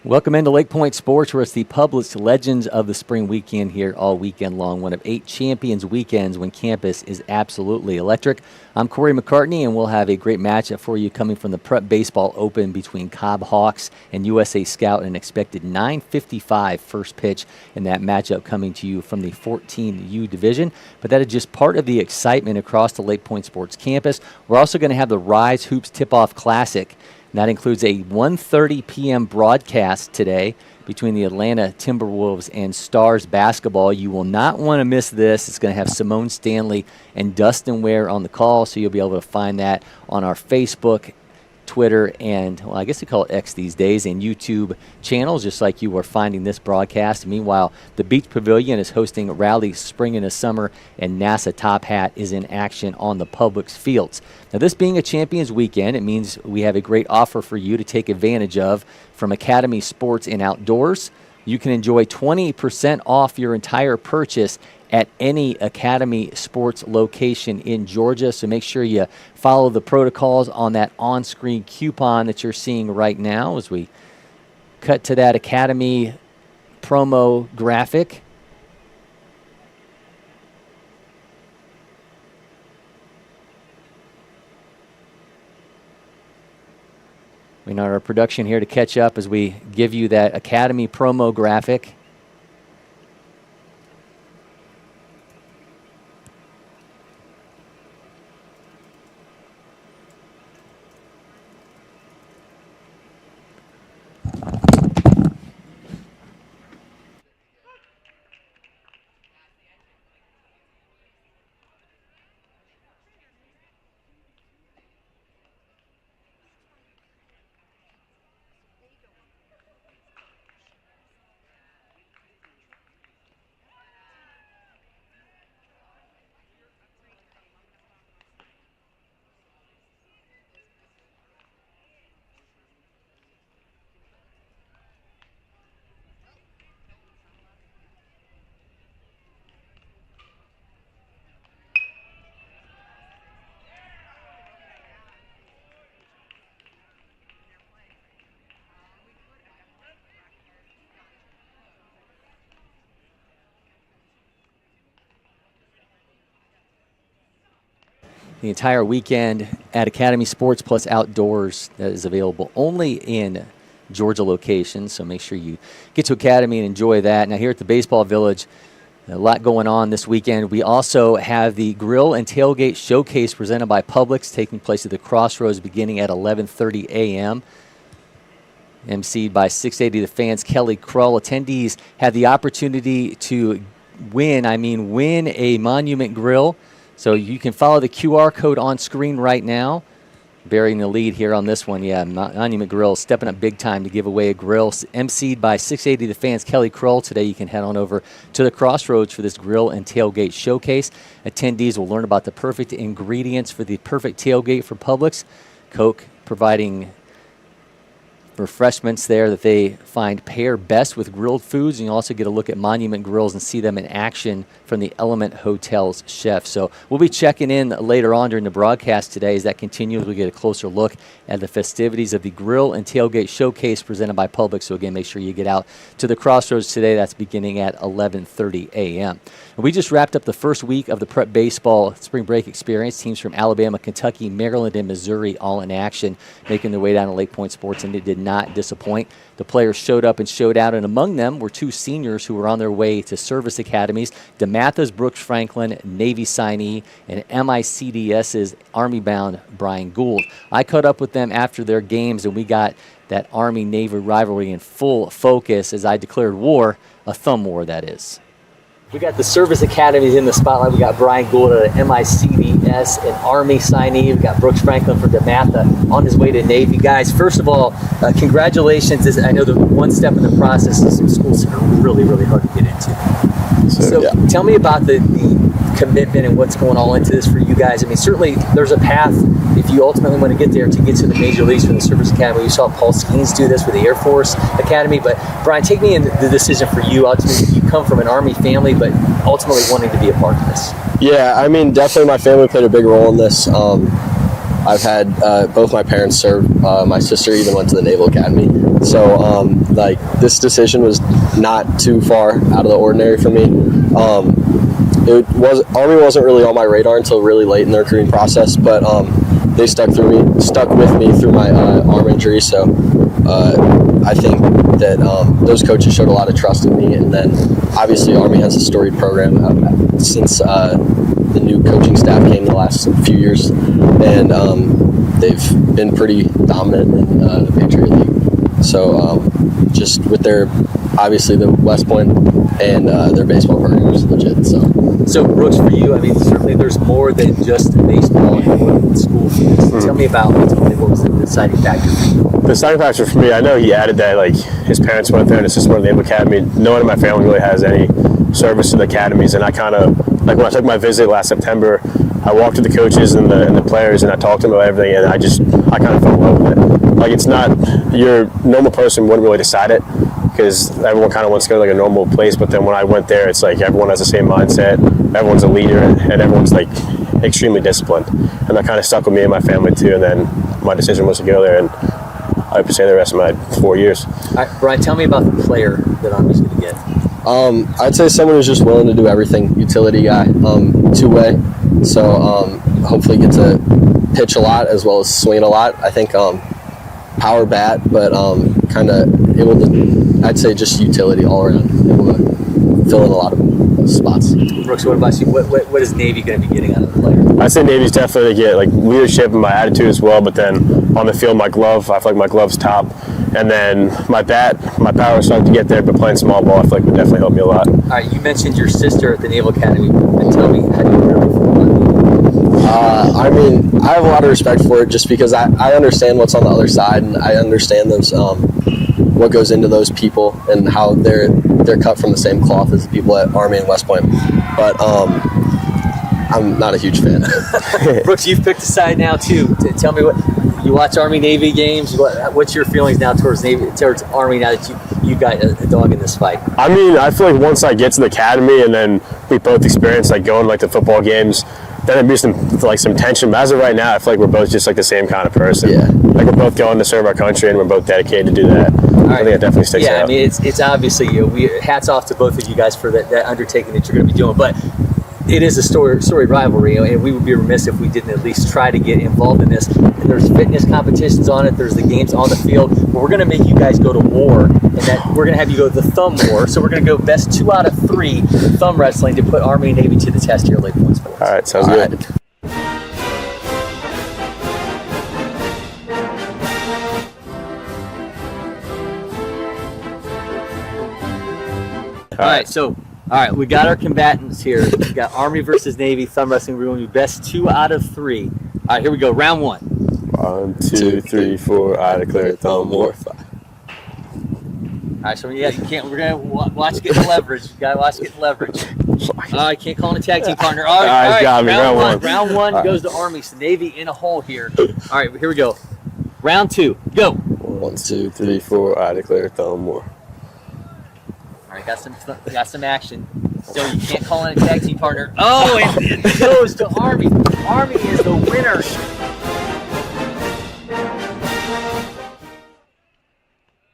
Welcome into LakePoint Sports, where it's the Publix Legends of the Spring Weekend here all weekend long. One of 8 Champions weekends when campus is absolutely electric. I'm Cory McCartney, and we'll have a great matchup for you coming from the Prep Baseball Open between Cobb Hawks and USA Scout, an expected 9:55 first pitch in that matchup coming to you from the 14U division. But that is just part of the excitement across the LakePoint Sports campus. We're also going to have the Rise Hoops Tip-Off Classic. And that includes a 1:30 p.m. broadcast today between the Atlanta Timberwolves and Stars basketball. You will not want to miss this. It's going to have Simone Stanley and Dustin Ware on the call, so you'll be able to find that on our Facebook, Twitter, and, well, I guess they call it X these days, and YouTube channels, just like you are finding this broadcast. Meanwhile, the Beach Pavilion is hosting Rally Spring and Summer, and NASA Top Hat is in action on the Publix fields. Now, this being a Champions Weekend, it means we have a great offer for you to take advantage of from Academy Sports and Outdoors. You can enjoy 20% off your entire purchase at any Academy Sports location in Georgia. So make sure you follow the protocols on that on-screen coupon that you're seeing right now as we cut to that Academy promo graphic. We know our production here to catch up as we give you that Academy promo graphic. The entire weekend at Academy Sports plus Outdoors that is available only in Georgia locations, so make sure you get to Academy and enjoy that. Now, here at the Baseball Village, a lot going on this weekend. We also have the Grill and Tailgate Showcase presented by Publix taking place at the Crossroads beginning at 11:30 a.m. emceed by 680 The Fans' Kelly Krull. Attendees have the opportunity to win a Monument Grill. So you can follow the QR code on screen right now. Burying the lead here on this one. Yeah, Monument Grill stepping up big time to give away a grill. emceed by 680 The Fans' Kelly Krull. Today you can head on over to the Crossroads for this Grill and Tailgate Showcase. Attendees will learn about the perfect ingredients for the perfect tailgate for Publix. Coke providing refreshments there that they find pair best with grilled foods. And you also get a look at Monument Grills and see them in action from the Element Hotel's chef. So we'll be checking in later on during the broadcast today as that continues. We get a closer look at the festivities of the Grill and Tailgate Showcase presented by Publix. So again, make sure you get out to the Crossroads today. That's beginning at 11:30 a.m. We just wrapped up the first week of the Prep Baseball Spring Break experience. Teams from Alabama, Kentucky, Maryland, and Missouri all in action, making their way down to LakePoint Sports, and it did not disappoint. The players showed up and showed out, and among them were 2 seniors who were on their way to service academies. DeMatha's Brooks Franklin, Navy signee, and MICDS's Army-bound Brian Gould. I caught up with them after their games, and we got that Army-Navy rivalry in full focus as I declared war, a thumb war that is. We got the service academies in the spotlight. We got Brian Gould at MICDS, an Army signee. We got Brooks Franklin from DeMatha on his way to Navy. Guys, first of all, congratulations. I know the one step in the process is some schools that are really, really hard to get into. So yeah. Tell me about the commitment and what's going all into this for you guys. I mean, certainly there's a path if you ultimately want to get there to get to the major leagues from the service academy. You saw Paul Skeens do this with the Air Force Academy. But Brian, take me into the decision for you. Ultimately, you come from an Army family, but ultimately wanting to be a part of this. Yeah, I mean, definitely my family played a big role in this. I've had both my parents serve. My sister even went to the Naval Academy. So, like, this decision was not too far out of the ordinary for me. Army wasn't really on my radar until really late in the recruiting process, but they stuck with me through my arm injury. So I think that those coaches showed a lot of trust in me. And then obviously Army has a storied program since the new coaching staff came the last few years, and they've been pretty dominant in the Patriot League. So just with their, obviously the West Point and their baseball program is legit. So Brooks, for you, I mean, certainly there's more than just baseball and school. Tell me what was the deciding factor for you? The deciding factor for me, I know he added that, like, his parents went there and his sister went to the Naval Academy. No one in my family really has any service to the academies, and I kind of, like, when I took my visit last September, I walked to the coaches and the players, and I talked to them about everything, and I kind of fell in love with it. Like, it's not, your normal person wouldn't really decide it, because everyone kind of wants to go to like a normal place, but then when I went there, it's like everyone has the same mindset, everyone's a leader, and everyone's like extremely disciplined. And that kind of stuck with me and my family too, and then my decision was to go there, and I would say the rest of my 4 years. All right, Brian, tell me about the player that Army's going to get. I'd say someone who's just willing to do everything, utility guy, two-way. So hopefully get to pitch a lot as well as swing a lot. I think power bat, but kind of able to, I'd say just utility all around, able to fill in a lot of spots. Brooks, what about you? What is Navy going to be getting out of the player? I'd say Navy's definitely to get like leadership and my attitude as well, but then on the field, my glove, I feel like my glove's top. And then my bat, my power is starting to get there, but playing small ball, I feel like would definitely help me a lot. All right, you mentioned your sister at the Naval Academy. Tell me, how do you really feel about it? I mean, I have a lot of respect for it just because I understand what's on the other side, and I understand those what goes into those people and how they're cut from the same cloth as the people at Army and West Point. But I'm not a huge fan. Brooks, you've picked a side now too. Tell me what you watch Army Navy games. What's your feelings now towards Army now that you got a dog in this fight? I mean, I feel like once I get to the academy and then we both experience like going like to football games, then there'd be some tension. But as of right now, I feel like we're both just like the same kind of person. Yeah. Like we're both going to serve our country and we're both dedicated to do that. I think it definitely sticks out. Yeah, I mean, it's obviously, hats off to both of you guys for that undertaking that you're going to be doing. But it is a storied rivalry, and we would be remiss if we didn't at least try to get involved in this. And there's fitness competitions on it. There's the games on the field. But we're going to make you guys go to war, and that we're going to have you go to the thumb war. So we're going to go best 2 out of 3 thumb wrestling to put Army and Navy to the test here at LakePoint Sports. All right, sounds good. Right. All right, we got our combatants here. We got Army versus Navy thumb wrestling. We're going to do best 2 out of 3. All right, here we go. Round 1. 1, 2, 3, 4. I declare thumb war. All right, so you can't. We're gonna watch getting leverage. You gotta watch getting leverage. I can't call in a tag team partner. All right. Got me. Round one. Round 1 goes to Army. So Navy in a hole here. All right, here we go. Round 2, go. 1, 2, 3, 4. I declare thumb war. All right, got some action. So you can't call in a tag team partner. Oh, and it goes to Army. Army is the winner.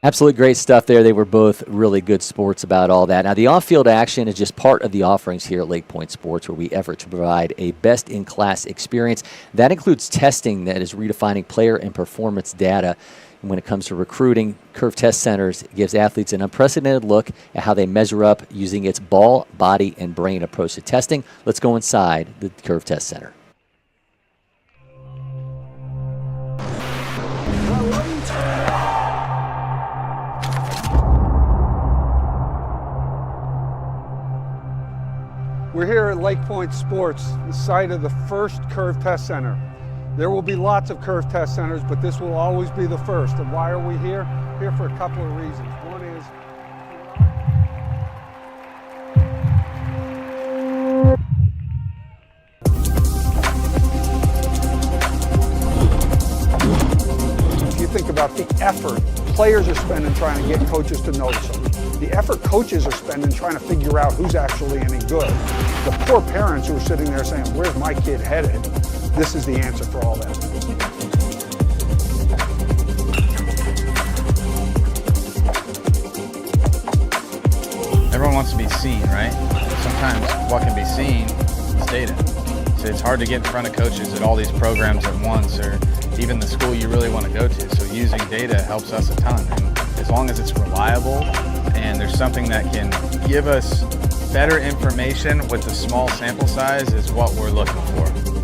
Absolutely great stuff there. They were both really good sports about all that. Now, the off-field action is just part of the offerings here at LakePoint Sports, where we effort to provide a best-in-class experience. That includes testing that is redefining player and performance data. And when it comes to recruiting, Curve Test Centers gives athletes an unprecedented look at how they measure up using its ball, body, and brain approach to testing. Let's go inside the Curve Test Center. We're here at LakePoint Sports, the site of the first Curve Test Center. There will be lots of Curve Test Centers, but this will always be the first. And why are we here? Here for a couple of reasons. One is, if you think about the effort players are spending trying to get coaches to notice them, the effort coaches are spending trying to figure out who's actually any good, the poor parents who are sitting there saying, where's my kid headed? This is the answer for all that. everyone wants to be seen, right? Sometimes what can be seen is data. So it's hard to get in front of coaches at all these programs at once, or even the school you really want to go to. So using data helps us a ton. And as long as it's reliable and there's something that can give us better information with the small sample size is what we're looking for.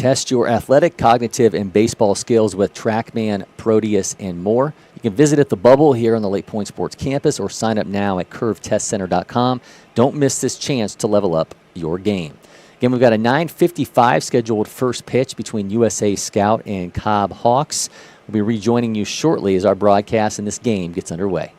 Test your athletic, cognitive, and baseball skills with TrackMan, Proteus, and more. You can visit at the Bubble here on the LakePoint Sports Campus or sign up now at curvetestcenter.com. Don't miss this chance to level up your game. Again, we've got a 9:55 scheduled first pitch between USA Scout and Cobb Hawks. We'll be rejoining you shortly as our broadcast in this game gets underway.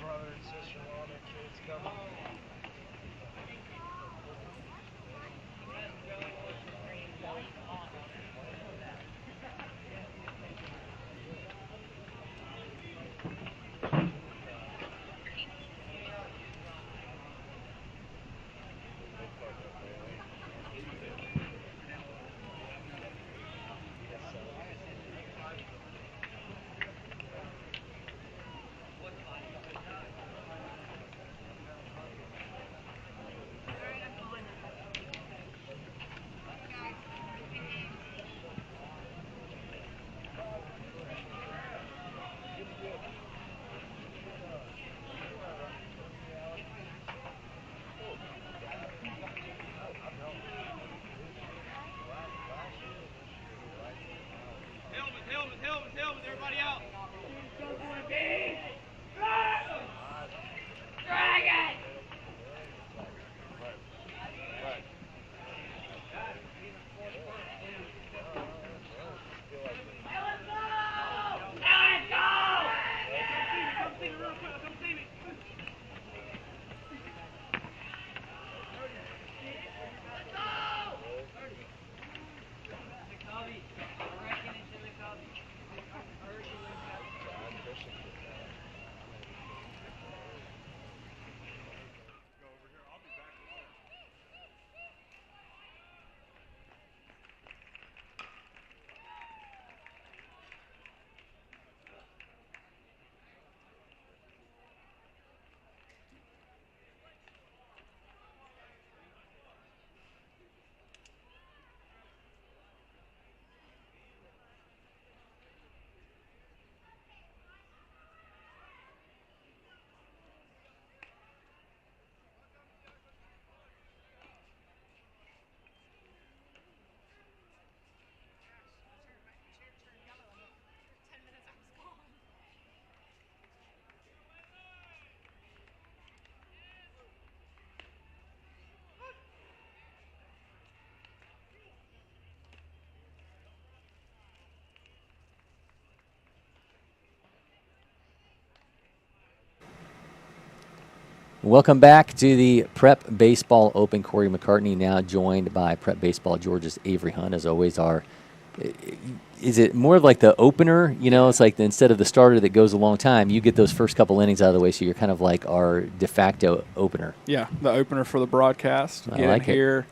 brother and sister and all their kids coming. Helmet, everybody out. Welcome back to the Prep Baseball Open. Cory McCartney now joined by Prep Baseball Georgia's Avery Hunt, as always. Is it more of like the opener? You know, it's like instead of the starter that goes a long time, you get those first couple innings out of the way, so you're kind of like our de facto opener. Yeah, the opener for the broadcast. I like it.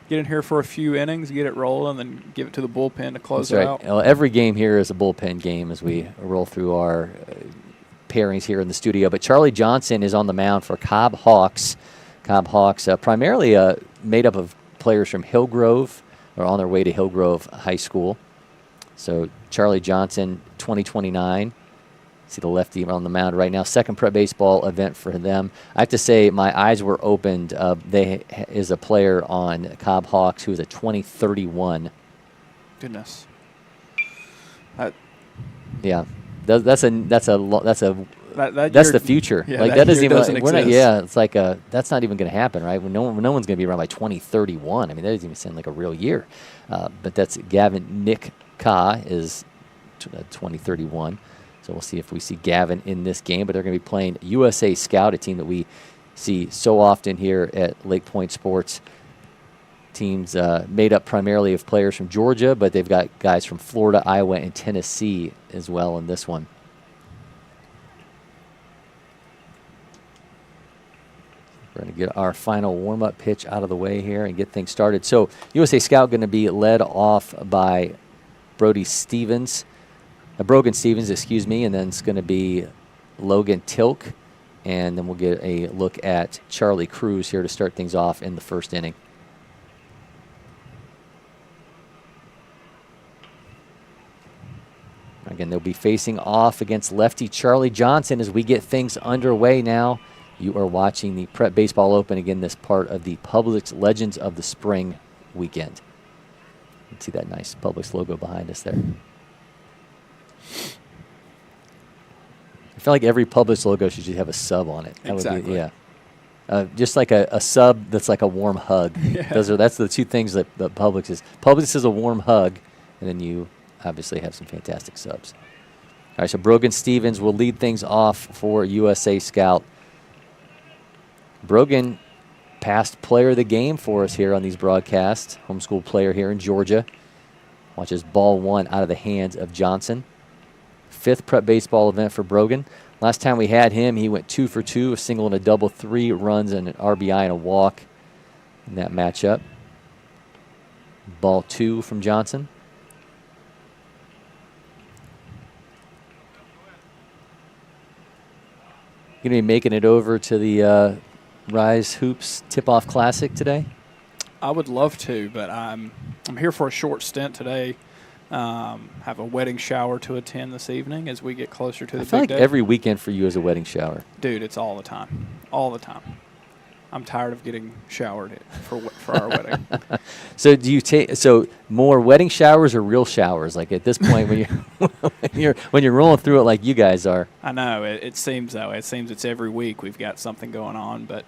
Get in here for a few innings, get it rolling, then give it to the bullpen to close That's it right. out. Well, every game here is a bullpen game as we roll through our pairings here in the studio. But Charlie Johnson is on the mound for Cobb Hawks. Cobb Hawks, primarily made up of players from Hillgrove, or on their way to Hillgrove High School. So Charlie Johnson, 2029. See the lefty on the mound right now. Second prep baseball event for them. I have to say my eyes were opened. There is a player on Cobb Hawks who is a 2031. Goodness. Yeah, that's the future. Yeah, like that doesn't even. exist. It's like that's not even going to happen, right? No one's going to be around by 2031. I mean, that doesn't even sound like a real year. But that's Gavin Nick Ka is 2031. So we'll see if we see Gavin in this game. But they're going to be playing USA Scout, a team that we see so often here at LakePoint Sports. Teams made up primarily of players from Georgia, but they've got guys from Florida, Iowa, and Tennessee as well in this one. We're going to get our final warm-up pitch out of the way here and get things started. So USA Scout going to be led off by Brogan Stevens, and then it's going to be Logan Tilk, and then we'll get a look at Charlie Cruz here to start things off in the first inning. Again, they'll be facing off against lefty Charlie Johnson as we get things underway now. You are watching the Prep Baseball Open, again, this part of the Publix Legends of the Spring weekend. You can see that nice Publix logo behind us there. I feel like every Publix logo should just have a sub on it. That Exactly. would be, yeah. Just like a sub that's like a warm hug. Yeah. That's the two things that Publix is. Publix is a warm hug, and then you obviously have some fantastic subs. All right, so Brogan Stevens will lead things off for USA Scout. Brogan, past player of the game for us here on these broadcasts. Homeschool player here in Georgia. Watches ball 1 out of the hands of Johnson. 5th prep baseball event for Brogan. Last time we had him, he went 2 for 2, a single and a double, 3 runs and an RBI and a walk in that matchup. Ball 2 from Johnson. Going to be making it over to the Rise Hoops Tip-Off Classic today? I would love to, but I'm here for a short stint today. Have a wedding shower to attend this evening as we get closer to the I feel big like day. every weekend for you is a wedding shower. Dude, it's all the time. All the time. I'm tired of getting showered for our wedding. So do you take more wedding showers or real showers? Like at this point when you're rolling through it like you guys are. I know it seems that way. It seems it's every week we've got something going on, but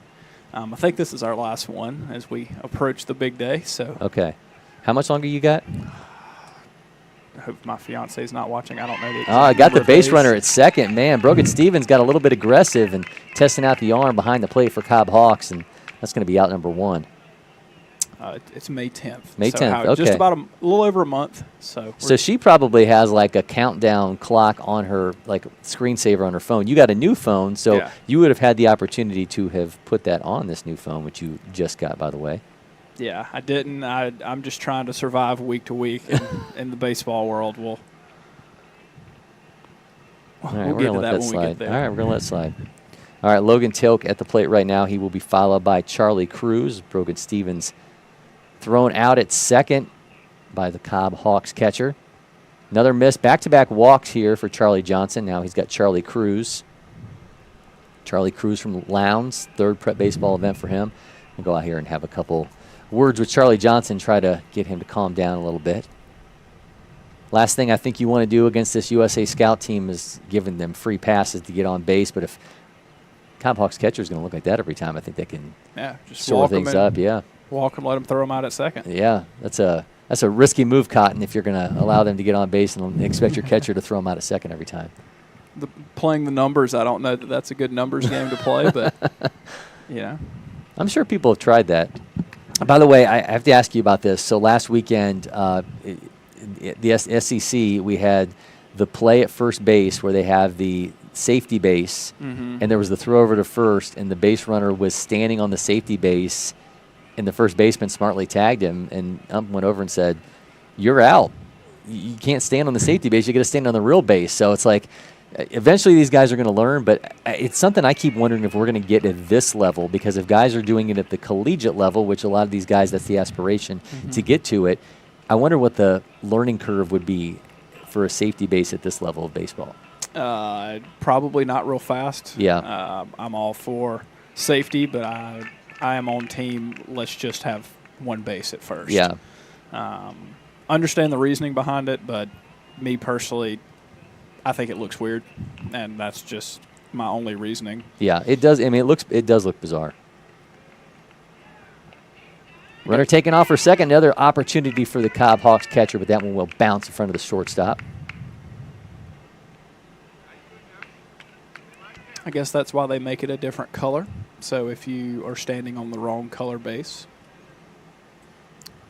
I think this is our last one as we approach the big day. So Okay, how much longer you got? I hope my fiance's not watching. I don't know. Oh, I got the number of base days. runner at second. Man, Brogan Stevens got a little bit aggressive and testing out the arm behind the plate for Cobb Hawks, and that's going to be out number 1. It's May 10th. May 10th, okay. Just about a little over a month. So she probably has like a countdown clock on her, like screensaver on her phone. You got a new phone, so Yeah. you would have had the opportunity to have put that on this new phone, which you just got, by the way. yeah, I didn't. I'm just trying to survive week to week in the baseball world. All right, We'll we're get gonna to let that that when we slide. get there. All right, we're going to let it slide. All right, Logan Tilk at the plate right now. He will be followed by Charlie Cruz. Brogan Stevens thrown out at second by the Cobb Hawks catcher. Another miss. Back-to-back walks here for Charlie Johnson. Now he's got Charlie Cruz. Charlie Cruz from Lowndes, 3rd prep baseball event for him. We'll go out here and have a couple words with Charlie Johnson, try to get him to calm down a little bit. Last thing I think you want to do against this USA Scout team is giving them free passes to get on base. But if Cobb Hawks catcher is going to look like that every time, I think they can Just sort walk 'em things in, up. Yeah, walk and let them throw them out at second. yeah, that's a risky move, Cotton, if you're going to allow them to get on base and expect your catcher to throw them out at second every time. Playing the numbers, I don't know that that's a good numbers game to play, but I'm sure people have tried that. By the way, I have to ask you about this. So last weekend, the SEC, we had the play at first base where they have the safety base, and there was the throw over to first, and the base runner was standing on the safety base, and the first baseman smartly tagged him, and went over and said, "You're out. You can't stand on the safety base. You got to stand on the real base." So it's like, eventually these guys are going to learn, but it's something I keep wondering if we're going to get at this level, because if guys are doing it at the collegiate level, which a lot of these guys, that's the aspiration to get to it, I wonder what the learning curve would be for a safety base at this level of baseball. Probably not real fast. Yeah. I'm all for safety, but I am on team, let's just have one base at first. Yeah. Understand the reasoning behind it, but me personally, I think it looks weird, and that's just my only reasoning. Yeah, it does. I mean, it does look bizarre. Runner taking off for second. Another opportunity for the Cobb Hawks catcher, but that one will bounce in front of the shortstop. I guess that's why they make it a different color. So if you are standing on the wrong color base,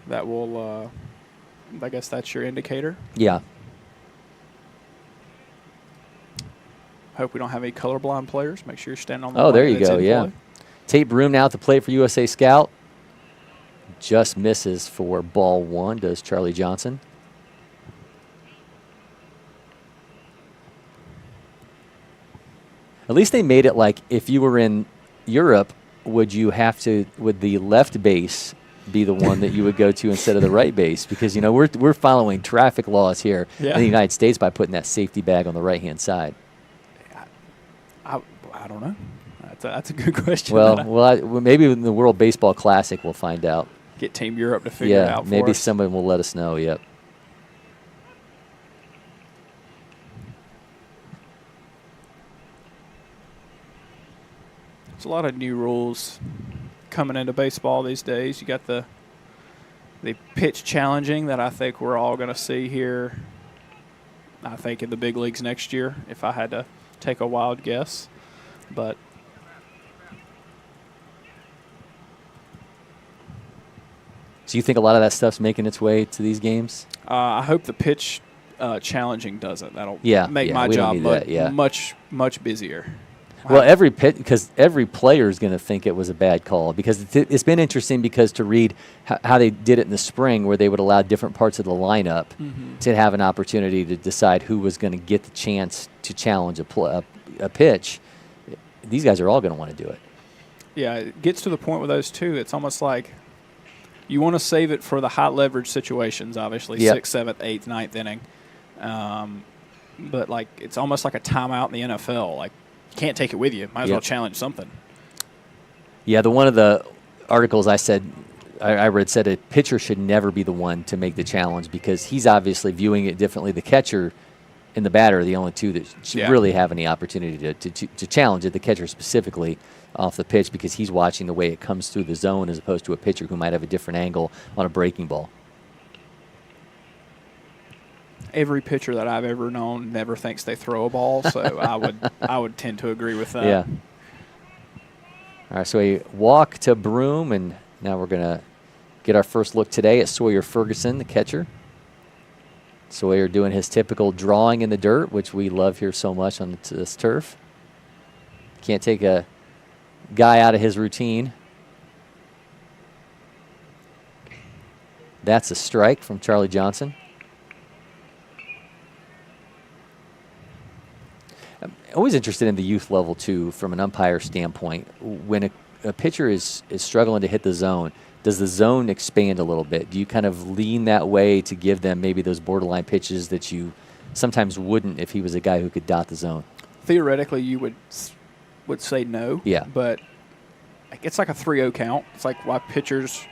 that will, I guess that's your indicator. Yeah. Hope we don't have any colorblind players. Make sure you're standing on the Oh, line there you that's go, in yeah. play. Tate Broom now at the plate for USA Scout. Just misses for ball 1, does Charlie Johnson. At least they made it like if you were in Europe, would the left base be the one that you would go to instead of the right base? Because, you know, we're following traffic laws here in the United States by putting that safety bag on the right-hand side. I don't know. That's a good question. Well, maybe in the World Baseball Classic we'll find out. Get Team Europe to figure it out for maybe us. someone will let us know. Yep. There's a lot of new rules coming into baseball these days. You got the pitch challenging that I think we're all going to see here I think, in the big leagues next year, if I had to take a wild guess. But So you think a lot of that stuff's making its way to these games? I hope the pitch challenging doesn't. That'll make my we don't job need that, yeah. much busier. Well, because every player is going to think it was a bad call, because it's been interesting because to read how they did it in the spring, where they would allow different parts of the lineup to have an opportunity to decide who was going to get the chance to challenge a pitch. These guys are all going to want to do it. Yeah, it gets to the point with those two. It's almost like you want to save it for the high leverage situations, obviously, Yep. 6th, 7th, 8th, 9th inning. But like it's almost like a timeout in the NFL. Like, you can't take it with you. Might as well challenge something. Yeah, one of the articles I read said a pitcher should never be the one to make the challenge, because he's obviously viewing it differently. The catcher and the batter are the only two that should really have any opportunity to challenge it, the catcher specifically, off the pitch, because he's watching the way it comes through the zone as opposed to a pitcher who might have a different angle on a breaking ball. Every pitcher that I've ever known never thinks they throw a ball, so I would tend to agree with that. Yeah. All right, so a walk to Broom, and now we're going to get our first look today at Sawyer Ferguson, the catcher. Sawyer doing his typical drawing in the dirt, which we love here so much on this turf. Can't take a guy out of his routine. That's a strike from Charlie Johnson. I'm always interested in the youth level, too, from an umpire standpoint. When a pitcher is struggling to hit the zone, does the zone expand a little bit? Do you kind of lean that way to give them maybe those borderline pitches that you sometimes wouldn't if he was a guy who could dot the zone? Theoretically, you would say no. Yeah. But it's like a 3-0 count. It's like why pitchers,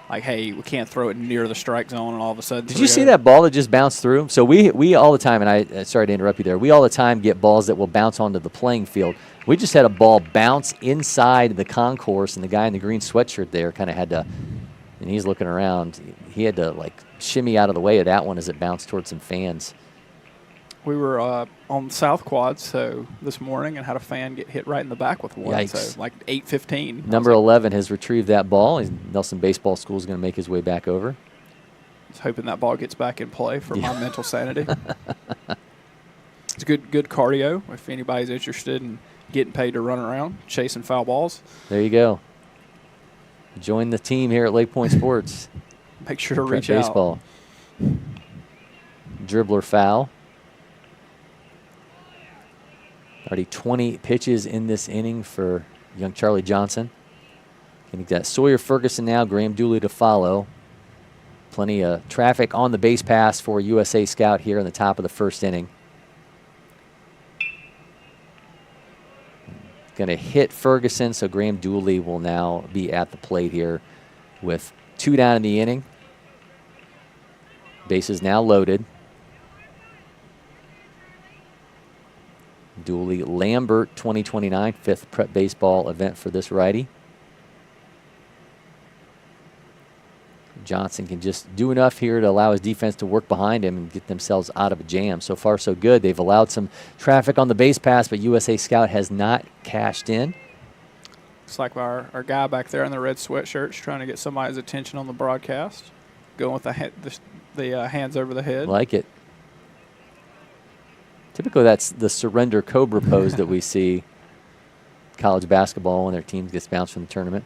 like, hey, we can't throw it near the strike zone, and all of a sudden. Did you see that ball that just bounced through? So we all the time, and I sorry to interrupt you there, we all the time get balls that will bounce onto the playing field. We just had a ball bounce inside the concourse, and the guy in the green sweatshirt there kind of had to, and he's looking around, he had to, like, shimmy out of the way of that one as it bounced towards some fans. We were on South Quad this morning and had a fan get hit right in the back with one. Yikes. So like 8:15. Number 11 has retrieved that ball. Nelson Baseball School is going to make his way back over. I was hoping that ball gets back in play for my mental sanity. It's good cardio if anybody's interested in getting paid to run around chasing foul balls. There you go. Join the team here at LakePoint Sports. Make sure to Prep reach out. baseball. Dribbler foul. Already 20 pitches in this inning for young Charlie Johnson. Getting that Sawyer Ferguson now, Graham Dooley to follow. Plenty of traffic on the base pass for USA Scout here in the top of the first inning. Going to hit Ferguson, so Graham Dooley will now be at the plate here with 2 down in the inning. Bases now loaded. Dooley Lambert 2029, 5th prep baseball event for this righty. Johnson can just do enough here to allow his defense to work behind him and get themselves out of a jam. So far, so good. They've allowed some traffic on the base pass, but USA Scout has not cashed in. Looks like our guy back there in the red sweatshirt's trying to get somebody's attention on the broadcast. Going with the hands over the head. Like it. Typically, that's the surrender cobra pose that we see college basketball when their team gets bounced from the tournament.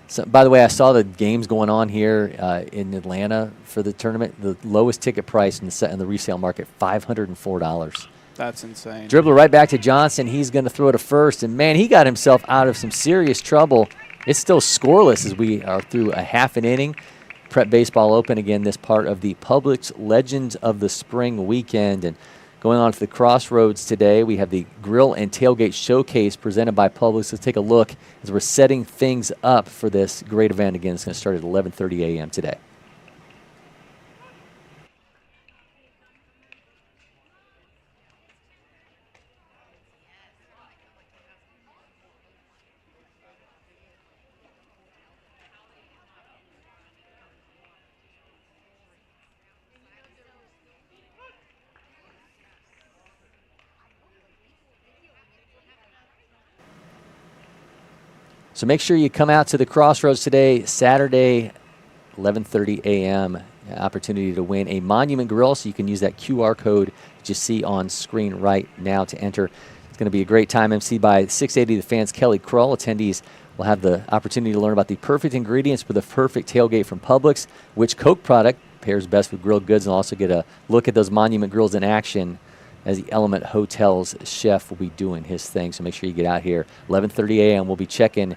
So, by the way, I saw the games going on here in Atlanta for the tournament. The lowest ticket price in the resale market, $504. That's insane. Dribbler right back to Johnson. He's going to throw it to first, and man, he got himself out of some serious trouble. It's still scoreless as we are through a half an inning. Prep Baseball Open again, this part of the Publix Legends of the Spring weekend. And going on to the Crossroads today, we have the Grill and Tailgate Showcase presented by Publix. Let's take a look as we're setting things up for this great event. Again, it's going to start at 11:30 a.m. today. So make sure you come out to the Crossroads today, Saturday, 11:30 a.m. Opportunity to win a Monument Grill, so you can use that QR code that you see on screen right now to enter. It's going to be a great time, emceed by 680 The Fans' Kelly Krull. Attendees will have the opportunity to learn about the perfect ingredients for the perfect tailgate from Publix, which Coke product pairs best with grilled goods, and also get a look at those Monument Grills in action as the Element Hotel's chef will be doing his thing. So make sure you get out here. 11:30 a.m. We'll be checking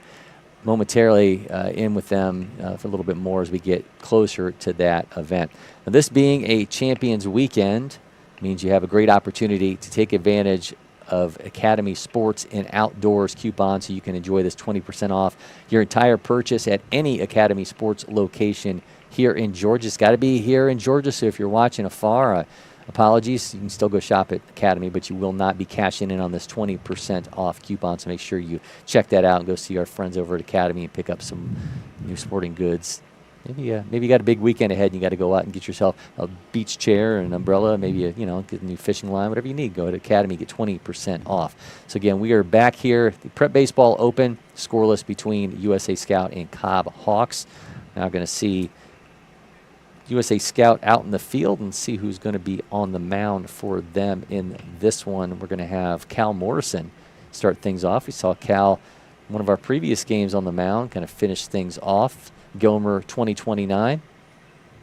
momentarily in with them for a little bit more as we get closer to that event. Now, this being a Champions Weekend means you have a great opportunity to take advantage of Academy Sports and Outdoors coupon, so you can enjoy this 20% off your entire purchase at any Academy Sports location here in Georgia. It's got to be here in Georgia, so if you're watching afar, apologies, you can still go shop at Academy, but you will not be cashing in on this 20% off coupon, so make sure you check that out and go see our friends over at Academy and pick up some new sporting goods. Maybe you got a big weekend ahead and you got to go out and get yourself a beach chair and an umbrella, maybe get a new fishing line, whatever you need. Go to Academy, get 20% off. So again, we are back here, the Prep Baseball Open, scoreless between USA Scout and Cobb Hawks. Now going to see USA Scout out in the field and see who's going to be on the mound for them in this one. We're going to have Cal Morrison start things off. We saw Cal, one of our previous games on the mound, kind of finish things off. Gomer 2029,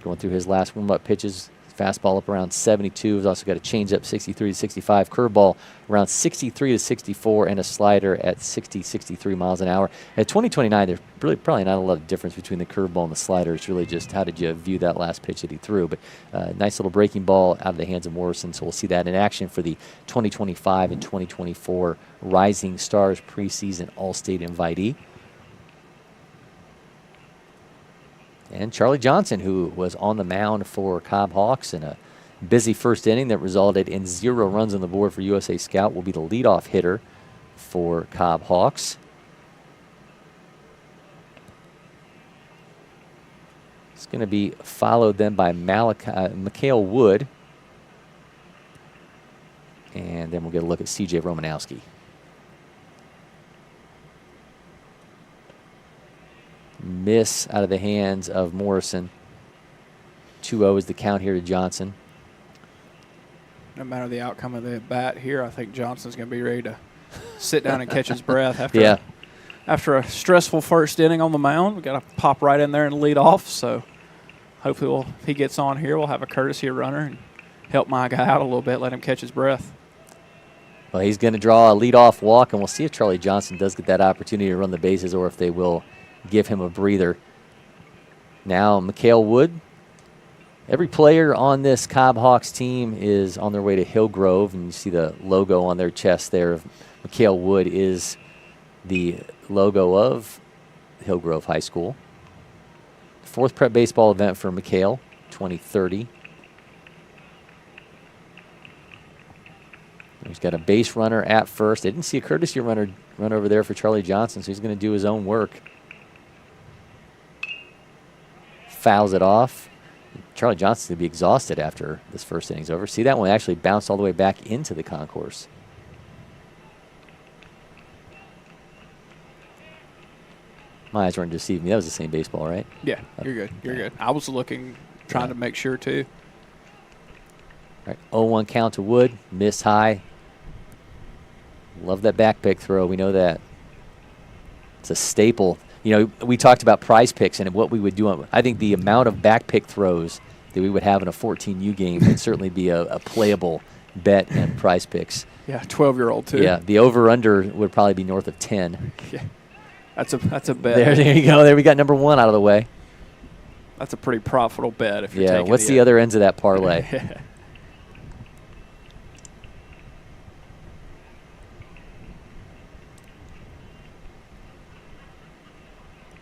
going through his last warm-up pitches. Fastball up around 72. He's also got a changeup 63 to 65, curveball around 63 to 64, and a slider at 60, 63 miles an hour. At 2029, there's really probably not a lot of difference between the curveball and the slider. It's really just how did you view that last pitch that he threw. But nice little breaking ball out of the hands of Morrison. So we'll see that in action for the 2025 and 2024 Rising Stars preseason All-State invitee. And Charlie Johnson, who was on the mound for Cobb Hawks in a busy first inning that resulted in 0 runs on the board for USA Scout, will be the leadoff hitter for Cobb Hawks. It's going to be followed then by Mikhail Wood. And then we'll get a look at C.J. Romanowski. Miss out of the hands of Morrison. 2-0 is the count here to Johnson. No matter the outcome of the bat here, I think Johnson's going to be ready to sit down and catch his breath after a stressful first inning on the mound. We got to pop right in there and lead off. So hopefully, if he gets on here, we'll have a courtesy runner and help my guy out a little bit, let him catch his breath. Well, he's going to draw a leadoff walk, and we'll see if Charlie Johnson does get that opportunity to run the bases or if they will give him a breather. Now, Mikhail Wood. Every player on this Cobb Hawks team is on their way to Hillgrove, and you see the logo on their chest there. Mikhail Wood is the logo of Hillgrove High School. 4th prep baseball event for Mikhail, 2030. He's got a base runner at first. I didn't see a courtesy runner run over there for Charlie Johnson, so he's going to do his own work. Fouls it off. Charlie Johnson's going to be exhausted after this first inning's over. See, that one actually bounced all the way back into the concourse. My eyes weren't deceiving me. That was the same baseball, right? Yeah, you're good. You're good. I was trying to make sure, too. All right, 0-1 count to Wood. Miss high. Love that back pick throw. We know that. It's a staple. You know, we talked about prize picks and what we would do. I think the amount of back pick throws that we would have in a 14U game would certainly be a playable bet in prize picks. Yeah, 12-year-old, too. Yeah, the over-under would probably be north of 10. Yeah, that's a bet. There you go. There we got number 1 out of the way. That's a pretty profitable bet if you're taking what's the other ends of that parlay?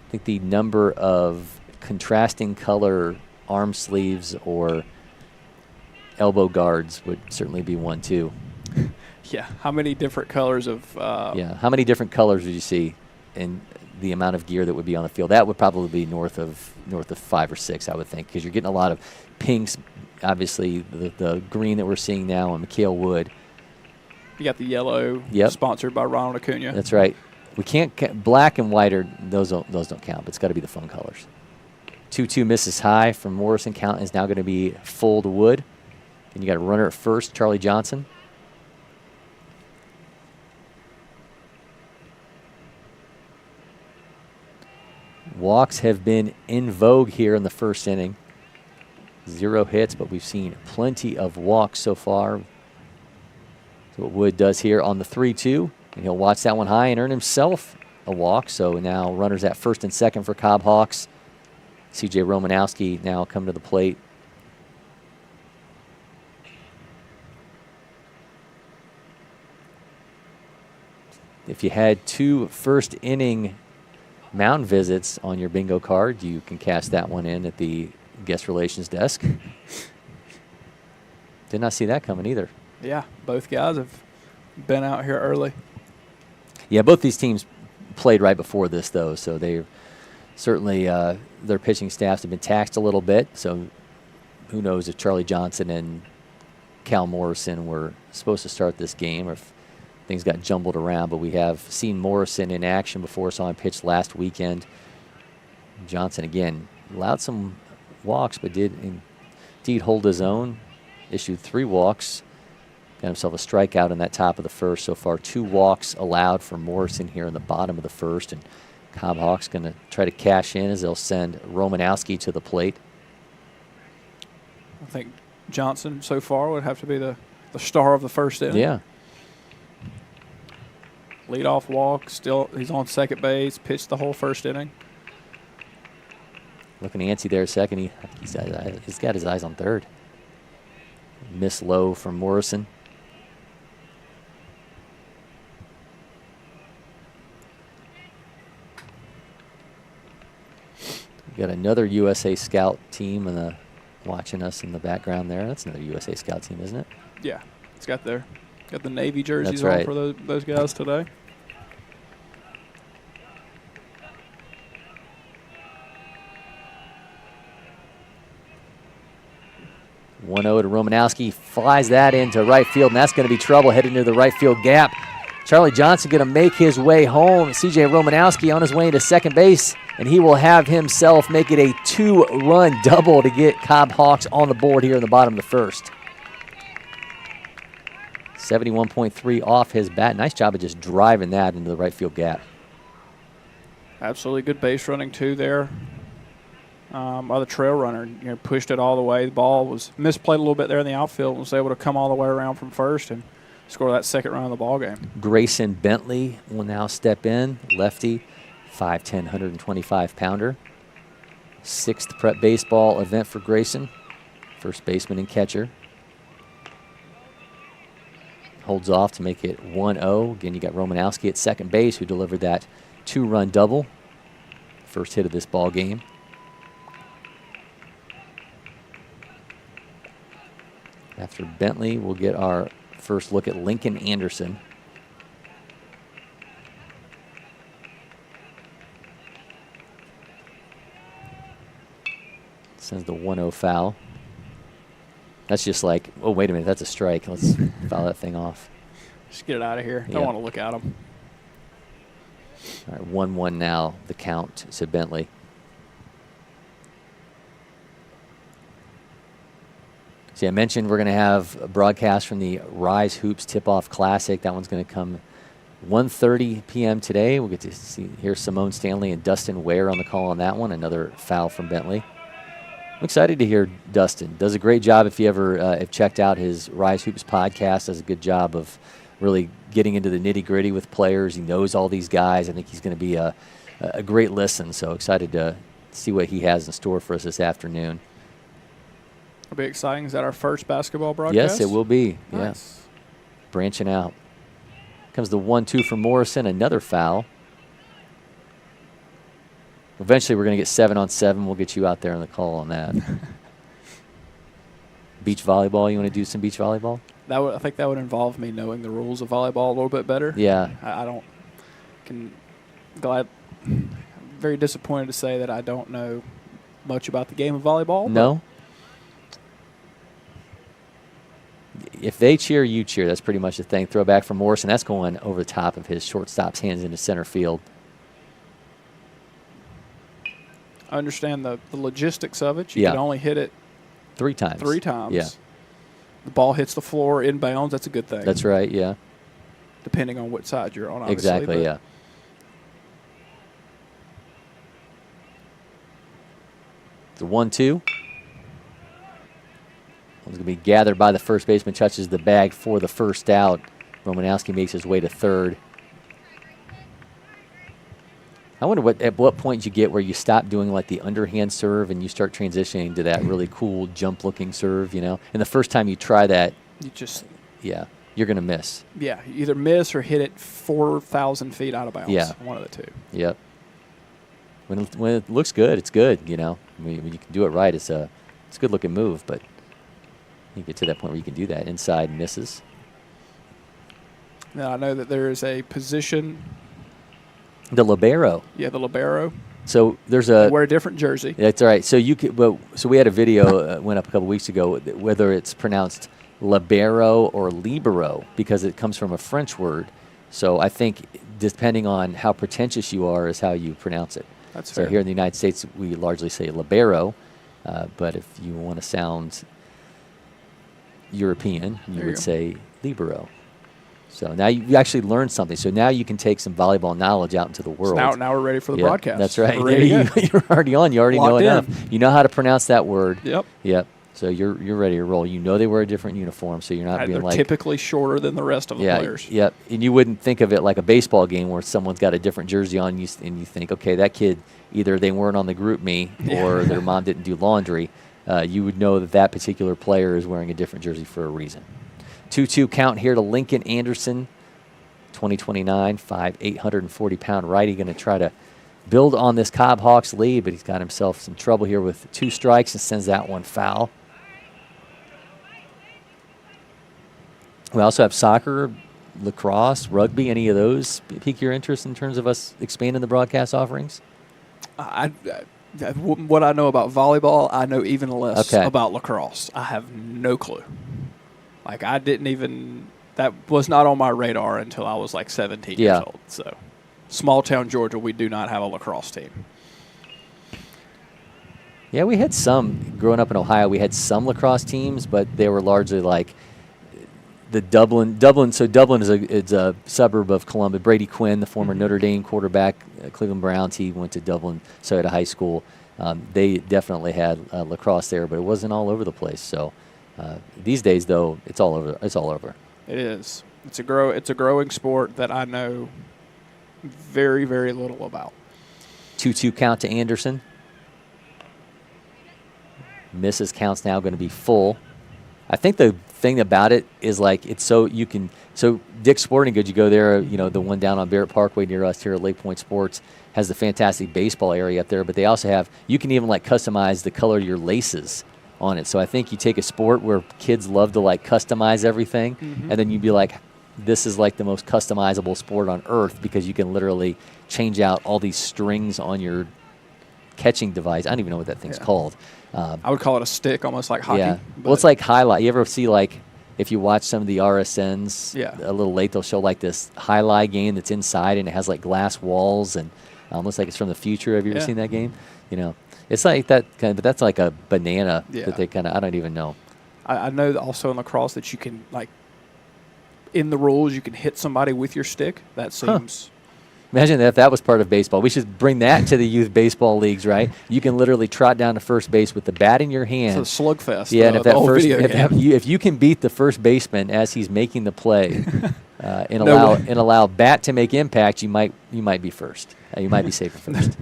I think the number of contrasting color arm sleeves or elbow guards would certainly be one, too. Yeah, how many different colors of... how many different colors would you see in the amount of gear that would be on the field? That would probably be north of 5 or 6, I would think, because you're getting a lot of pinks, obviously the green that we're seeing now on Mikhail Wood. You got the yellow, sponsored by Ronald Acuna. That's right. We can't black and white those don't count. But it's got to be the phone colors. 2-2 misses high from Morrison. Count is now going to be full to Wood. And you got a runner at first, Charlie Johnson. Walks have been in vogue here in the first inning. 0 hits, but we've seen plenty of walks so far. That's what Wood does here on the 3-2. And he'll watch that one high and earn himself a walk. So now runners at first and second for Cobb Hawks. C.J. Romanowski now come to the plate. If you had 2 first inning mound visits on your bingo card, you can cast that one in at the guest relations desk. Did not see that coming either. Yeah, both guys have been out here early. Yeah, both these teams played right before this, though, so they certainly their pitching staffs have been taxed a little bit. So who knows if Charlie Johnson and Cal Morrison were supposed to start this game or if things got jumbled around. But we have seen Morrison in action before, saw him pitch last weekend. Johnson, again, allowed some walks, but did indeed hold his own. Issued 3 walks. Got himself a strikeout in that top of the first. So far, 2 walks allowed for Morrison here in the bottom of the first. And Cobb Hawks going to try to cash in as they'll send Romanowski to the plate. I think Johnson so far would have to be the star of the first inning. Yeah. Leadoff walk, still he's on second base, pitched the whole first inning. Looking antsy there a second. He's got his eyes on third. Miss low from Morrison. We got another USA Scout team watching us in the background there. That's another USA Scout team, isn't it? Yeah, it's got the Navy jerseys That's right. on for those guys today. One 1-0 to Romanowski, flies that into right field, and that's going to be trouble heading into the right field gap. Charlie Johnson going to make his way home. C.J. Romanowski on his way to second base, and he will have himself make it a 2-run double to get Cobb Hawks on the board here in the bottom of the first. 71.3 off his bat. Nice job of just driving that into the right field gap. Absolutely good base running too there. By the trail runner, pushed it all the way. The ball was misplayed a little bit there in the outfield and was able to come all the way around from first and score that second run of the ball game. Grayson Bentley will now step in, lefty, 5'10", 125-pounder. 6th prep baseball event for Grayson, first baseman and catcher. Holds off to make it 1-0. Again, you got Romanowski at second base who delivered that 2-run double. First hit of this ball game. After Bentley, we'll get our first look at Lincoln Anderson. Sends the 1-0 foul. That's just like, oh, wait a minute, that's a strike. Let's foul that thing off. Just get it out of here. Don't want to look at him. All right, 1-1 now, the count to Bentley. See, I mentioned we're going to have a broadcast from the Rise Hoops Tip-Off Classic. That one's going to come 1:30 p.m. today. We'll get to hear Simone Stanley and Dustin Ware on the call on that one. Another foul from Bentley. I'm excited to hear Dustin. Does a great job. If you ever have checked out his Rise Hoops podcast, does a good job of really getting into the nitty-gritty with players. He knows all these guys. I think he's going to be a great listen. So excited to see what he has in store for us this afternoon. It'll be exciting. Is that our first basketball broadcast? Yes, it will be. Nice. Yeah. Branching out. Comes the 1-2 from Morrison, another foul. Eventually, we're going to get 7-on-7. We'll get you out there on the call on that. Beach volleyball. You want to do some beach volleyball? I think that would involve me knowing the rules of volleyball a little bit better. Yeah. I don't. Very disappointed to say that I don't know much about the game of volleyball. No. if they cheer, you cheer. That's pretty much the thing. Throw back from Morrison. That's going over the top of his shortstop's hands into center field. I understand the logistics of it. You Yeah. can only hit it 3 times. 3 times. Yeah. The ball hits the floor inbounds. That's a good thing. That's right, yeah. Depending on what side you're on, obviously. Exactly, but yeah. The 1-2. One's going to be gathered by the first baseman, touches the bag for the first out. Romanowski makes his way to third. I wonder at what point you get where you stop doing like the underhand serve and you start transitioning to that really cool jump-looking serve, you know? And the first time you try that, you just, yeah, you're going to miss. yeah, you either miss or hit it 4,000 feet out of bounds. Yeah. One of the two. Yep. When it looks good, it's good, you know? I mean, when you can do it right, it's a good-looking move, but you get to that point where you can do that. Inside misses. Now, I know that there is a position. The libero. Yeah, the libero. So there's They a. wear a different jersey. That's all right. So you could. Well, so we had a video went up a couple weeks ago whether it's pronounced libero or libero because it comes from a French word. So I think depending on how pretentious you are is how you pronounce it. That's so fair. here in the United States we largely say libero, but if you want to sound European, you There you would go. say libero. So now you actually learned something. So now you can take some volleyball knowledge out into the world. So now we're ready for the Yeah, broadcast. That's right. We're ready to go. You're already on. You already know Locked enough. in. You know how to pronounce that word. Yep. Yep. So you're ready to roll. You know they wear a different uniform, so you're not being They're like typically shorter than the rest of the players. Yep. And you wouldn't think of it like a baseball game where someone's got a different jersey on, and you think, okay, that kid either they weren't on the group me or their mom didn't do laundry. You would know that particular player is wearing a different jersey for a reason. 2-2 count here to Lincoln Anderson. 2029, 840-pound righty, going to try to build on this Cobb Hawks lead, but he's got himself some trouble here with 2 strikes and sends that one foul. We also have soccer, lacrosse, rugby. Any of those pique your interest in terms of us expanding the broadcast offerings? What I know about volleyball, I know even less Okay. about lacrosse. I have no clue. Like, I didn't even... That was not on my radar until I was like 17 years old. So, small town Georgia, we do not have a lacrosse team. Yeah, we had some. Growing up in Ohio, we had some lacrosse teams, but they were largely like the Dublin. So Dublin is a suburb of Columbus. Brady Quinn, the former Notre Dame quarterback, Cleveland Browns, he went to Dublin, so at a high school. They definitely had lacrosse there, but it wasn't all over the place. So these days, though, it's all over. It's all over. It is. It's a growing sport that I know very, very little about. 2-2 count to Anderson. Misses count's now going to be full. I think the thing about it is like it's so you can Dick's Sporting Goods, you go there, you know, the one down on Barrett Parkway near us here at LakePoint Sports has the fantastic baseball area up there, but they also have, you can even like customize the color of your laces on it. So I think you take a sport where kids love to like customize everything, and then you'd be like, this is like the most customizable sport on earth because you can literally change out all these strings on your catching device. I don't even know what that thing's called. I would call it a stick, almost like hockey. Yeah. Well, it's like highlight. You ever see like if you watch some of the RSNs a little late, they'll show like this highlight game that's inside and it has like glass walls and looks like it's from the future. Have you ever seen that game? You know, it's like that kind of, but that's like a banana that they kind of, I don't even know. I know that also in lacrosse that you can, like, in the rules, you can hit somebody with your stick. That seems... Imagine if that was part of baseball. We should bring that to the youth baseball leagues, right? You can literally trot down to first base with the bat in your hand. It's a slugfest. Yeah, and if that if you can beat the first baseman as he's making the play, and allow bat to make impact, you might be first. You might be safe at first.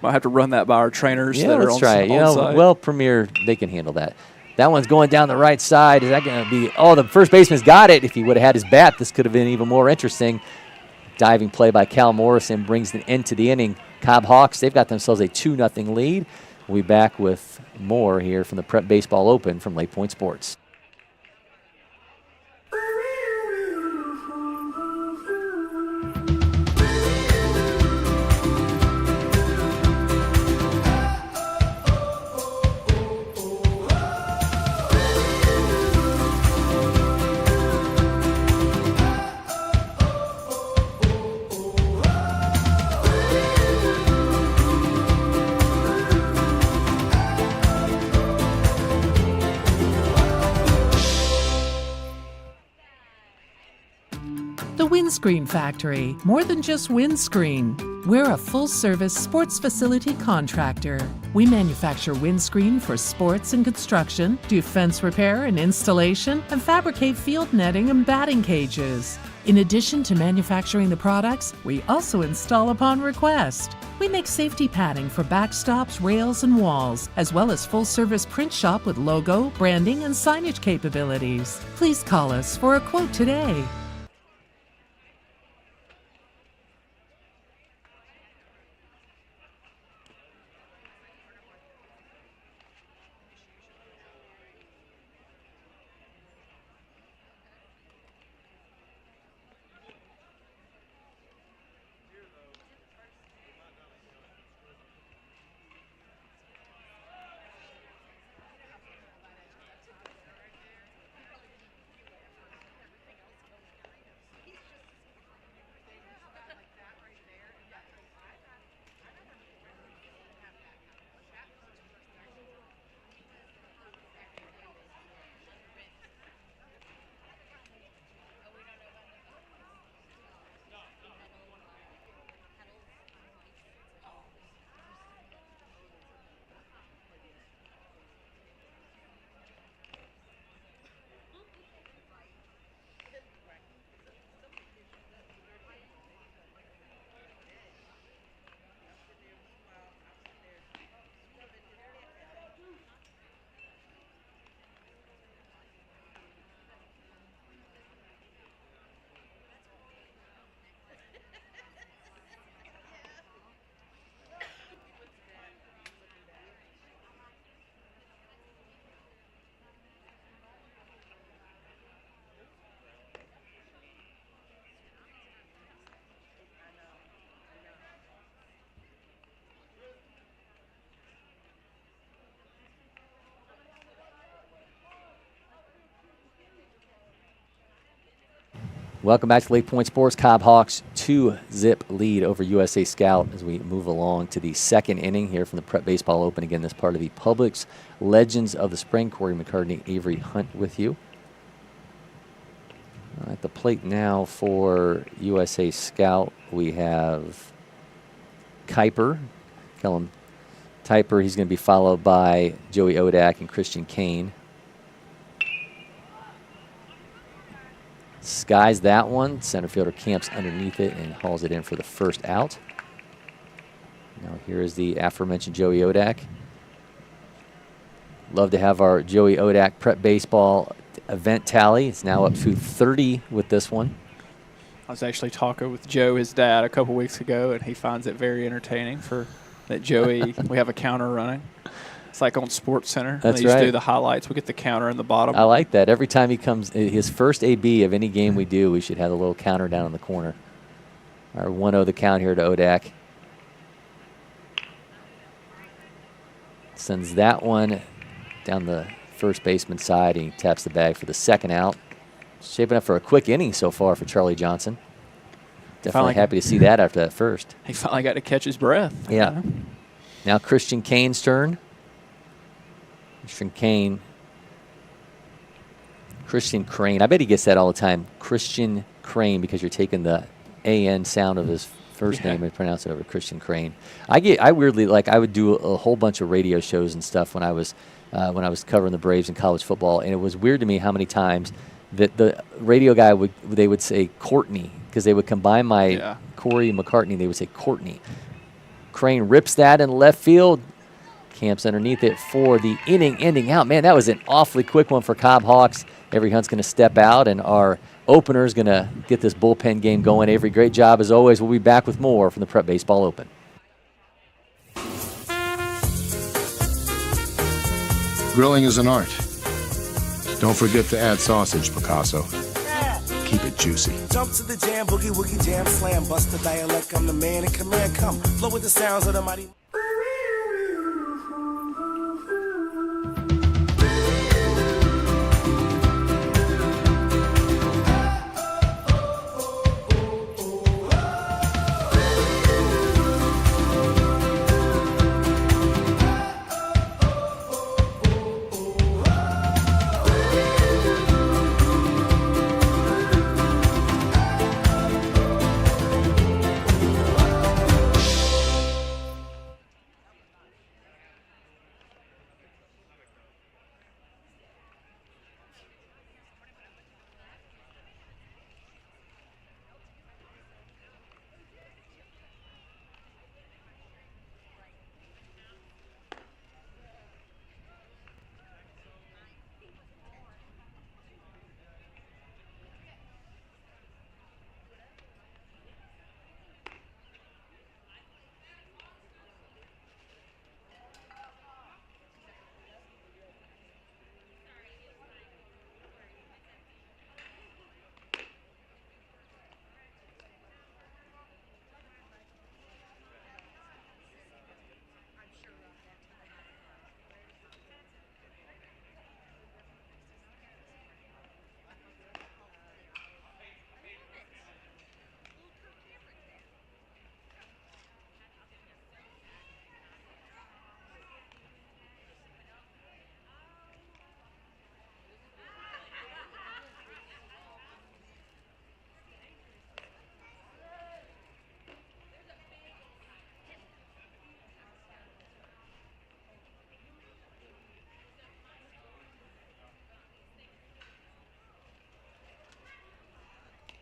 Might have to run that by our trainers. Yeah, that let's are try it. You know, site. well, Premier, they can handle that. That one's going down the right side. Is that going to be? Oh, the first baseman's got it. If he would have had his bat, this could have been even more interesting. Diving play by Cal Morrison brings an end to the inning. Cobb Hawks, they've got themselves a 2-0 lead. We'll be back with more here from the Prep Baseball Open from LakePoint Sports. Windscreen Factory, more than just windscreen. We're a full-service sports facility contractor. We manufacture windscreen for sports and construction, do fence repair and installation, and fabricate field netting and batting cages. In addition to manufacturing the products, we also install upon request. We make safety padding for backstops, rails, and walls, as well as full-service print shop with logo, branding, and signage capabilities. Please call us for a quote today. Welcome back to LakePoint Sports. Cobb Hawks 2-zip lead over USA Scout as we move along to the second inning here from the Prep Baseball Open. Again, this part of the Publix Legends of the Spring. Cory McCartney, Avery Hunt with you. At the plate now for USA Scout, we have Kuiper, Kellum Typer. He's going to be followed by Joey Odak and Christian Kane. Skies that one. Center fielder camps underneath it and hauls it in for the first out. Now here is the aforementioned Joey Odak. Love to have our Joey Odak Prep Baseball event tally. It's now up to 30 with this one. I was actually talking with Joe, his dad, a couple weeks ago, and he finds it very entertaining for that Joey. We have a counter running. It's like on Sports Center. That's they used right. to do the highlights. We get the counter in the bottom. I like that. Every time he comes, his first AB of any game we do, we should have a little counter down in the corner. Our 1-0 the count here to Odak. Sends that one down the first baseman side, and he taps the bag for the second out. Shaping up for a quick inning so far for Charlie Johnson. Definitely happy to see that after that first. He finally got to catch his breath. Yeah. Now Christian Kane's turn. Christian Crane. I bet he gets that all the time. Christian Crane, because you're taking the AN sound of his first name and pronounce it over Christian Crane. I weirdly, like, I would do a whole bunch of radio shows and stuff when I was covering the Braves in college football, and it was weird to me how many times that the radio guy would say Courtney, because they would combine my Cory McCartney. They would say Courtney. Crane rips that in left field. Camps underneath it for the inning ending out. Man, that was an awfully quick one for Cobb Hawks. Avery Hunt's going to step out, and our opener is going to get this bullpen game going. Avery, great job as always. We'll be back with more from the Prep Baseball Open. Grilling is an art. Don't forget to add sausage, Picasso. Keep it juicy. Jump to the jam, boogie, woogie, jam, slam, bust the dialect, I'm the man in command, come, flow with the sounds of the mighty.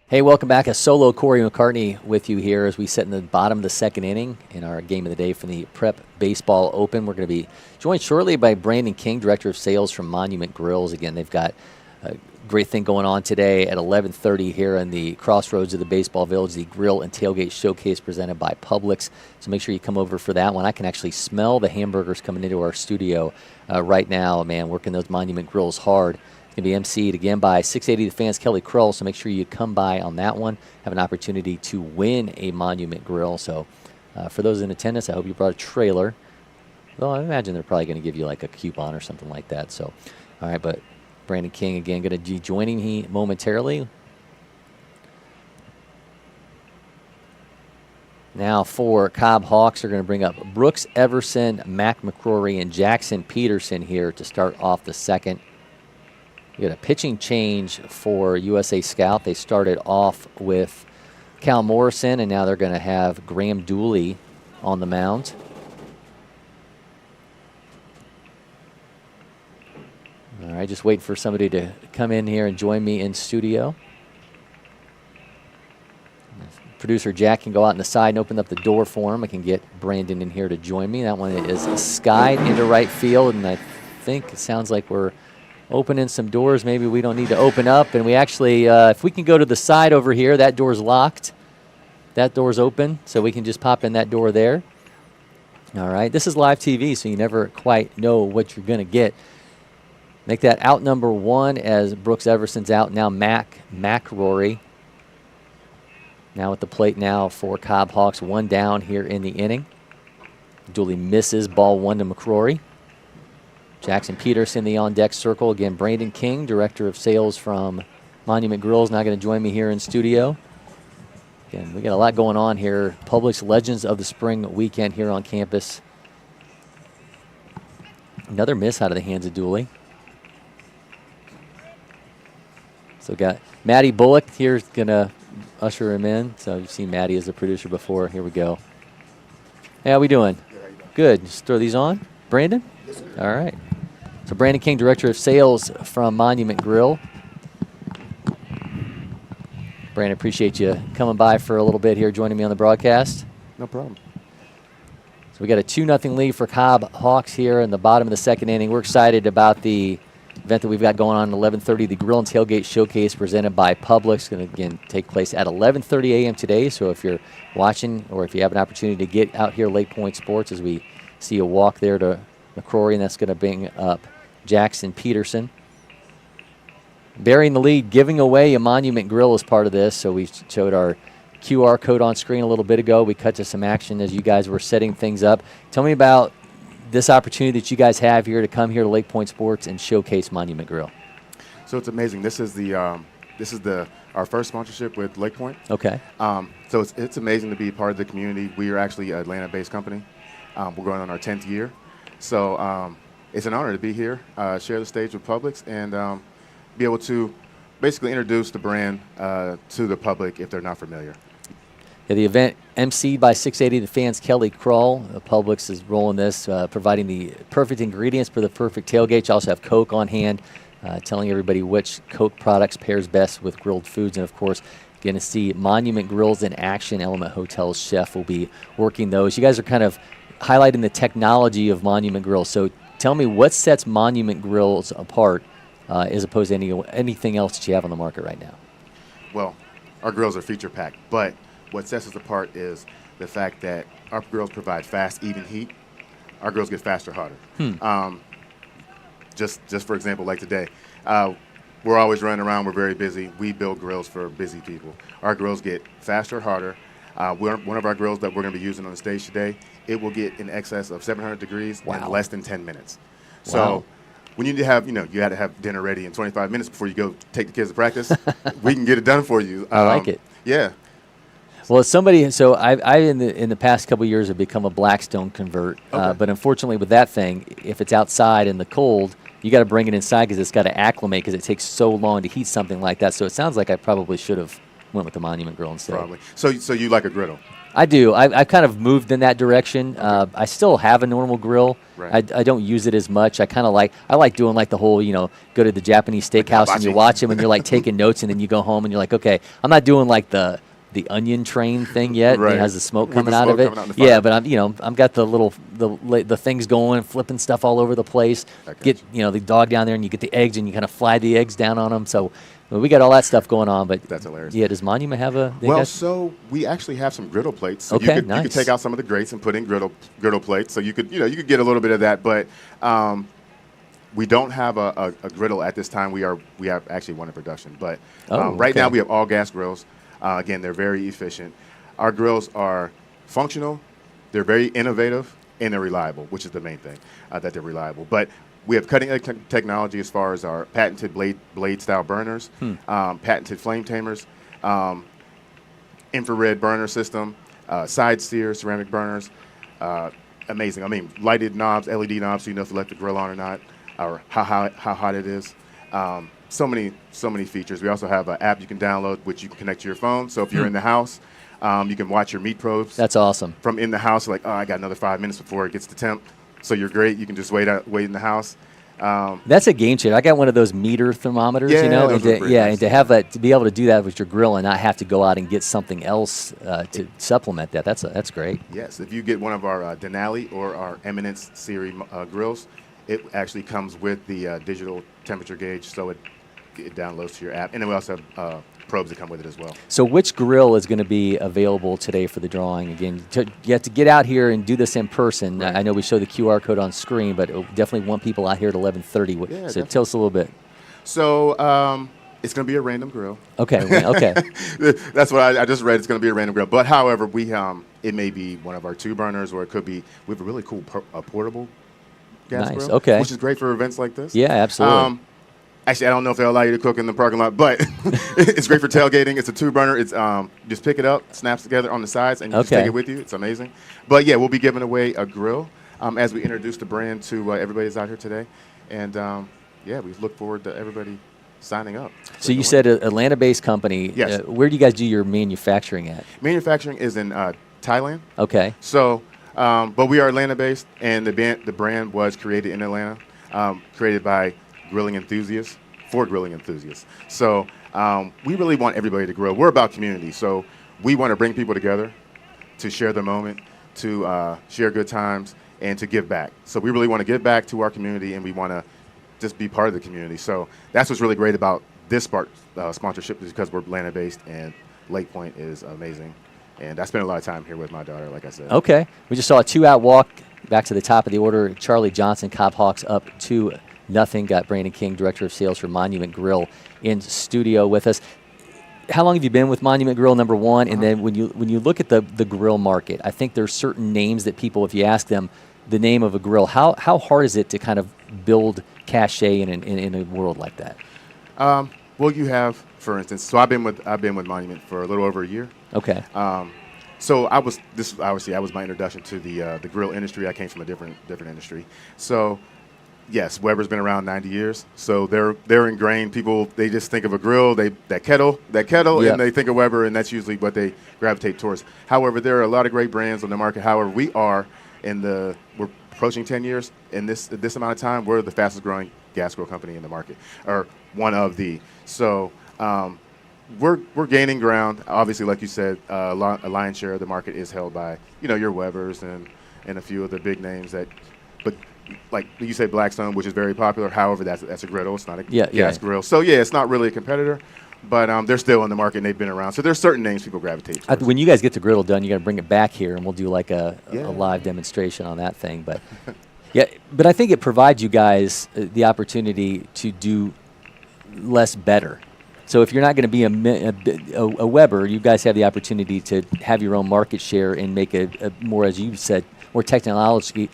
Hey, welcome back. A solo Cory McCartney with you here as we sit in the bottom of the second inning in our game of the day from the Prep Baseball Open. We're going to be joined shortly by Brandon King, Director of Sales from Monument Grills. Again, they've got a great thing going on today at 11:30 here in the crossroads of the Baseball Village, the Grill and Tailgate Showcase presented by Publix. So make sure you come over for that one. I can actually smell the hamburgers coming into our studio right now, man, working those Monument Grills hard. Going to be emceed again by 680 The Fans Kelly Krull, so make sure you come by on that one. Have an opportunity to win a Monument Grill. So for those in attendance, I hope you brought a trailer. Well, I imagine they're probably going to give you like a coupon or something like that. So, all right, but Brandon King again going to be joining me momentarily. Now for Cobb Hawks, they're going to bring up Brooks Everson, Mac McCrory, and Jackson Peterson here to start off the second. We got a pitching change for USA Scout. They started off with Cal Morrison, and now they're going to have Graham Dooley on the mound. All right, just waiting for somebody to come in here and join me in studio. Producer Jack can go out on the side and open up the door for him. I can get Brandon in here to join me. That one is skied into right field, and I think it sounds like we're opening some doors maybe we don't need to open up. And we actually, if we can go to the side over here, that door's locked. That door's open, so we can just pop in that door there. All right, this is live TV, so you never quite know what you're going to get. Make that out number one as Brooks Everson's out. Now Mac McCrory. Now at the plate now for Cobb Hawks. One down here in the inning. Dooley misses, ball one to McCrory. Jackson Peterson, the on-deck circle. Again, Brandon King, Director of Sales from Monument Grills, now going to join me here in studio. Again, we got a lot going on here. Publix Legends of the Spring weekend here on campus. Another miss out of the hands of Dooley. So got Matty Bullock here going to usher him in. So you've seen Matty as a producer before. Here we go. Hey, how we doing? Good. Just throw these on. Brandon? All right. So Brandon King, Director of Sales from Monument Grill. Brandon, appreciate you coming by for a little bit here, joining me on the broadcast. No problem. So we got a 2-0 lead for Cobb Hawks here in the bottom of the second inning. We're excited about the event that we've got going on at 11:30, the Grill and Tailgate Showcase presented by Publix. Going to, again, take place at 11:30 a.m. today. So if you're watching or if you have an opportunity to get out here, LakePoint Sports, as we see a walk there to McCrory, and that's going to bring up Jackson Peterson. Burying the lead, giving away a Monument Grill as part of this. So we showed our QR code on screen a little bit ago. We cut to some action as you guys were setting things up. Tell me about this opportunity that you guys have here to come here to LakePoint Sports and showcase Monument Grill. So it's amazing. This is our first sponsorship with LakePoint. Okay. So it's amazing to be part of the community. We are actually an Atlanta-based company. We're going on our 10th year. So it's an honor to be here, share the stage with Publix, and be able to basically introduce the brand to the public if they're not familiar. Yeah, the event emceed by 680 The Fans Kelly Krull. Publix is rolling this, providing the perfect ingredients for the perfect tailgate. You also have Coke on hand, telling everybody which Coke products pairs best with grilled foods. And, of course, going to see Monument Grills in action. Element Hotel's chef will be working those. You guys are kind of highlighting the technology of Monument Grills. So tell me, what sets Monument Grills apart as opposed to anything else that you have on the market right now? Well, our grills are feature packed, but what sets us apart is the fact that our grills provide fast, even heat. Our grills get faster, hotter. Just for example, like today, we're always running around. We're very busy. We build grills for busy people. Our grills get faster, hotter. One of our grills that we're going to be using on the stage today, it will get in excess of 700 degrees in less than 10 minutes. So when you have, you had to have dinner ready in 25 minutes before you go take the kids to practice, we can get it done for you. I like it. Yeah. Well, as somebody, so I in the past couple of years have become a Blackstone convert, but unfortunately with that thing, if it's outside in the cold, you got to bring it inside because it's got to acclimate because it takes so long to heat something like that. So it sounds like I probably should have went with the Monument Grill instead. Probably. So you like a griddle? I do. I kind of moved in that direction. I still have a normal grill. Right. I don't use it as much. I like doing like the whole, go to the Japanese steakhouse and you watch them and you're like taking notes and then you go home and you're like, okay, I'm not doing like the onion train thing yet. Right. It has the smoke With coming the out of smoke it. coming out the fire. Yeah, but I'm got the things going, flipping stuff all over the place. Get the dog down there and you get the eggs and you kind of fly the eggs down on them. So we got all that stuff going on. But that's hilarious. Yeah, does Monument have a? So we actually have some griddle plates. So Okay, you nice. could take out some of the grates and put in griddle plates. So you could get a little bit of that, but. We don't have a griddle at this time. We have actually one in production, but right now we have all gas grills. Again, they're very efficient. Our grills are functional, they're very innovative, and they're reliable, which is the main thing, that they're reliable. But we have cutting-edge technology as far as our patented blade-style burners, patented flame tamers, infrared burner system, side sear ceramic burners. Amazing. I mean, lighted knobs, LED knobs, so you know if you let the grill on or not, or how hot it is. So many features. We also have an app you can download, which you can connect to your phone. So if you're in the house, you can watch your meat probes. That's awesome. From in the house, like, I got another 5 minutes before it gets to temp. So you're great. You can just wait in the house. That's a game changer. I got one of those meter thermometers, Yeah, and those are pretty nice. and to have that, to be able to do that with your grill and not have to go out and get something else to supplement that. That's great. Yes, if you get one of our Denali or our Eminence series grills, it actually comes with the digital temperature gauge, so it downloads to your app. And then we also have probes that come with it as well. So which grill is going to be available today for the drawing? Again, you have to get out here and do this in person. Right. I know we show the QR code on screen, but definitely want people out here at 11:30. So definitely. tell us a little bit. So it's going to be a random grill. Okay, okay. That's what I just read. It's going to be a random grill. But however, it may be one of our 2 burners, or it could be, we have a really cool portable gas grill. Okay. Which is great for events like this. Yeah, absolutely. Actually, I don't know if they'll allow you to cook in the parking lot, but it's great for tailgating. It's a 2-burner. It's just pick it up, snaps together on the sides, and you just take it with you. It's amazing. But yeah, we'll be giving away a grill as we introduce the brand to everybody that's out here today. And we look forward to everybody signing up. So you said an Atlanta-based company. Yes. Where do you guys do your manufacturing at? Manufacturing is in Thailand. Okay. So, but we are Atlanta-based, and the brand was created in Atlanta, created by grilling enthusiasts for grilling enthusiasts. So we really want everybody to grill. We're about community, so we want to bring people together to share the moment, to share good times, and to give back. So we really want to give back to our community, and we want to just be part of the community. So that's what's really great about this sponsorship, is because we're Atlanta-based, and LakePoint is amazing. And I spent a lot of time here with my daughter, like I said. Okay. We just saw a 2-out walk back to the top of the order. Charlie Johnson, Cobb Hawks up 2-0. Got Brandon King, Director of Sales for Monument Grill, in studio with us. How long have you been with Monument Grill, number one? And then when you look at the grill market, I think there's certain names that people, if you ask them the name of a grill, how hard is it to kind of build cachet in a world like that? Well, you have, for instance, so I've been with Monument for a little over a year. Okay. So I was my introduction to the grill industry. I came from a different industry. So yes, Weber's been around 90 years. So they're ingrained. People, they just think of a grill, that kettle, Yep. and they think of Weber, and that's usually what they gravitate towards. However, there are a lot of great brands on the market. However, we're approaching 10 years. In this amount of time, we're the fastest growing gas grill company in the market, or one of the. So we're gaining ground. Obviously, like you said, a lion's share of the market is held by your Webers and a few of the big names that. But like you say, Blackstone, which is very popular. However, that's a griddle. It's not a gas grill. So yeah, it's not really a competitor. But they're still in the market, and they've been around. So there's certain names people gravitate towards. When you guys get the griddle done, you got to bring it back here, and we'll do like a live demonstration on that thing. But but I think it provides you guys the opportunity to do less better. So if you're not going to be a Weber, you guys have the opportunity to have your own market share and make a more, as you said, more technologically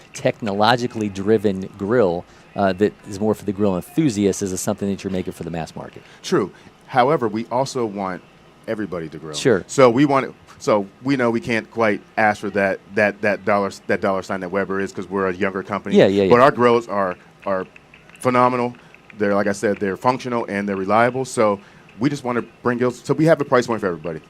driven grill that is more for the grill enthusiast, as something that you're making for the mass market. True. However, we also want everybody to grill. Sure. So we want it. So we know we can't quite ask for that dollar sign that Weber is, because we're a younger company. Yeah. But our grills are phenomenal. They're, like I said, they're functional and they're reliable. So we just want to bring grills. So we have a price point for everybody.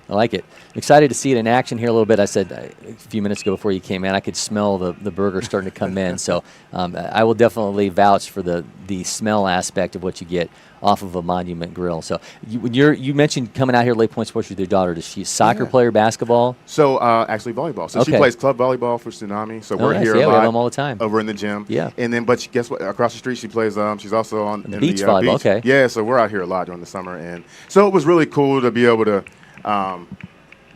I like it. Excited to see it in action here a little bit. I said a few minutes ago before you came in, I could smell the burger starting to come in. So I will definitely vouch for the smell aspect of what you get off of a Monument Grill. So you mentioned coming out here to LakePoint Sports with your daughter. Does she soccer player, basketball? So actually volleyball. So she plays club volleyball for Tsunami. So we're nice. here we a lot have them all the time. over in the gym. Yeah. And then, but guess what? Across the street, she plays. She's also on in beach the volleyball. beach. Okay. Yeah. So we're out here a lot during the summer, and so it was really cool to be able to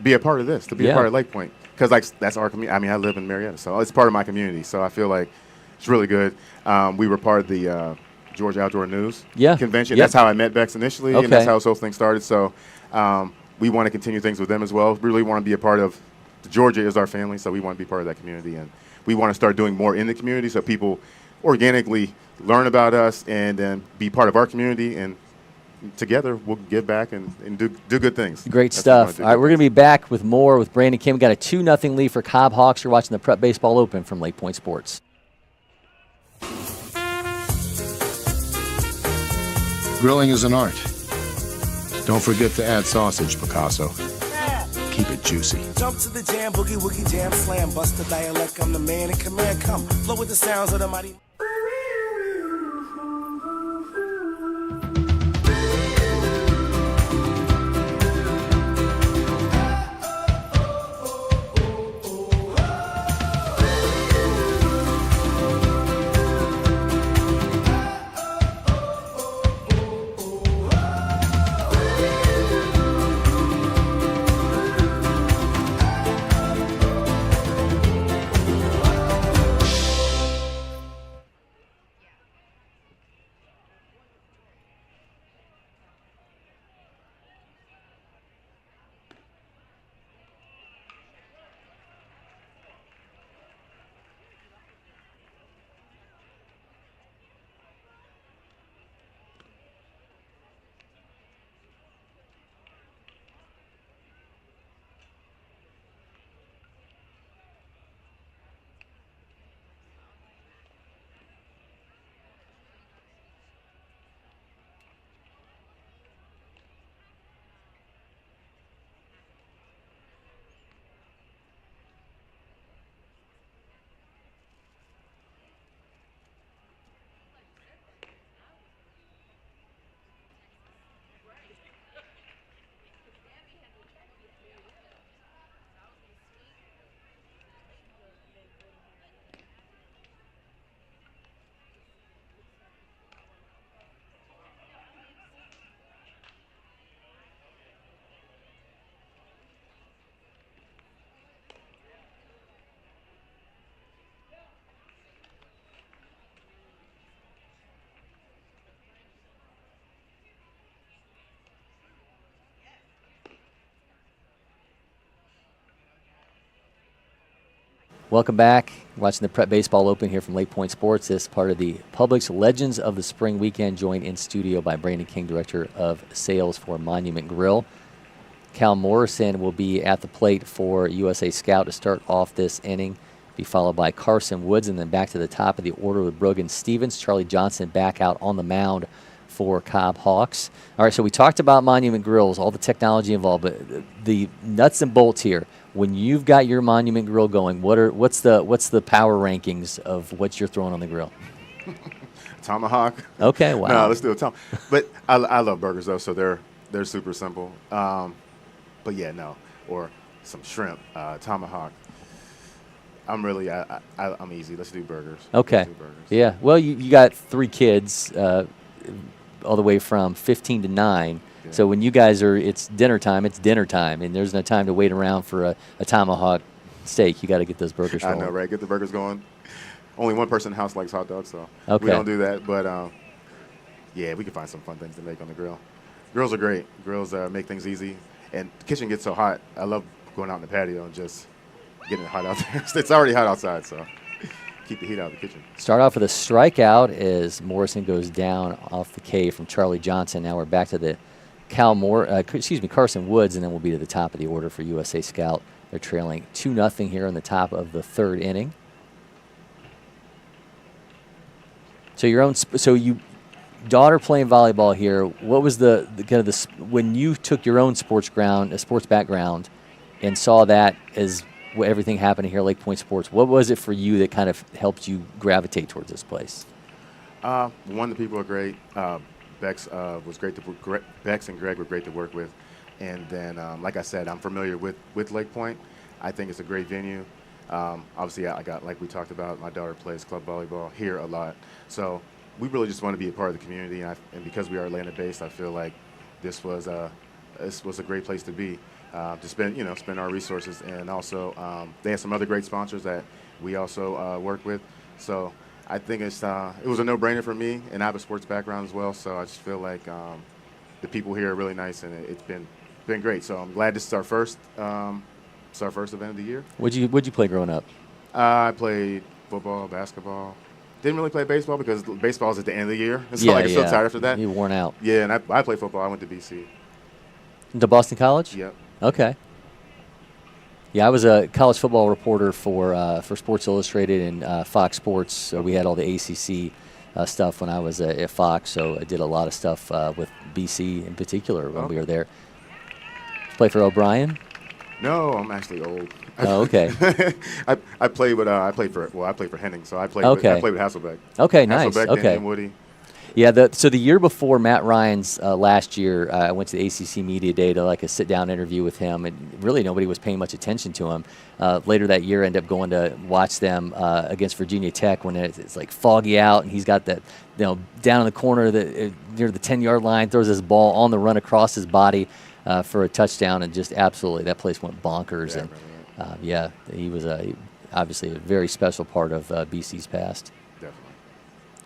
be a part of this, to be a part of LakePoint, because like that's our community. I mean, I live in Marietta, so it's part of my community. So I feel like it's really good. We were part of the Georgia Outdoor News convention. That's how I met Bex initially, and that's how this whole thing started. So we want to continue things with them as well. We really want to be a part of. Georgia is our family, so we want to be part of that community, and we want to start doing more in the community so people organically learn about us and then be part of our community, and together we'll give back and do good things. Great stuff. All right, we're going to be back with more with Brandon Kim. We got a 2-0 lead for Cobb Hawks. You're watching the Prep Baseball Open from LakePoint Sports. Grilling is an art. Don't forget to add sausage, Picasso. Keep it juicy. Jump to the jam, boogie woogie jam slam, bust the dialect. I'm the man in command. Come flow with the sounds of the mighty. Welcome back. Watching the Prep Baseball Open here from LakePoint Sports. This is part of the Publix Legends of the Spring Weekend, joined in studio by Brandon King, Director of Sales for Monument Grill. Cal Morrison will be at the plate for USA Scout to start off this inning. Be followed by Carson Woods, and then back to the top of the order with Brogan Stevens. Charlie Johnson back out on the mound for Cobb Hawks. All right, so we talked about Monument Grills, all the technology involved, but the nuts and bolts here. When you've got your Monument Grill going, what's the power rankings of what you're throwing on the grill? Tomahawk. Okay, wow. No, let's do a tomahawk. But I love burgers though, so they're super simple. But yeah, no, or some shrimp, tomahawk. I'm really I'm easy. Let's do burgers. Okay. Let's do burgers. Yeah. Well, you got 3 kids, all the way from 15 to 9. Yeah. So when you guys it's dinner time, and there's no time to wait around for a tomahawk steak. You got to get those burgers rolling. I know, right? Get the burgers going. Only one person in the house likes hot dogs, so we don't do that. But yeah, we can find some fun things to make on the grill. Grills are great. Grills make things easy, and the kitchen gets so hot. I love going out in the patio and just getting it hot out there. It's already hot outside, so keep the heat out of the kitchen. Start off with a strikeout as Morrison goes down off the K from Charlie Johnson. Now we're back to the Carson Woods, and then we'll be to the top of the order for USA Scout. They're trailing 2-0 here in the top of the 3rd inning. So daughter playing volleyball here, what was the kind of when you took your own sports background, and saw that as everything happening here at LakePoint Sports, what was it for you that kind of helped you gravitate towards this place? One, the people are great. Bex was great Bex and Greg were great to work with. And then, like I said, I'm familiar with LakePoint. I think it's a great venue. Obviously, like we talked about, my daughter plays club volleyball here a lot. So we really just want to be a part of the community. And because we are Atlanta-based, I feel like this was a great place to be, to spend our resources. And also, they have some other great sponsors that we also work with. So I think it was a no-brainer for me, and I have a sports background as well. So I just feel like the people here are really nice, and it's been great. So I'm glad this is our first event of the year. What'd you play growing up? I played football, basketball. Didn't really play baseball because baseball is at the end of the year. It's so so tired after that. You're worn out. Yeah, and I played football. I went to BC. To Boston College? Yep. Okay. Yeah, I was a college football reporter for Sports Illustrated and Fox Sports. So we had all the ACC stuff when I was at Fox. So I did a lot of stuff with BC in particular when we were there. Play for O'Brien? No, I'm actually old. Oh, okay. I played for Henning, so I played with Hasselbeck. Okay, nice. Hasselbeck, okay. and Woody. Yeah, so the year before Matt Ryan's last year, I went to the ACC Media Day to like a sit-down interview with him, and really nobody was paying much attention to him. Later that year, I ended up going to watch them against Virginia Tech when it's like foggy out, and he's got that, down in the corner near the 10-yard line, throws his ball on the run across his body for a touchdown, and just absolutely that place went bonkers. Yeah, and he was obviously a very special part of BC's past. Definitely.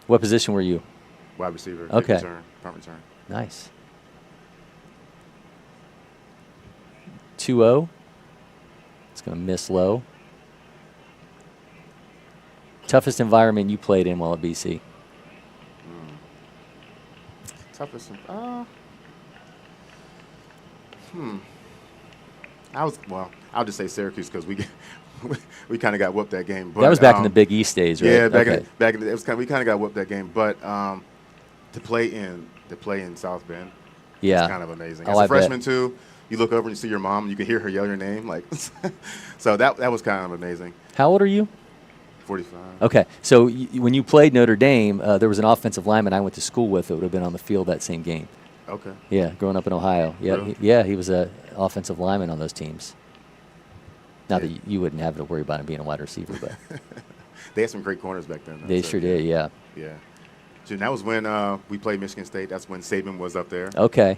What position were you? Wide receiver. Okay. Punt return. Nice. 2-0. It's going to miss low. Toughest environment you played in while at BC? Toughest. I'll just say Syracuse because we kind of got whooped that game. But, that was back in the Big East days, right? Yeah, we kind of got whooped that game. But to play in South Bend, it's kind of amazing. As a freshman too, you look over and you see your mom, and you can hear her yell your name, so that was kind of amazing. How old are you? 45. Okay, so when you played Notre Dame, there was an offensive lineman I went to school with that would have been on the field that same game. Okay. Yeah, growing up in Ohio. Yeah, really? He was an offensive lineman on those teams. Not that you wouldn't have to worry about him being a wide receiver, but they had some great corners back then. They sure did, yeah. Yeah. And that was when we played Michigan State. That's when Saban was up there. Okay.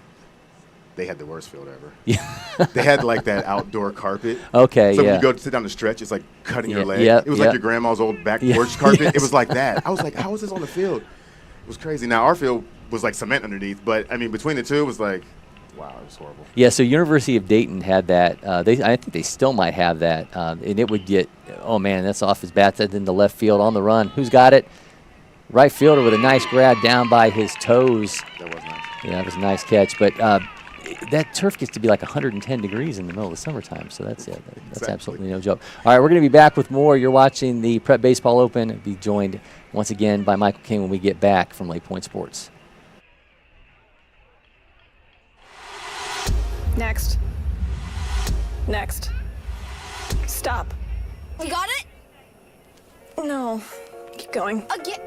They had the worst field ever. Yeah. They had like that outdoor carpet. Okay, so when you go to sit down to stretch, it's like cutting your leg. Yeah, it was like your grandma's old back porch carpet. Yes. It was like that. I was like, how is this on the field? It was crazy. Now, our field was like cement underneath, but, I mean, between the two, it was like, wow, it was horrible. Yeah, so University of Dayton had that. I think they still might have that. And it would get, oh, man, that's off his bat. That's in the left field on the run. Who's got it? Right fielder with a nice grab down by his toes. That was nice. Yeah, that was a nice catch. But that turf gets to be like 110 degrees in the middle of the summertime, so that's Exactly. absolutely no joke. All right, we're going to be back with more. You're watching the Prep Baseball Open. I'll be joined once again by Michael King when we get back from LakePoint Sports. Next. Stop. We got it? No. Keep going. Again.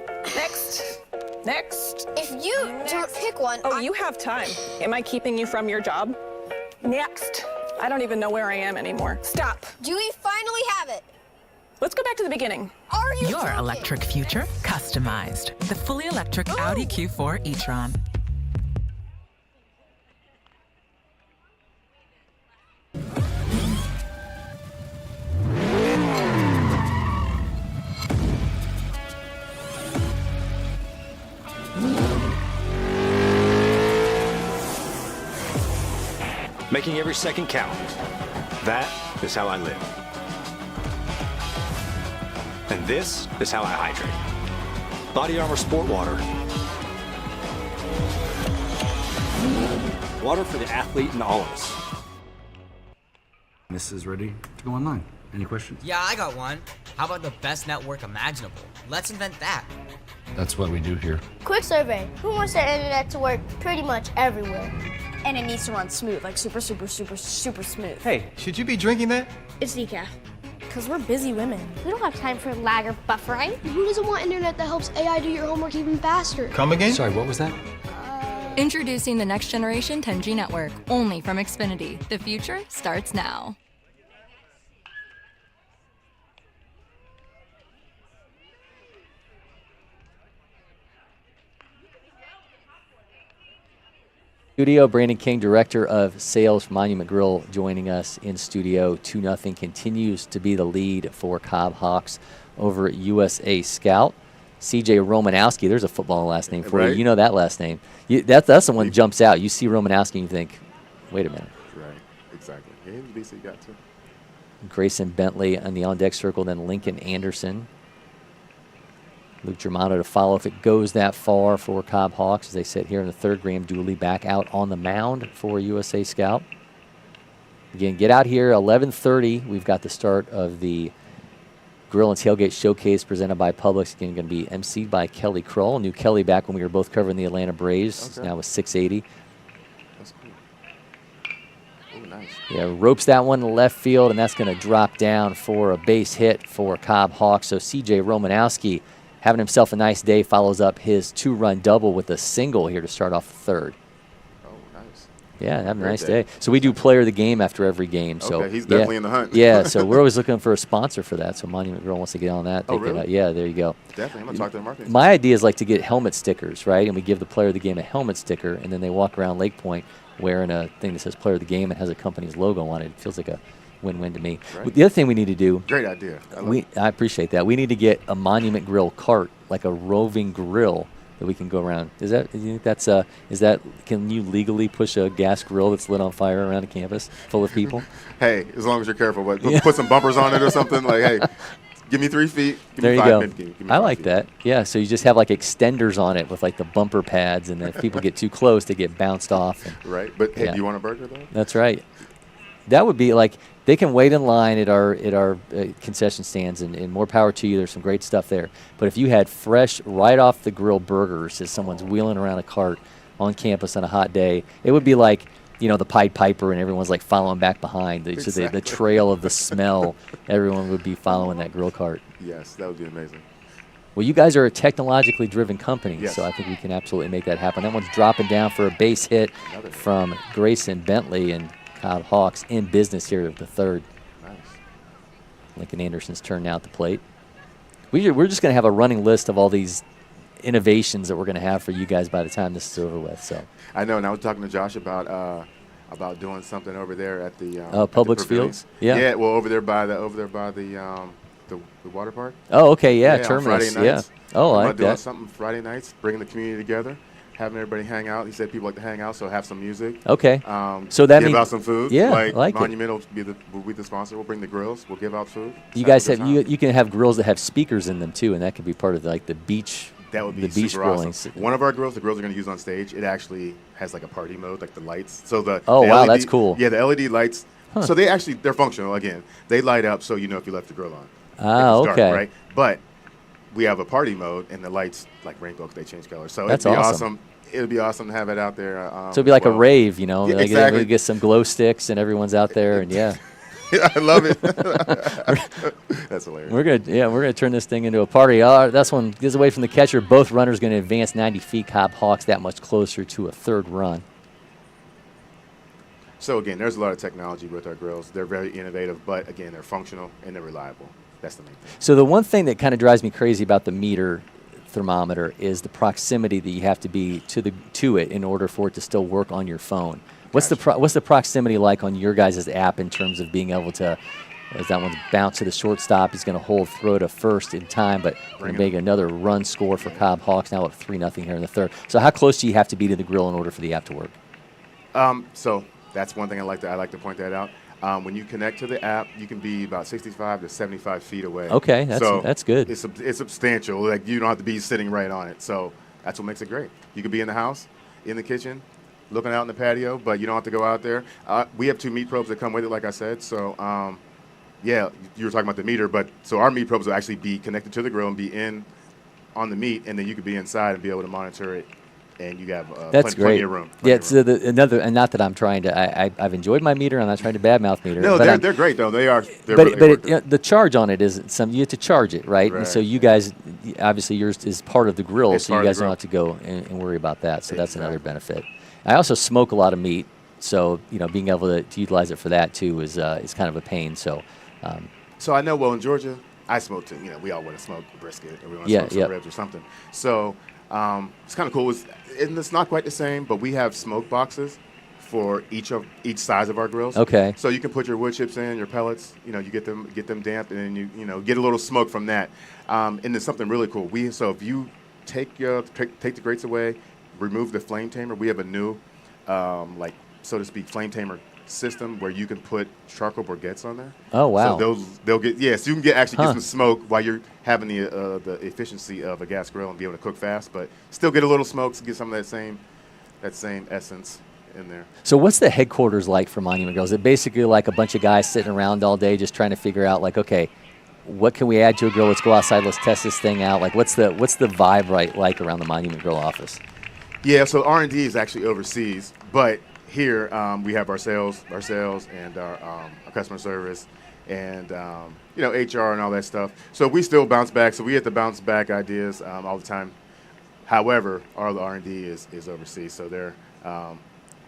Next. If you don't pick one. Oh, you have time. Am I keeping you from your job? Next. I don't even know where I am anymore. Stop. Do we finally have it? Let's go back to the beginning. Are you Your joking? electric future customized. The fully electric Audi Q4 e-tron. Making every second count. That is how I live. And this is how I hydrate. Body Armor Sport Water. Water for the athlete and all of us. This is ready to go online. Any questions? Yeah, I got one. How about the best network imaginable? Let's invent that. That's what we do here. Quick survey. Who wants their internet to work pretty much everywhere? And it needs to run smooth, like super, super, super, super smooth. Hey, should you be drinking that? It's decaf. Because we're busy women. We don't have time for lag or buffering. Who doesn't want internet that helps AI do your homework even faster? Come again? Sorry, what was that? Introducing the next generation 10G network, only from Xfinity. The future starts now. Studio, Brandon King, Director of Sales for Monument Grill, joining us in studio. 2-0 continues to be the lead for Cobb Hawks over at USA Scout. CJ Romanowski, there's a football last name for you. You know that last name. That's the one that jumps out. You see Romanowski and you think, wait a minute. Right, exactly. Yeah, BC got to. Grayson Bentley on the on-deck circle, then Lincoln Anderson. Luke Germano to follow if it goes that far for Cobb Hawks as they sit here in the third. Graham Dooley back out on the mound for USA Scout. Again, get out here, 11:30. We've got the start of the Grill and Tailgate Showcase presented by Publix. Again, going to be emceed by Kelly Kroll. Knew Kelly back when we were both covering the Atlanta Braves. Okay. Now with 680. That's cool. Oh, nice. Yeah, ropes that one to left field, and that's going to drop down for a base hit for Cobb Hawks. So C.J. Romanowski having himself a nice day, follows up his 2-run double with a single here to start off the third. Oh, nice. Yeah, having a nice day. So we do player of the game after every game. So okay, he's definitely in the hunt. Yeah, so we're always looking for a sponsor for that. So Monument Grill wants to get on that. Oh, really? Yeah, there you go. Definitely. I'm going to talk to the marketing. My idea is like to get helmet stickers, right? And we give the player of the game a helmet sticker, and then they walk around LakePoint wearing a thing that says player of the game and has a company's logo on it. It feels like a win-win to me. Right. The other thing we need to do. Great idea. I appreciate that. We need to get a Monument Grill cart, like a roving grill that we can go around. You think that's can you legally push a gas grill that's lit on fire around a campus full of people? Hey, as long as you're careful, but put some bumpers on it or something. Like, hey, give me 3 feet. Give There me you 5 go. feet. Give me I 5 like feet. that. Yeah, so you just have like extenders on it with like the bumper pads, and then if people get too close, they get bounced off. Right, but hey, Yeah. do you want a burger though? That's right. That would be like they can wait in line at our concession stands, and more power to you. There's some great stuff there. But if you had fresh, right off the grill burgers as someone's wheeling around a cart on campus on a hot day, it would be like, you know, the Pied Piper, and everyone's like following back behind. So the trail of the smell, everyone would be following that grill cart. Yes, that would be amazing. Well, you guys are a technologically driven company, Yes. so I think we can absolutely make that happen. That one's dropping down for a base hit from Grayson Bentley, and Cobb Hawks in business here at the third. Nice. Lincoln Anderson's turn now at the plate. We're just going to have a running list of all these innovations that we're going to have for you guys by the time this is over with. So I know, and I was talking to Josh about doing something over there at the Publix Fields. Yeah. Yeah. Well, over there by the water park. Oh, okay. Yeah. on Terminus. Friday nights. Yeah. Oh, I I'm like doing that. something Friday nights, bringing the community together, having everybody hang out. He said people like to hang out, so have some music. Okay. So that give means out some food. Yeah, like I like it. Monument will be the sponsor. We'll bring the grills. We'll give out food. You Just guys a good have time. you can have grills that have speakers in them too, and that could be part of like the beach. That would be the beach super grilling. awesome. One of our grills, the grills are going to use on stage, it actually has like a party mode, like the lights. So the Oh, the wow, LED that's cool. Yeah, the LED lights. Huh. So they're functional again. They light up so you know if you left the grill on. Ah, If it's dark, okay. right? But we have a party mode, and the lights like rainbow, they change colors. So That's it'd be awesome. It would be awesome to have it out there. So it'd be like well. a rave, you know. Yeah, Like exactly. we get some glow sticks, and everyone's out there, and yeah. I love it. That's hilarious. We're gonna turn this thing into a party. That's one gets away from the catcher. Both runners going to advance 90 feet. Cobb Hawks that much closer to a third run. So again, there's a lot of technology with our grills. They're very innovative, but again, they're functional and they're reliable. That's the main thing. So the one thing that kind of drives me crazy about the meter thermometer is the proximity that you have to be to it in order for it to still work on your phone. What's the proximity like on your guys' app in terms of being able to, as that one's bounced to the shortstop, he's going to hold throw to first in time, but going to make another run score for Cobb Hawks now up 3-0 here in the third. So how close do you have to be to the grill in order for the app to work? So that's one thing I like to point that out. When you connect to the app, you can be about 65 to 75 feet away. Okay, that's good. It's substantial. Like you don't have to be sitting right on it. So that's what makes it great. You could be in the house, in the kitchen, looking out in the patio, but you don't have to go out there. We have 2 meat probes that come with it, like I said. So yeah, you were talking about the meter, but so our meat probes will actually be connected to the grill and be in on the meat, and then you could be inside and be able to monitor it, and you have That's plenty great. of room. Yeah, it's another, and not that I'm trying to. I've enjoyed my meter. I'm not trying to badmouth meter. No, but they're great though. They are. The charge on it isn't some. You have to charge it, right? And so you guys, obviously, yours is part of the grill, so you guys don't have to go and worry about that. So that's another benefit. I also smoke a lot of meat, so being able to utilize it for that too is kind of a pain. So. So I know. Well, in Georgia, I smoke too. We all want to smoke brisket, or we want to smoke some ribs or something. So it's kind of cool. And it's not quite the same, but we have smoke boxes for each size of our grills. Okay. So you can put your wood chips in, your pellets. You get them damped, and then you get a little smoke from that. And there's something really cool. So if you take the grates away, remove the flame tamer, we have a new, so to speak, flame tamer system where you can put charcoal briquettes on there. Oh wow! So they'll get so you can get some smoke while you're having the efficiency of a gas grill and be able to cook fast, but still get a little smoke to get some of that same essence in there. So what's the headquarters like for Monument Grill? Is it basically like a bunch of guys sitting around all day just trying to figure out okay, what can we add to a grill? Let's go outside. Let's test this thing out. What's the vibe like around the Monument Grill office? Yeah, so R&D is actually overseas, but here we have our sales and our customer service and HR and all that stuff. So we still bounce back. So we have to bounce back ideas all the time. However, all the R&D is overseas. So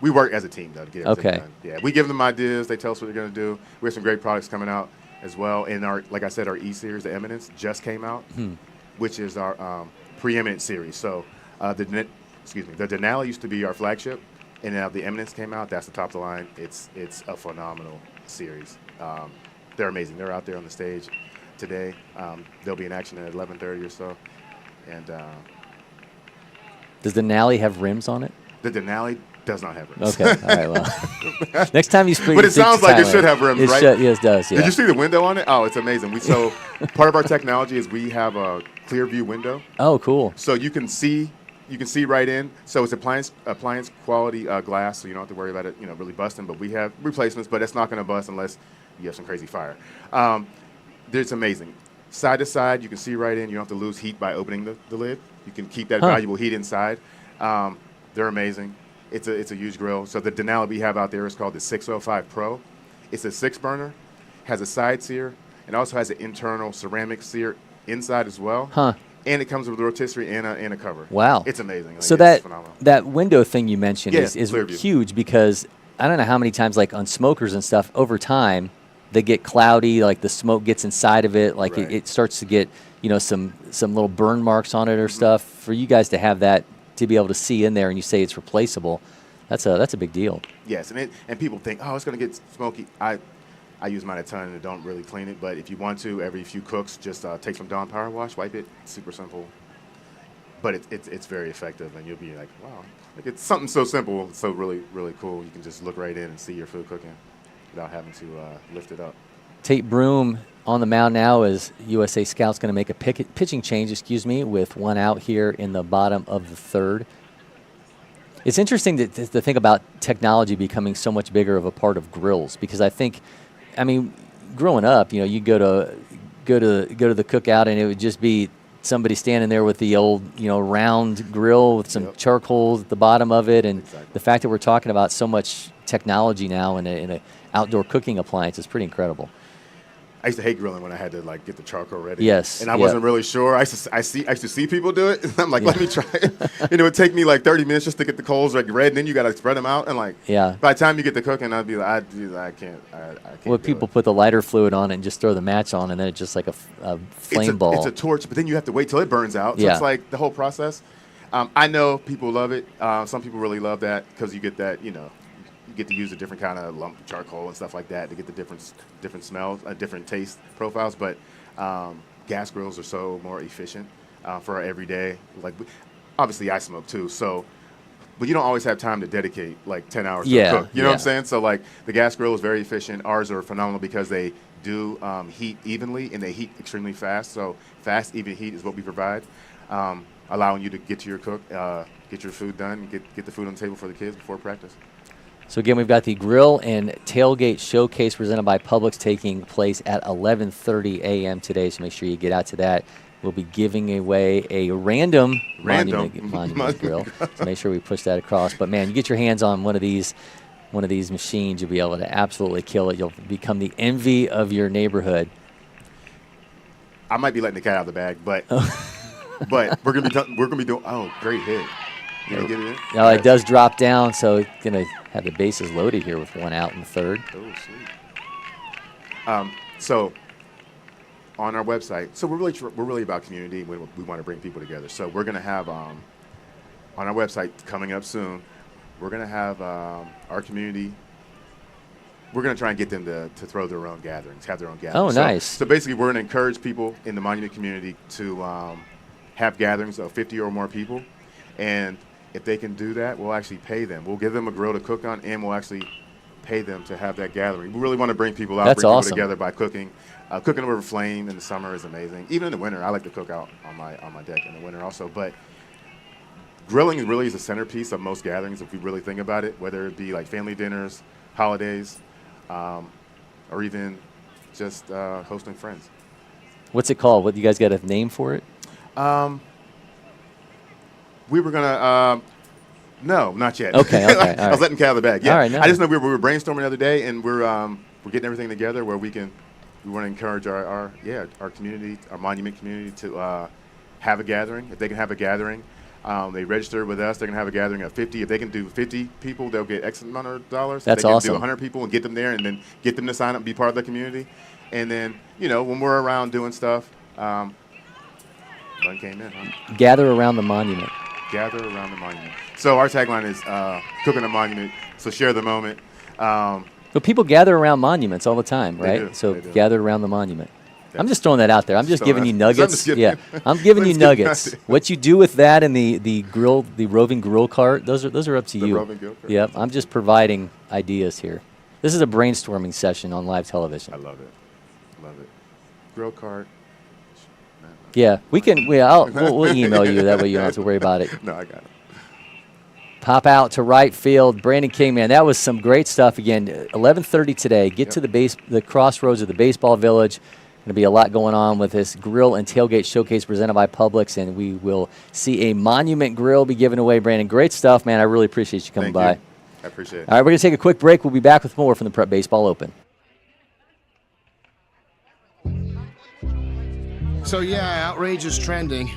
we work as a team though to get everything done. Yeah, we give them ideas. They tell us what they're going to do. We have some great products coming out as well. And like I said, our E series, the Eminence, just came out, which is our preeminent series. So the Denali used to be our flagship. And now the Eminence came out. That's the top of the line. It's a phenomenal series. They're amazing. They're out there on the stage today. They'll be in action at 11:30 or so. And does the Denali have rims on it? The Denali does not have rims. Okay. All right. Well, next time you speak. But it sounds like it should have rims, right? Yes, it does. Yeah. Did you see the window on it? Oh, it's amazing. So part of our technology is we have a clear view window. Oh, cool. So you can see right in. So it's appliance quality glass, so you don't have to worry about it, really busting. But we have replacements, but it's not going to bust unless you have some crazy fire. It's amazing. Side to side, you can see right in. You don't have to lose heat by opening the lid. You can keep that valuable heat inside. They're amazing. It's a huge grill. So the Denali we have out there is called the 605 Pro. It's a 6-burner, has a side sear, and also has an internal ceramic sear inside as well. And it comes with a rotisserie and a cover. Wow. It's amazing. So it's phenomenal. that window thing you mentioned is Clearview. huge because I don't know how many times on smokers and stuff over time they get cloudy, the smoke gets inside of it, it starts to get, some little burn marks on it or stuff. For you guys to have that, to be able to see in there and you say it's replaceable, that's a big deal. Yes, and people think, oh, it's going to get smoky. I use mine a ton and don't really clean it, but if you want to, every few cooks, just take some Dawn Power Wash, wipe it. It's super simple, but it's very effective, and you'll be like, wow, it's something so simple, so really, really cool. You can just look right in and see your food cooking without having to lift it up. Tate Broom on the mound now as USA Scout's going to make a pitching change, with one out here in the bottom of the third. It's interesting to think about technology becoming so much bigger of a part of grills because growing up, you go to the cookout and it would just be somebody standing there with the old, round grill with some charcoal at the bottom of it, and the fact that we're talking about so much technology now in a outdoor cooking appliance is pretty incredible. I used to hate grilling when I had to get the charcoal ready. Yes, and I wasn't really sure. I used to see people do it. And I'm like, let me try it. And it would take me 30 minutes just to get the coals red, and then you got to spread them out. And by the time you get to cooking, I'd be like, I can't. Well, people put the lighter fluid on it and just throw the match on, and then it's just like a flame ball. It's a torch, but then you have to wait till it burns out. So it's like the whole process. I know people love it. Some people really love that because you get that, you get to use a different kind of lump charcoal and stuff like that to get the different smells, different taste profiles. But gas grills are so more efficient for our everyday. Obviously, I smoke too, but you don't always have time to dedicate 10 hours to cook. You know what I'm saying? So the gas grill is very efficient. Ours are phenomenal because they do heat evenly and they heat extremely fast. So fast, even heat is what we provide, allowing you to get to your cook, get your food done, get the food on the table for the kids before practice. So again, we've got the Grill and Tailgate Showcase presented by Publix taking place at 11:30 a.m. today. So make sure you get out to that. we'll be giving away a random monument grill. So make sure we push that across. But, man, you get your hands on one of these machines, you'll be able to absolutely kill it. You'll become the envy of your neighborhood. I might be letting the cat out of the bag, but we're gonna be doing. Oh, great hit! Did he get it in? No, it does drop down, so it's gonna have the bases loaded here with one out in the third. Oh, sweet. So on our website, so we're really about community. We want to bring people together. So we're gonna have on our website coming up soon. We're gonna have our community. We're going to try and get them to throw their own gatherings, have their own gatherings. Oh, nice. So basically, we're going to encourage people in the monument community to have gatherings of 50 or more people. And if they can do that, we'll actually pay them. We'll give them a grill to cook on, and we'll actually pay them to have that gathering. We really want to bring people out, That's bring awesome. people together by cooking. Cooking over a flame in the summer is amazing. Even in the winter, I like to cook out on my deck in the winter also. But grilling really is the centerpiece of most gatherings if we really think about it, whether it be like family dinners, holidays, or even just hosting friends. What's it called? What, you guys got a name for it? We were gonna. No, not yet. Okay. I was letting cat out of the bag. Yeah. All right, no. I just know we were brainstorming the other day, and we're getting everything together where we want to encourage our community, our monument community, to have a gathering. If they can have a gathering, they register with us. They're gonna have a gathering of 50. If they can do 50 people, they'll get X amount of dollars. That's if they can awesome. do 100 people and get them there, and then get them to sign up and be part of the community. And then when we're around doing stuff, one came in. Huh? Gather around the monument. Gather around the monument. So our tagline is cooking a monument. So share the moment. But people gather around monuments all the time, right? They do, So they do. gather around the monument. I'm just throwing that out there. I'm just giving you I'm nuggets. just giving Yeah, you- I'm giving you Let's get nuggets. nuggets. What you do with that and the roving grill cart, those are up to The you. roving grill cart. Yep, I'm just providing ideas here. This is a brainstorming session on live television. I love it. Love it. Grill cart. Yeah, we'll email you. That way you don't have to worry about it. No, I got it. Pop out to right field. Brandon King, man, that was some great stuff. Again, 11:30 today. Get to the crossroads of the baseball village. Going to be a lot going on with this grill and tailgate showcase presented by Publix, and we will see a monument grill be given away. Brandon, great stuff, man. I really appreciate you coming by. I appreciate it. All right, we're going to take a quick break. We'll be back with more from the Prep Baseball Open. So yeah, outrage is trending.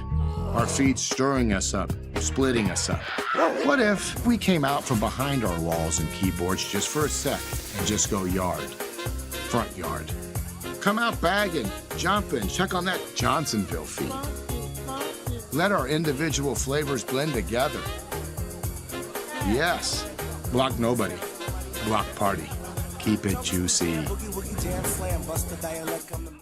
Our feed's stirring us up, splitting us up. What if we came out from behind our walls and keyboards just for a sec and just go yard, front yard? Come out bagging, jumping, check on that Johnsonville feed. Let our individual flavors blend together. Yes, block nobody, block party. Keep it juicy. Boogie woogie jam slam, bust the dialect, I'm the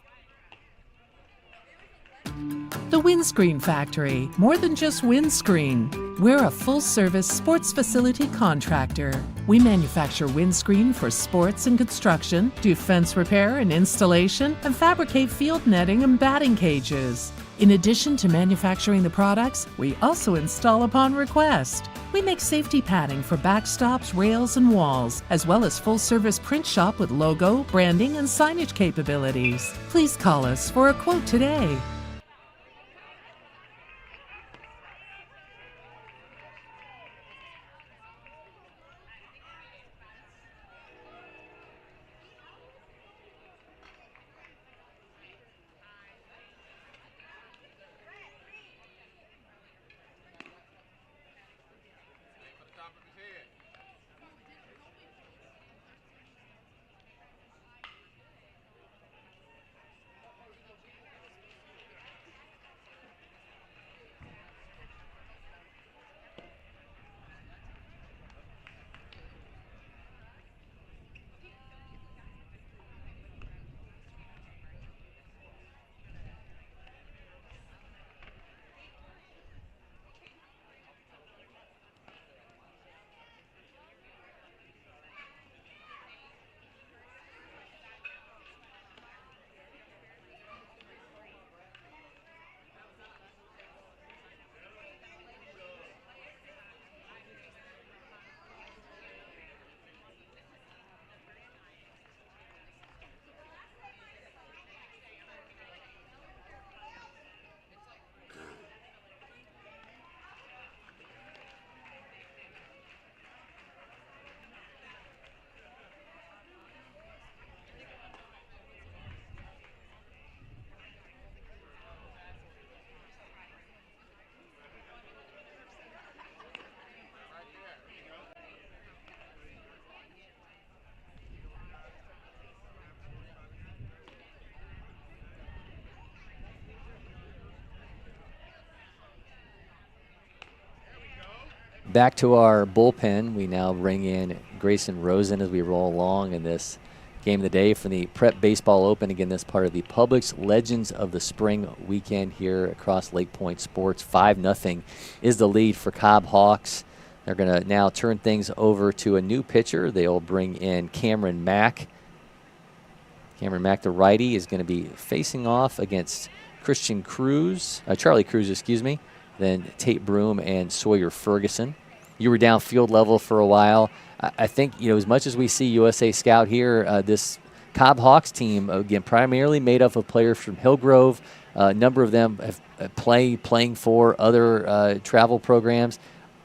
The Windscreen Factory, more than just windscreen. We're a full-service sports facility contractor. We manufacture windscreen for sports and construction, do fence repair and installation, and fabricate field netting and batting cages. In addition to manufacturing the products, we also install upon request. We make safety padding for backstops, rails, and walls, as well as full-service print shop with logo, branding, and signage capabilities. Please call us for a quote today. Back to our bullpen. We now bring in Grayson Rosen as we roll along in this game of the day from the Prep Baseball Open. Again, this part of the Publix Legends of the Spring weekend here across LakePoint Sports. 5-0 is the lead for Cobb Hawks. They're going to now turn things over to a new pitcher. They'll bring in Cameron Mack. Cameron Mack, the righty, is going to be facing off against Charlie Cruz, excuse me. Then Tate Broom and Sawyer Ferguson. You were down field level for a while. I think, as much as we see USA Scout here, this Cobb Hawks team, again, primarily made up of players from Hillgrove. A number of them have playing for other travel programs.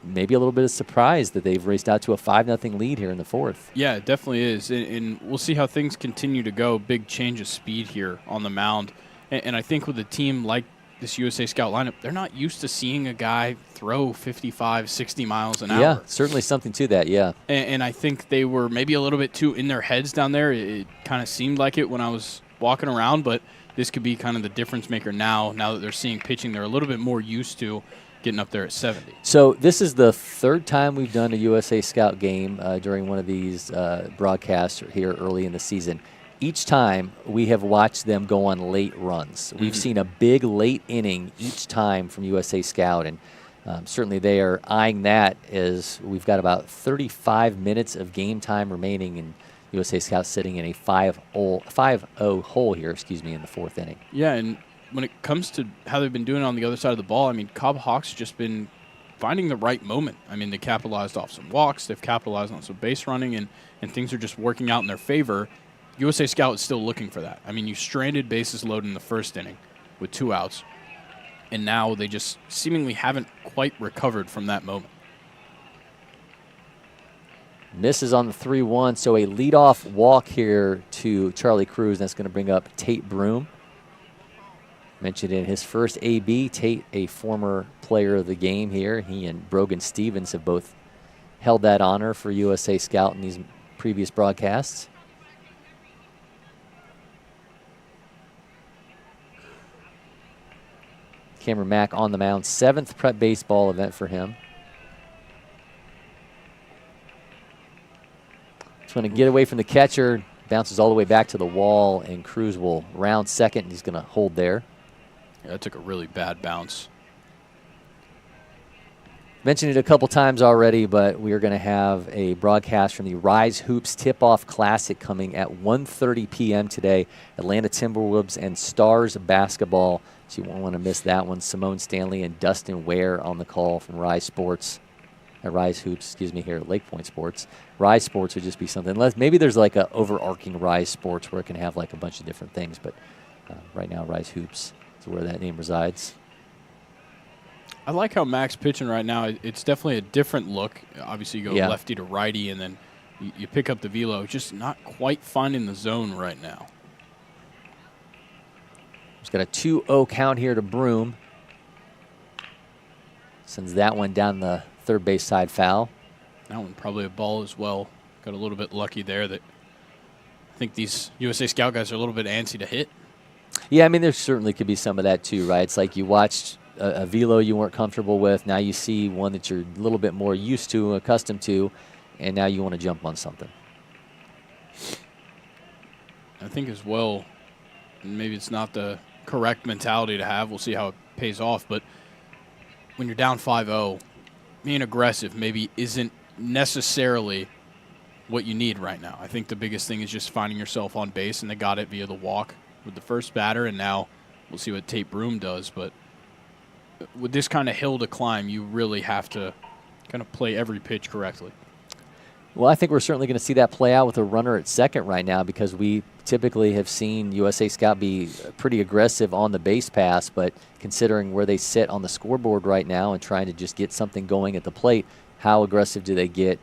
Maybe a little bit of surprise that they've raced out to a 5-0 lead here in the fourth. Yeah, it definitely is. And we'll see how things continue to go. Big change of speed here on the mound. And I think with a team like this USA Scout lineup, they're not used to seeing a guy throw 55, 60 miles an hour. Yeah, certainly something to that, yeah. And I think they were maybe a little bit too in their heads down there. It kind of seemed like it when I was walking around, but this could be kind of the difference maker now that they're seeing pitching they're a little bit more used to getting up there at 70. So this is the third time we've done a USA Scout game during one of these broadcasts here early in the season. Each time we have watched them go on late runs. We've seen a big late inning each time from USA Scout, and certainly they are eyeing that as we've got about 35 minutes of game time remaining, and USA Scout sitting in a 5-0 hole here, in the fourth inning. Yeah, and when it comes to how they've been doing it on the other side of the ball, Cobb Hawks just been finding the right moment. They capitalized off some walks, they've capitalized on some base running, and things are just working out in their favor. USA Scout is still looking for that. You stranded bases loaded in the first inning with 2 outs, and now they just seemingly haven't quite recovered from that moment. Misses on the 3-1, so a leadoff walk here to Charlie Cruz. That's going to bring up Tate Broom. Mentioned in his first AB, Tate, a former player of the game here. He and Brogan Stevens have both held that honor for USA Scout in these previous broadcasts. Cameron Mack on the mound, 7th prep baseball event for him. Just want to get away from the catcher, bounces all the way back to the wall, and Cruz will round second, and he's going to hold there. Yeah, that took a really bad bounce. Mentioned it a couple times already, but we are going to have a broadcast from the Rise Hoops Tip-Off Classic coming at 1:30 p.m. today. Atlanta Timberwolves and Stars basketball. So you won't want to miss that one. Simone Stanley and Dustin Ware on the call from Rise Sports. Rise Hoops, here at LakePoint Sports. Rise Sports would just be something. Maybe there's like a overarching Rise Sports where it can have like a bunch of different things, but right now Rise Hoops is where that name resides. I like how Mack's pitching right now. It's definitely a different look. Obviously, you go lefty to righty, and then you pick up the velo. Just not quite finding the zone right now. He's got a 2-0 count here to Broom. Sends that one down the third base side foul. That one probably a ball as well. Got a little bit lucky there. That I think these USA Scout guys are a little bit antsy to hit. Yeah, there certainly could be some of that too, right? It's like you watched a velo you weren't comfortable with. Now you see one that you're a little bit more used to, accustomed to, and now you want to jump on something. I think as well, maybe it's not the correct mentality to have. We'll see how it pays off. But when you're down 5-0, being aggressive maybe isn't necessarily what you need right now. I think the biggest thing is just finding yourself on base, and they got it via the walk with the first batter, and now we'll see what Tate Broom does. But with this kind of hill to climb, you really have to kind of play every pitch correctly. Well, I think we're certainly going to see that play out with a runner at second right now, because we typically have seen USA Scout be pretty aggressive on the base pass, but considering where they sit on the scoreboard right now and trying to just get something going at the plate, how aggressive do they get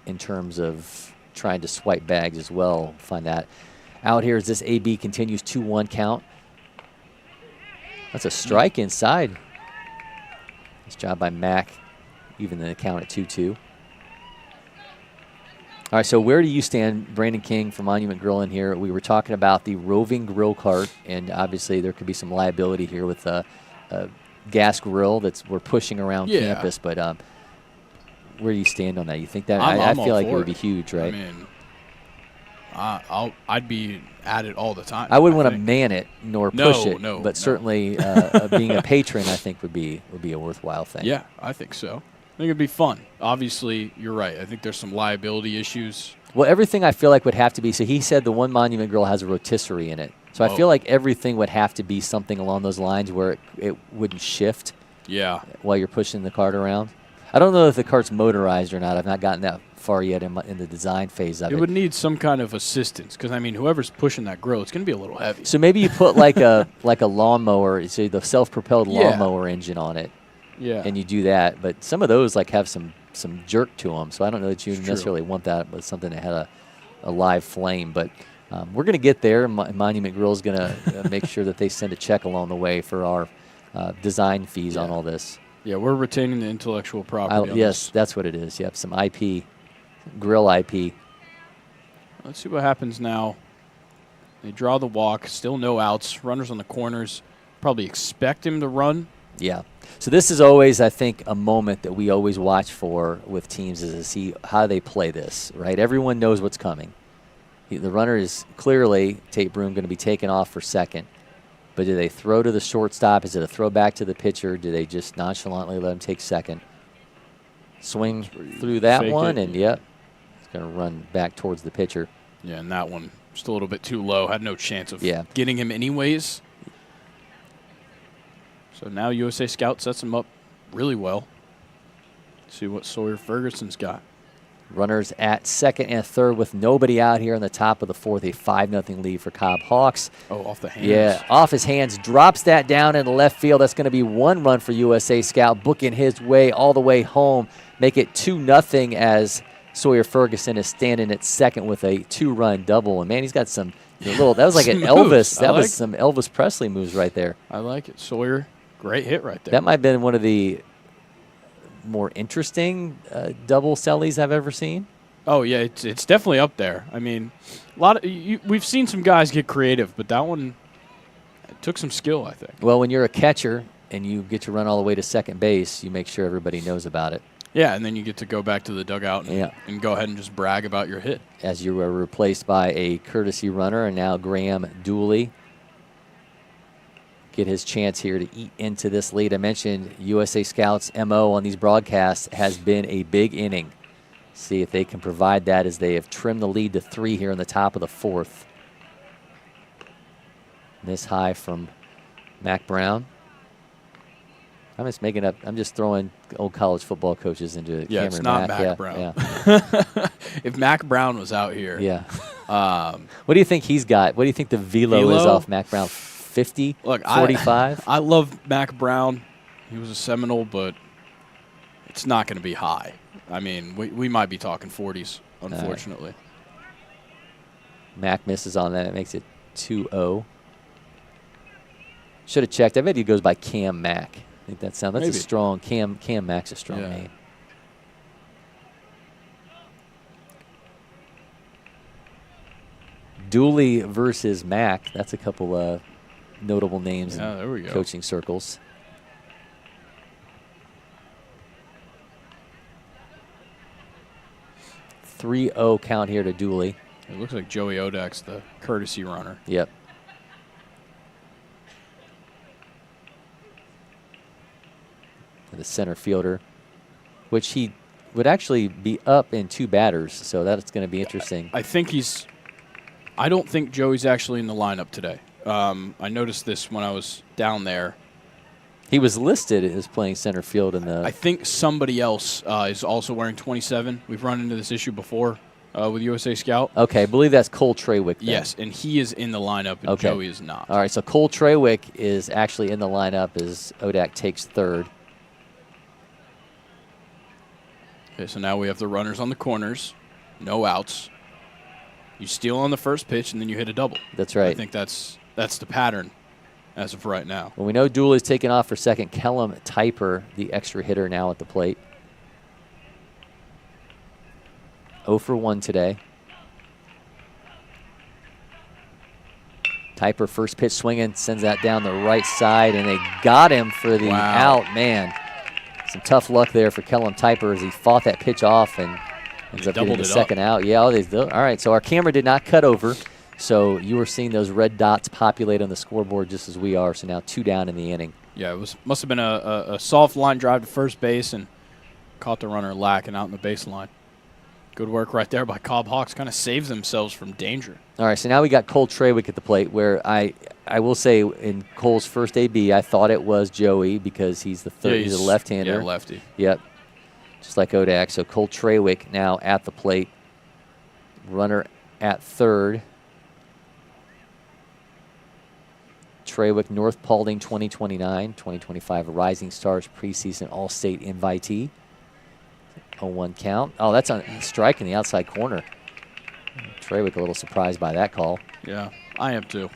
in terms of trying to swipe bags as well? Find that out here as this AB continues 2-1 count. That's a strike inside. Nice job by Mack, even the count at 2-2. All right, so where do you stand, Brandon King from Monument Grill in here? We were talking about the roving grill cart, and obviously there could be some liability here with a gas grill we're pushing around campus. But where do you stand on that? You think that I'm I feel all like it for would be huge, right? I mean, I'd be at it all the time. I wouldn't want to man it nor push it, no, but certainly being a patron, I think would be a worthwhile thing. Yeah, I think so. I think it'd be fun. Obviously, you're right. I think there's some liability issues. Well, everything I feel like would have to be. So he said the one Monument Grill has a rotisserie in it. So I feel like everything would have to be something along those lines where it wouldn't shift. Yeah. While you're pushing the cart around. I don't know if the cart's motorized or not. I've not gotten that far yet in the design phase of it. It would need some kind of assistance because, I mean, whoever's pushing that grill, it's going to be a little heavy. So maybe you put like a lawnmower, so the self-propelled lawnmower engine on it. Yeah. And you do that. But some of those like have some jerk to them. So I don't know that you necessarily want that with something that had a live flame. But we're going to get there. Monument Grill is going to make sure that they send a check along the way for our design fees on all this. Yeah, we're retaining the intellectual property on yes, this. that's what it is. Yep, some IP, grill IP. Let's see what happens now. They draw the walk, still no outs. Runners on the corners. Probably expect him to run. Yeah. So this is always, I think, a moment that we always watch for with teams is to see how they play this, right? Everyone knows what's coming. The runner is clearly, Tate Broom, going to be taken off for second. But do they throw to the shortstop? Is it a throw back to the pitcher? Do they just nonchalantly let him take second? Swing through that one, and it's going to run back towards the pitcher. Yeah, and that one just a little bit too low. Had no chance of getting him anyways. So now USA Scout sets him up really well. Let's see what Sawyer Ferguson's got. Runners at second and third with nobody out here in the top of the fourth. A 5-0 lead for Cobb Hawks. Oh, off the hands. Yeah, off his hands. Drops that down in the left field. That's going to be one run for USA Scout, booking his way all the way home. Make it 2-0 as Sawyer Ferguson is standing at second with a 2-run double. And, man, he's got some little – that was like an Elvis. That was some Elvis Presley moves right there. I like it. Sawyer, great hit right there. That might have been one of the – more interesting double cellies I've ever seen. Oh yeah, it's definitely up there. I mean, we've seen some guys get creative, but that one took some skill, I think. Well, when you're a catcher and you get to run all the way to second base, you make sure everybody knows about it. Yeah, and then you get to go back to the dugout and go ahead and just brag about your hit. As you were replaced by a courtesy runner, and now Graham Dooley get his chance here to eat into this lead. I mentioned USA Scouts' MO on these broadcasts has been a big inning. See if they can provide that as they have trimmed the lead to 3 here in the top of the fourth. This high from Mac Brown. I'm just making up. I'm just throwing old college football coaches into Cameron it's not Mac Brown. Yeah. If Mac Brown was out here. Yeah. What do you think he's got? What do you think the velo is off Mac Brown? 50, Look, 45? I love Mac Brown. He was a Seminole, but it's not going to be high. I mean, we might be talking 40s, unfortunately. Right. Mac misses on that. It makes it 2-0. Should have checked. I bet he goes by Cam Mac. I think that's a strong Cam Mac's a strong name. Dooley versus Mac. That's a couple of notable names in coaching circles. .30 count here to Dooley. It looks like Joey Odak's the courtesy runner. Yep. The center fielder, which he would actually be up in 2 batters, so that's going to be interesting. I don't think Joey's actually in the lineup today. I noticed this when I was down there. He was listed as playing center field in the. I think somebody else is also wearing 27. We've run into this issue before with USA Scout. Okay, I believe that's Cole Trawick. Yes, and he is in the lineup, and Joey is not. All right, so Cole Trawick is actually in the lineup as Odak takes third. Okay, so now we have the runners on the corners, no outs. You steal on the first pitch, and then you hit a double. That's right. I think that's the pattern as of right now. Well, we know Dooley's taking off for second. Kellum Typer, the extra hitter, now at the plate. 0 for 1 today. Typer, first pitch swinging, sends that down the right side, and they got him for the out. Man, Some tough luck there for Kellum Typer as he fought that pitch off and ends up getting the second out. Yeah, all right, so our camera did not cut over, so you were seeing those red dots populate on the scoreboard just as we are, so now 2 down in the inning. Yeah, must have been a soft line drive to first base and caught the runner lacking out in the baseline. Good work right there by Cobb Hawks. Kind of saves themselves from danger. All right, so now we got Cole Trawick at the plate, where I will say in Cole's first AB, I thought it was Joey because he's the third. Yeah, he's a left-hander. Yeah, lefty. Yep, just like Odak. So Cole Trawick now at the plate. Runner at third. Trawick, North Paulding 2029, 2025 Rising Stars preseason All-State invitee. 0-1 count. Oh, that's on strike in the outside corner. Trawick a little surprised by that call. Yeah, I am too.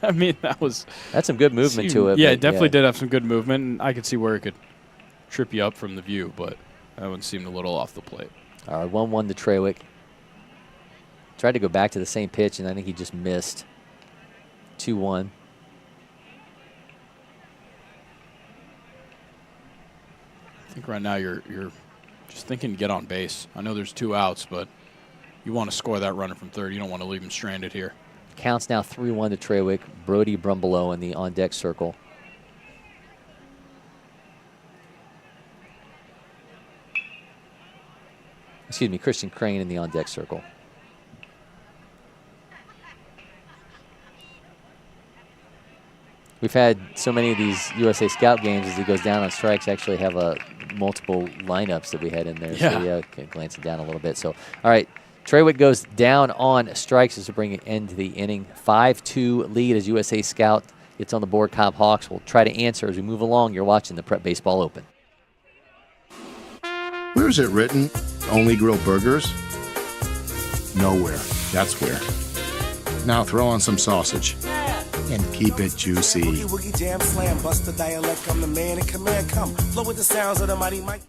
I mean, that's some good movement to it. Yeah, it definitely did have some good movement, and I could see where it could trip you up from the view, but that one seemed a little off the plate. All right, 1-1 to Trawick. Tried to go back to the same pitch, and I think he just missed. 2-1. I think right now you're just thinking get on base. I know there's 2 outs, but you want to score that runner from third. You don't want to leave him stranded here. Counts now 3-1 to Trawick. Brody Brumbelow in the on-deck circle. Excuse me, Christian Crane in the on-deck circle. We've had so many of these USA Scout games as he goes down on strikes actually have multiple lineups that we had in there. Yeah. So, yeah, glancing down a little bit. So, all right, Trawick goes down on strikes as to bring an end to the inning. 5-2 lead as USA Scout gets on the board. Cobb Hawks will try to answer as we move along. You're watching the Prep Baseball Open. Where's it written? Only grill burgers? Nowhere. That's where. Now throw on some sausage. And keep it juicy. Boogie, woogie, jam, slam, bust the dialect. I'm the man in command. Come, flow with the sounds of the mighty mic.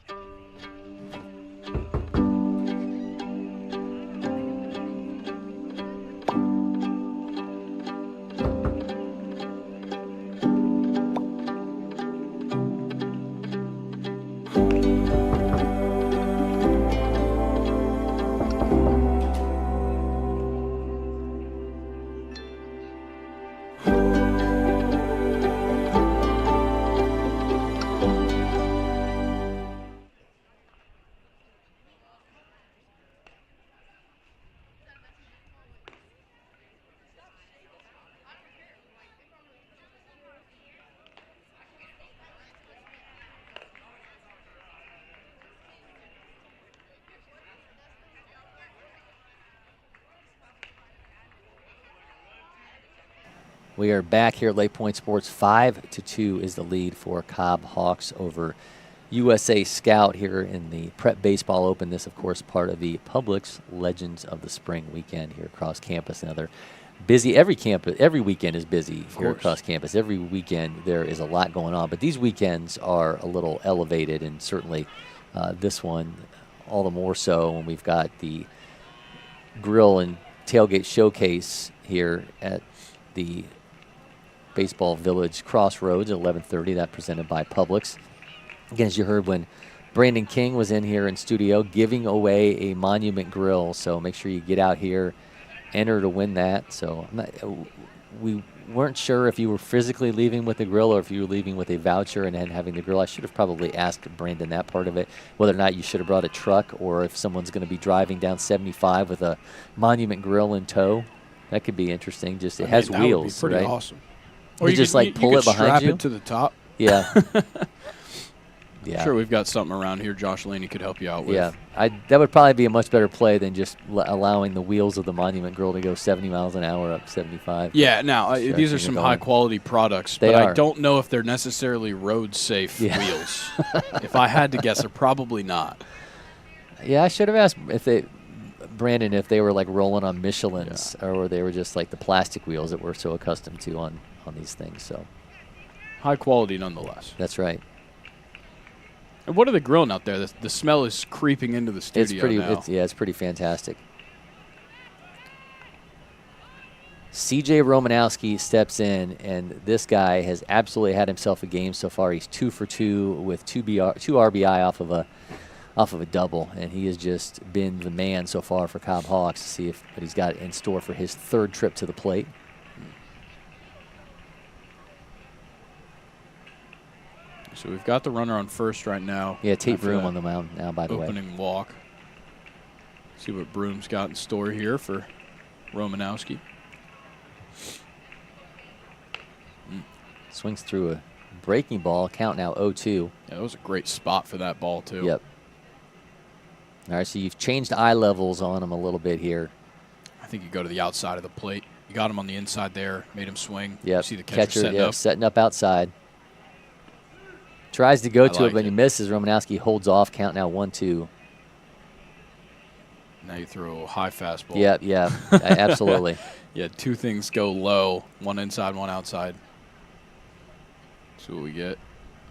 We are back here at LakePoint Sports. 5-2 is the lead for Cobb Hawks over USA Scout here in the Prep Baseball Open. This, of course, part of the Publix Legends of the Spring weekend here across campus. Another busy, every weekend is busy here across campus. Every weekend there is a lot going on, but these weekends are a little elevated, and certainly this one all the more so when we've got the grill and tailgate showcase here at the Baseball Village Crossroads at 11:30. That presented by Publix. Again, as you heard when Brandon King was in here in studio giving away a Monument Grill, so make sure you get out here, enter to win that. So we weren't sure if you were physically leaving with the grill or if you were leaving with a voucher and then having the grill. I should have probably asked Brandon that part of it, whether or not you should have brought a truck or if someone's going to be driving down 75 with a Monument Grill in tow. That could be interesting. Just it has wheels, that would be pretty right? Awesome. Or you just like pull it behind strap you. it to the top. Yeah. Yeah. I'm sure we've got something around here Josh Laney could help you out with. Yeah, that would probably be a much better play than just allowing the wheels of the Monument Grill to go 70 miles an hour up 75. Yeah, now, these are some high-quality products, but I don't know if they're necessarily road-safe wheels. If I had to guess, they're probably not. Yeah, I should have asked Brandon if they were like rolling on Michelin's or they were just like the plastic wheels that we're so accustomed to on these things. So high quality nonetheless. That's right. And what are the grilling out there? The smell is creeping into the studio now. It's pretty fantastic. C.J. Romanowski steps in, and this guy has absolutely had himself a game so far. He's 2 for 2 with two RBI off of a double, and he has just been the man so far for Cobb Hawks. To see what he's got in store for his 3rd trip to the plate. So we've got the runner on first right now. Yeah, Tate Broom on the mound now, by the way. Opening walk. See what Broom's got in store here for Romanowski. Swings through a breaking ball. Count now 0-2. Yeah, that was a great spot for that ball, too. Yep. All right, so you've changed eye levels on him a little bit here. I think you go to the outside of the plate. You got him on the inside there, made him swing. Yep. You see the catcher setting up outside. Tries to go to like it, but he misses. Romanowski holds off. Count now 1-2. Now you throw a high fastball. Yeah, absolutely. Yeah, 2 things go low, one inside, one outside. See what we get.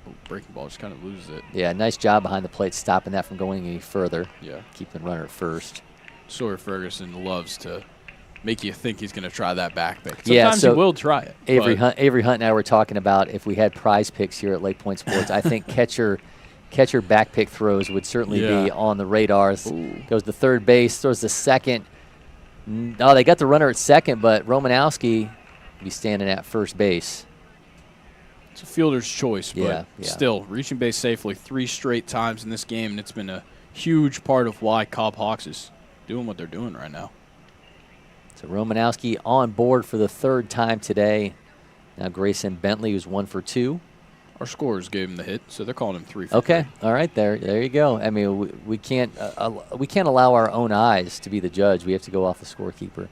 Oh, breaking ball just kind of loses it. Yeah, nice job behind the plate, stopping that from going any further. Yeah. Keeping the runner at first. Sawyer Ferguson loves to make you think he's going to try that back pick. Sometimes he will try it. Avery Hunt and I were talking about if we had prize picks here at LakePoint Sports, I think catcher back pick throws would certainly be on the radars. Ooh. Goes to third base, throws to second. Oh, they got the runner at second, but Romanowski will be standing at first base. It's a fielder's choice, but Yeah. still, reaching base safely 3 straight times in this game, and it's been a huge part of why Cobb Hawks is doing what they're doing right now. So Romanowski on board for the 3rd time today. Now Grayson Bentley, who's 1 for 2. Our scorers gave him the hit, so they're calling him 3 for Okay, 3. all right, there you go. I mean, we can't allow our own eyes to be the judge. We have to go off the scorekeeper.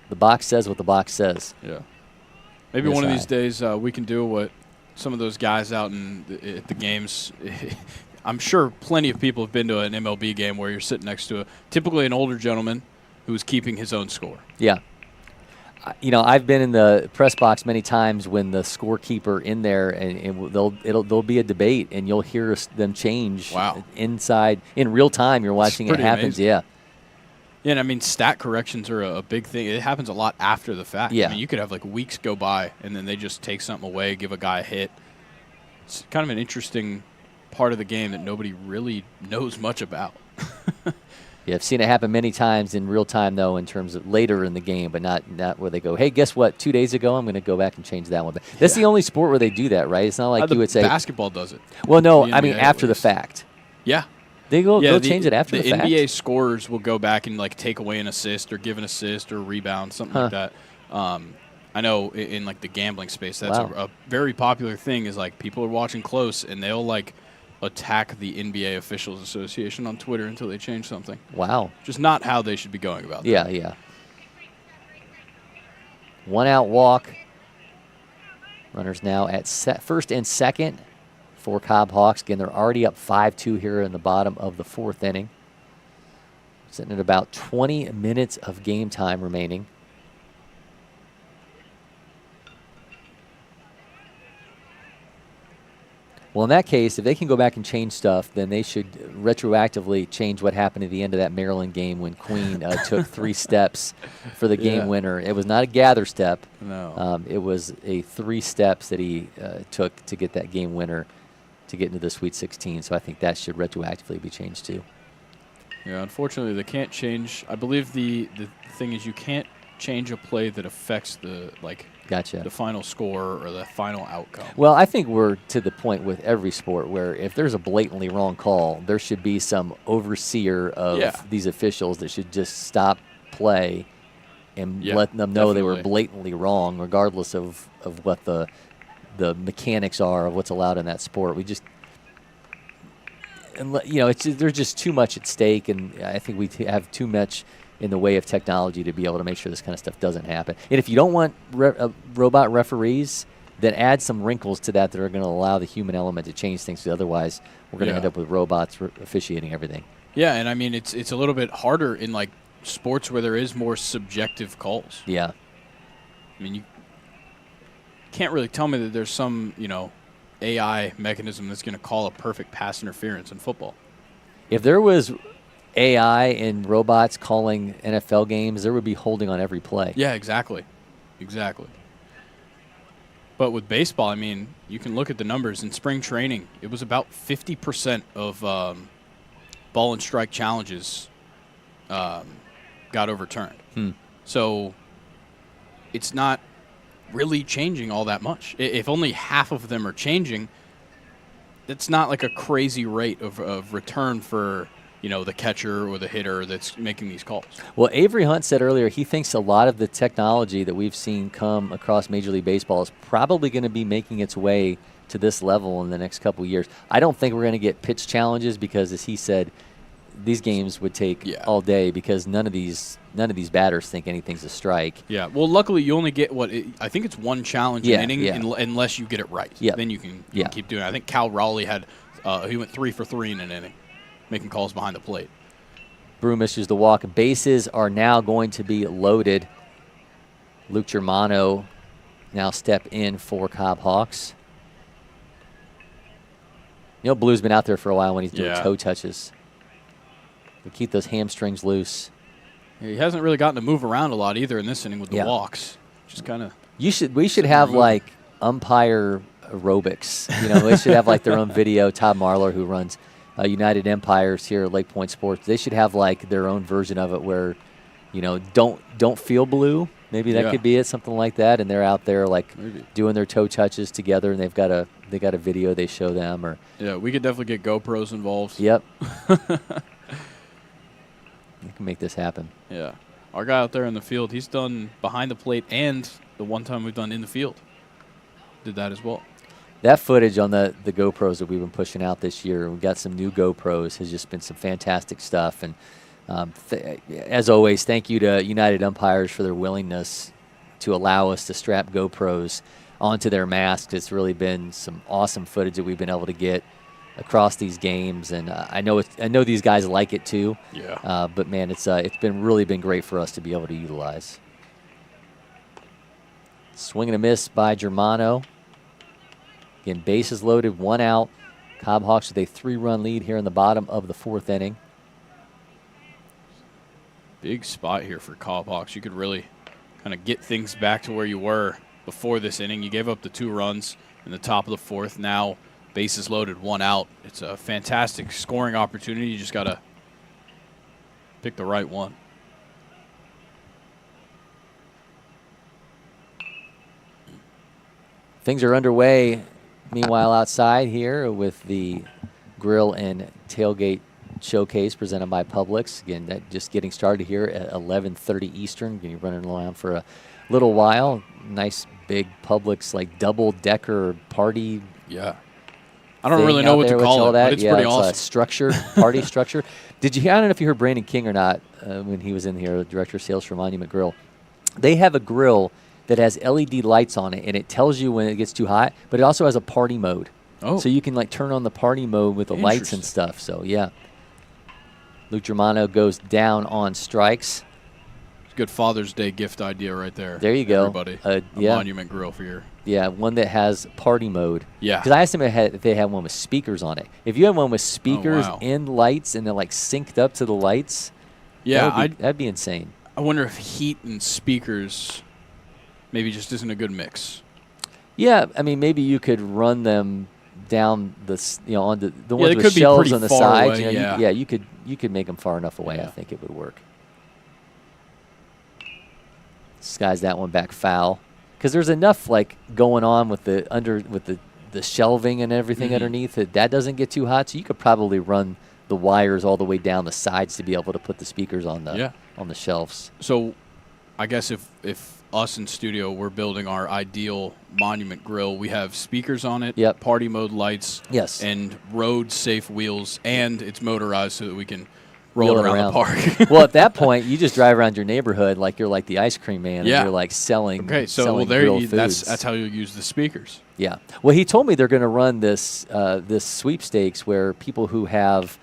The box says what the box says. Yeah. Maybe one of these days we can do what some of those guys out at the games. I'm sure plenty of people have been to an MLB game where you're sitting next to typically an older gentleman who's keeping his own score. Yeah. I've been in the press box many times when the scorekeeper in there, and there'll be a debate, and you'll hear them change. Wow. Inside in real time. You're watching it happen. Amazing. Yeah. Yeah, and I mean, stat corrections are a big thing. It happens a lot after the fact. Yeah. I mean, you could have weeks go by, and then they just take something away, give a guy a hit. It's kind of an interesting part of the game that nobody really knows much about. Yeah, I've seen it happen many times in real time, though, in terms of later in the game, but not where they go, hey, guess what? 2 days ago, I'm going to go back and change that one. But that's the only sport where they do that, right? It's not like you would say. Basketball does it. Well, no, I mean after the fact. Yeah. They'll change it after the fact. The NBA scorers will go back and take away an assist or give an assist or rebound, something like that. I know in the gambling space, that's a very popular thing. Is people are watching close and they'll attack the NBA Officials Association on Twitter until they change something. Wow. Just not how they should be going about that. Yeah. 1 out walk. Runners now at first and second for Cobb Hawks. Again, they're already up 5-2 here in the bottom of the 4th inning. Sitting at about 20 minutes of game time remaining. Well, in that case, if they can go back and change stuff, then they should retroactively change what happened at the end of that Maryland game when Queen took 3 steps for the game winner. It was not a gather step. No. It was 3 steps that he took to get that game winner to get into the Sweet 16. So I think that should retroactively be changed too. Yeah, unfortunately, they can't change. I believe the thing is you can't change a play that affects the Gotcha. the final score or the final outcome. Well, I think we're to the point with every sport where if there's a blatantly wrong call, there should be some overseer of these officials that should just stop play and let them know they were blatantly wrong, regardless of what the mechanics are of what's allowed in that sport. We just, there's just too much at stake, and I think we have too much in the way of technology to be able to make sure this kind of stuff doesn't happen. And if you don't want robot referees, then add some wrinkles to that are going to allow the human element to change things. Because otherwise, we're going to end up with robots officiating everything. Yeah, and I mean it's a little bit harder in sports where there is more subjective calls. Yeah. I mean, you can't really tell me that there's some AI mechanism that's going to call a perfect pass interference in football. If there was AI and robots calling NFL games, there would be holding on every play. Yeah, exactly. Exactly. But with baseball, I mean, you can look at the numbers. In spring training, it was about 50% of ball and strike challenges got overturned. So it's not really changing all that much. If only half of them are changing, it's not like a crazy rate of return for, the catcher or the hitter that's making these calls. Well, Avery Hunt said earlier he thinks a lot of the technology that we've seen come across Major League Baseball is probably going to be making its way to this level in the next couple of years. I don't think we're going to get pitch challenges because, as he said, these games would take all day because none of these batters think anything's a strike. Yeah. Well, luckily you only get I think it's one challenge an inning unless you get it right. Yeah. Then you can keep doing it. I think Cal Raleigh had he went 3 for 3 in an inning, making calls behind the plate. Broom issues the walk. Bases are now going to be loaded. Luke Germano now step in for Cobb Hawks. Blue's been out there for a while when he's doing toe touches. We keep those hamstrings loose. Yeah, he hasn't really gotten to move around a lot either in this inning with the walks. Just kind of. We should have like umpire aerobics. They should have like their own video. Todd Marlar, who runs United Empires here at LakePoint Sports, they should have like their own version of it where, don't feel blue. Maybe that could be it, something like that. And they're out there like doing their toe touches together, and they got a video they show them. Or we could definitely get GoPros involved. Yep. We can make this happen. Yeah. Our guy out there in the field, he's done behind the plate and the one time we've done in the field. Did that as well. That footage on the GoPros that we've been pushing out this year, we've got some new GoPros, has just been some fantastic stuff. And as always, thank you to United Umpires for their willingness to allow us to strap GoPros onto their masks. It's really been some awesome footage that we've been able to get across these games, and I know these guys like it too. Yeah. But man, it's really been great for us to be able to utilize. Swing and a miss by Germano. Again, bases loaded, 1 out. Cobb Hawks with a 3-run lead here in the bottom of the 4th inning. Big spot here for Cobb Hawks. You could really kind of get things back to where you were before this inning. You gave up the 2 runs in the top of the 4th. Now bases loaded, 1 out. It's a fantastic scoring opportunity. You just got to pick the right one. Things are underway, meanwhile, outside here with the grill and tailgate showcase presented by Publix. Again, that just getting started here at 11:30 Eastern. Going to be running around for a little while. Nice big Publix, like double-decker party. Yeah. I don't really know what to call it, but it's pretty awesome. It's a structure, party structure. I don't know if you heard Brandon King or not when he was in here, the director of sales for Monument Grill. They have a grill that has LED lights on it, and it tells you when it gets too hot, but it also has a party mode. Oh. So you can like turn on the party mode with the lights and stuff. So, yeah. Luke Germano goes down on strikes. Good Father's Day gift idea right there. There you go. Everybody. Yeah. Monument Grill for your... Yeah, one that has party mode. Yeah. Because I asked them if they had one with speakers on it. If you had one with speakers and lights and they're like synced up to the lights, that'd be insane. I wonder if heat and speakers maybe just isn't a good mix. Yeah, I mean, maybe you could run them down on the ones with could shelves be on the far sides. Away, you could make them far enough away. I think it would work. Skies that one back foul. Because there's enough like going on with the shelving and everything underneath that doesn't get too hot. So you could probably run the wires all the way down the sides to be able to put the speakers on the shelves. So, I guess if us in studio we're building our ideal Monument Grill, we have speakers on it, party mode lights, and road safe wheels, and it's motorized so that we can roll around the park. Well, at that point, you just drive around your neighborhood like you're like the ice cream man, and you're like selling. Okay, so selling that's how you use the speakers. Yeah. Well, he told me they're going to run this sweepstakes where people who have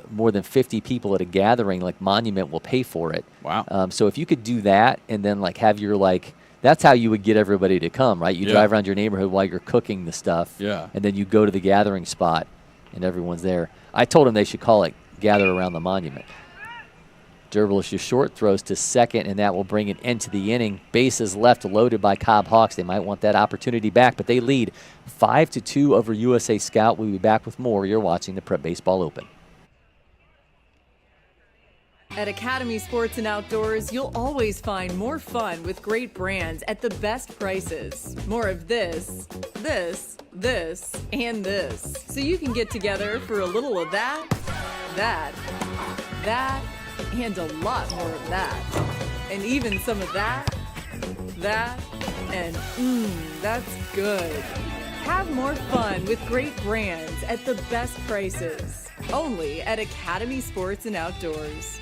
more than 50 people at a gathering, like Monument, will pay for it. Wow. So if you could do that and then like have your that's how you would get everybody to come, right? You drive around your neighborhood while you're cooking the stuff. Yeah. And then you go to the gathering spot and everyone's there. I told him they should call it Gather Around the Monument. Dervilish short throws to second, and that will bring it into the inning. Bases left loaded by Cobb Hawks. They might want that opportunity back, but they lead 5-2 over USA Scout. We'll be back with more. You're watching the Prep Baseball Open. At Academy Sports and Outdoors, you'll always find more fun with great brands at the best prices. More of this, and this. So you can get together for a little of that, and a lot more of that. And even some of that, and that's good. Have more fun with great brands at the best prices. Only at Academy Sports and Outdoors.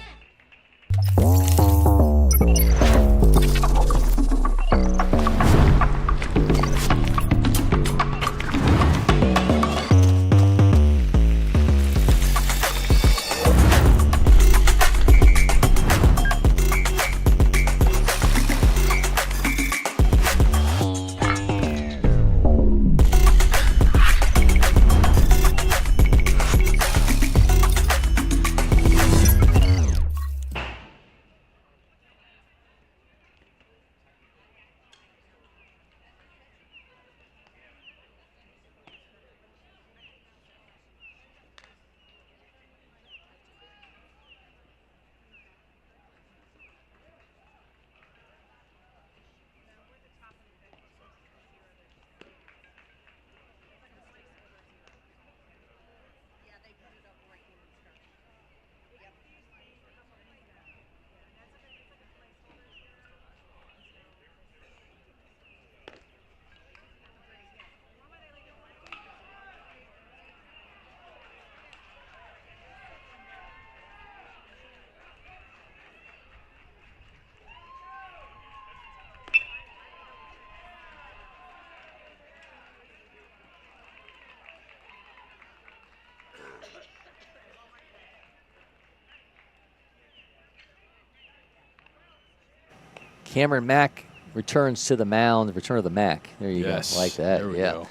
Cameron Mack returns to the mound. Return of the Mack. There you go. I like that. There we go.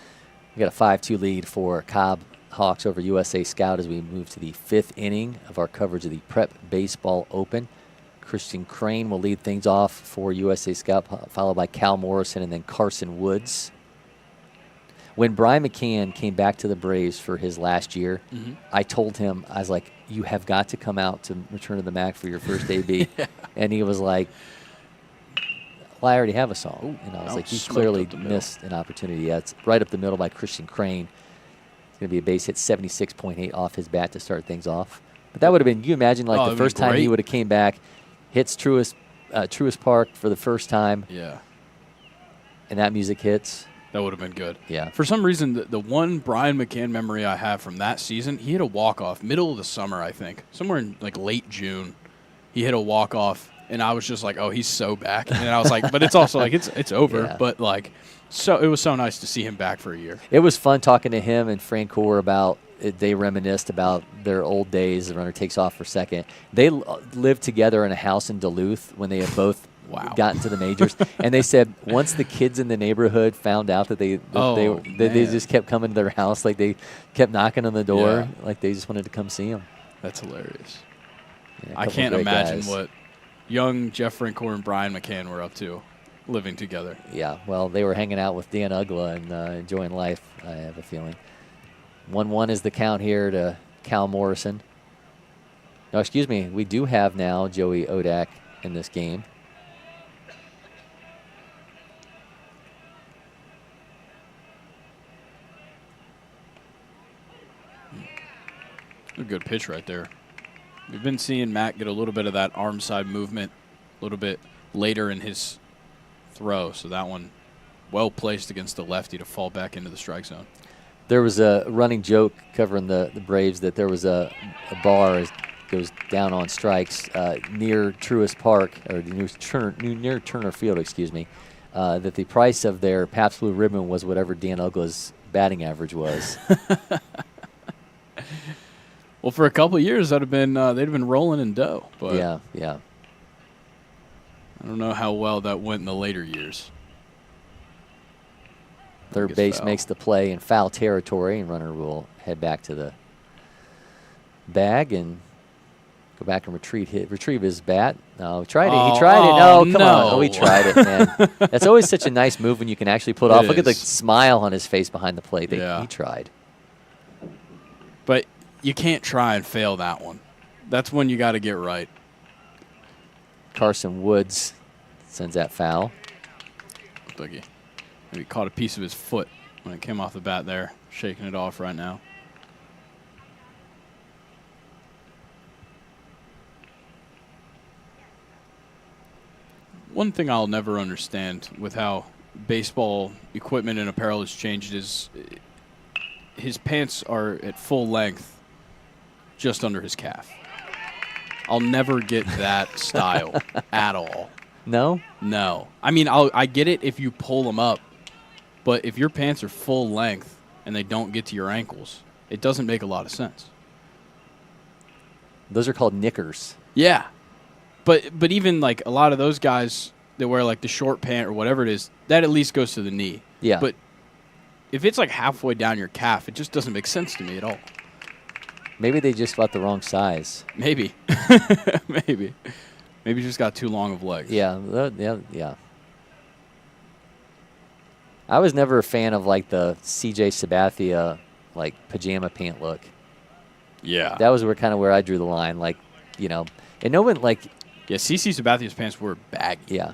We got a 5-2 lead for Cobb Hawks over USA Scout as we move to the 5th inning of our coverage of the Prep Baseball Open. Christian Crane will lead things off for USA Scout, followed by Cal Morrison and then Carson Woods. When Brian McCann came back to the Braves for his last year, I told him, I was like, you have got to come out to Return of the Mack for your first AB. And he was like, well, I already have a song. And I was like, you clearly missed an opportunity. Yeah, it's right up the middle by Christian Crane. It's going to be a base hit, 76.8 off his bat to start things off. But that would have been, you imagine, like the first time he would have came back, hits Truist Park for the first time. Yeah. And that music hits. That would have been good. Yeah. For some reason, the one Brian McCann memory I have from that season, he hit a walk-off middle of the summer, I think. Somewhere in like late June, he hit a walk-off. And I was just like, oh, he's so back. And I was like, but it's also like, it's over. Yeah. But like, so it was so nice to see him back for a year. It was fun talking to him and Francoeur about it. They reminisced about their old days. The runner takes off for second. They lived together in a house in Duluth when they had both gotten to the majors. And they said once the kids in the neighborhood found out that they just kept coming to their house, like they kept knocking on the door, like they just wanted to come see him. That's hilarious. Yeah, I can't imagine what young Jeff Francoeur and Brian McCann were up to living together. Yeah, well, they were hanging out with Dan Ugla and enjoying life, I have a feeling. 1-1 is the count here to Cal Morrison. No, excuse me, we do have now Joey Odak in this game. A good pitch right there. We've been seeing Matt get a little bit of that arm side movement a little bit later in his throw. So that one well placed against the lefty to fall back into the strike zone. There was a running joke covering the Braves that there was a bar as goes down on strikes near Truist Park, or near Turner Field, excuse me, that the price of their Pabst Blue Ribbon was whatever Dan Ugla's batting average was. Well, for a couple of years, that'd have been they'd have been rolling in dough. But yeah. I don't know how well that went in the later years. Third base makes the play in foul territory, and runner will head back to the bag, and Go back and retrieve his bat. No, he tried it. He tried it. No, come on. Oh, he tried it, man. That's always such a nice move when you can actually pull it off. Look at the smile on his face behind the plate. He tried. But you can't try and fail that one. That's one you got to get right. Carson Woods sends that foul. Looked like he maybe caught a piece of his foot when it came off the bat there, shaking it off right now. One thing I'll never understand with how baseball equipment and apparel has changed is his pants are at full length just under his calf. I'll never get that style at all. No? No. I mean, I get it if you pull them up, but if your pants are full length and they don't get to your ankles, it doesn't make a lot of sense. Those are called knickers. Yeah. But even like a lot of those guys that wear like the short pant or whatever it is, that at least goes to the knee. Yeah. But if it's like halfway down your calf, it just doesn't make sense to me at all. Maybe they just bought the wrong size. Maybe. Maybe you just got too long of legs. Yeah. I was never a fan of like the CJ Sabathia like pajama pant look. Yeah. That was where I drew the line. Like, you know, and no one like. Yeah, CC Sabathia's pants were baggy. Yeah.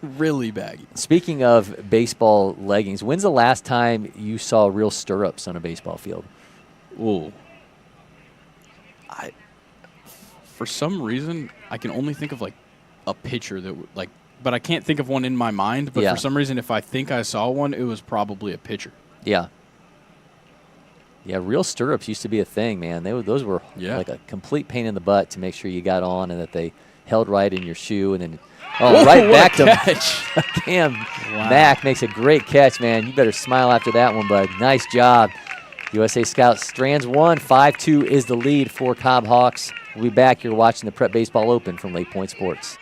Really baggy. Speaking of baseball leggings, when's the last time you saw real stirrups on a baseball field? Ooh. For some reason, I can only think of like a pitcher that would but I can't think of one in my mind. But for some reason, if I think I saw one, it was probably a pitcher. Yeah. Yeah, real stirrups used to be a thing, man. Those were like a complete pain in the butt to make sure you got on and that they held right in your shoe. And then, right back to Cam. Mack makes a great catch, man. You better smile after that one, bud. Nice job. USA Scouts strands one. 5-2 is the lead for Cobb Hawks. We'll be back. You're watching the Prep Baseball Open from LakePoint Sports.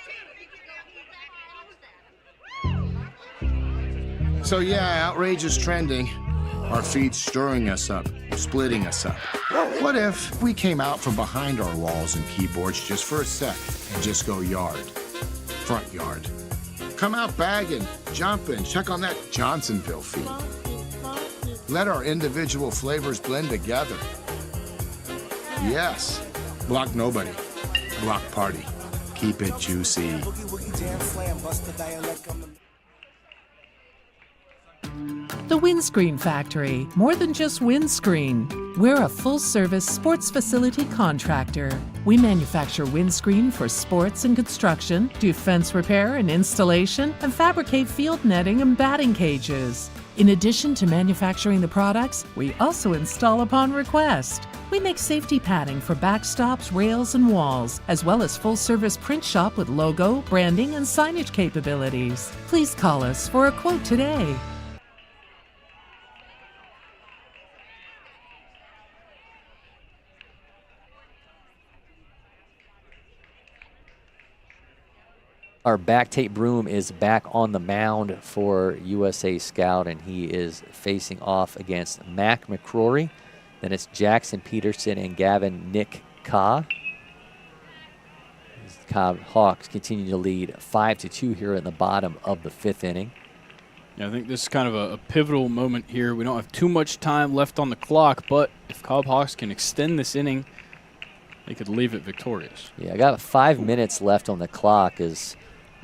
So yeah, outrage is trending. Our feed's stirring us up, splitting us up. What if we came out from behind our walls and keyboards just for a sec and just go yard, front yard? Come out bagging, jumping, check on that Johnsonville feed. Let our individual flavors blend together. Yes, block nobody, block party. Keep it juicy. The Windscreen Factory, more than just windscreen. We're a full-service sports facility contractor. We manufacture windscreen for sports and construction, do fence repair and installation, and fabricate field netting and batting cages. In addition to manufacturing the products, we also install upon request. We make safety padding for backstops, rails, and walls, as well as full-service print shop with logo, branding, and signage capabilities. Please call us for a quote today. Our back Tate Broom is back on the mound for USA Scout, and he is facing off against Mac McCrory. Then it's Jackson Peterson and Gavin Nick Cobb. Cobb Hawks continue to lead 5-2 here in the bottom of the fifth inning. Yeah, I think this is kind of a pivotal moment here. We don't have too much time left on the clock, but if Cobb Hawks can extend this inning, they could leave it victorious. Yeah, I got 5 minutes left on the clock as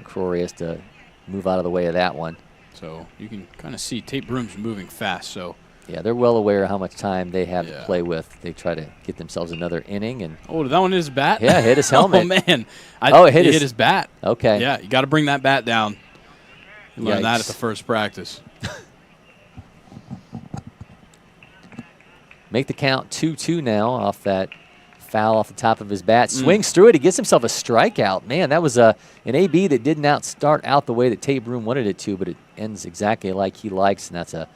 McCrory has to move out of the way of that one. So you can kind of see Tate Broom's moving fast. So yeah, they're well aware of how much time they have to play with. They try to get themselves another inning. And oh, did that one hit his bat? Yeah, hit his helmet. Oh, man. It hit his bat. Okay. Yeah, you got to bring that bat down. You learned that at the first practice. Make the count 2-2 now off that foul off the top of his bat. Swings through it. He gets himself a strikeout. Man, that was an AB that did not start out the way that Tate Broom wanted it to, but it ends exactly like he likes, and that's a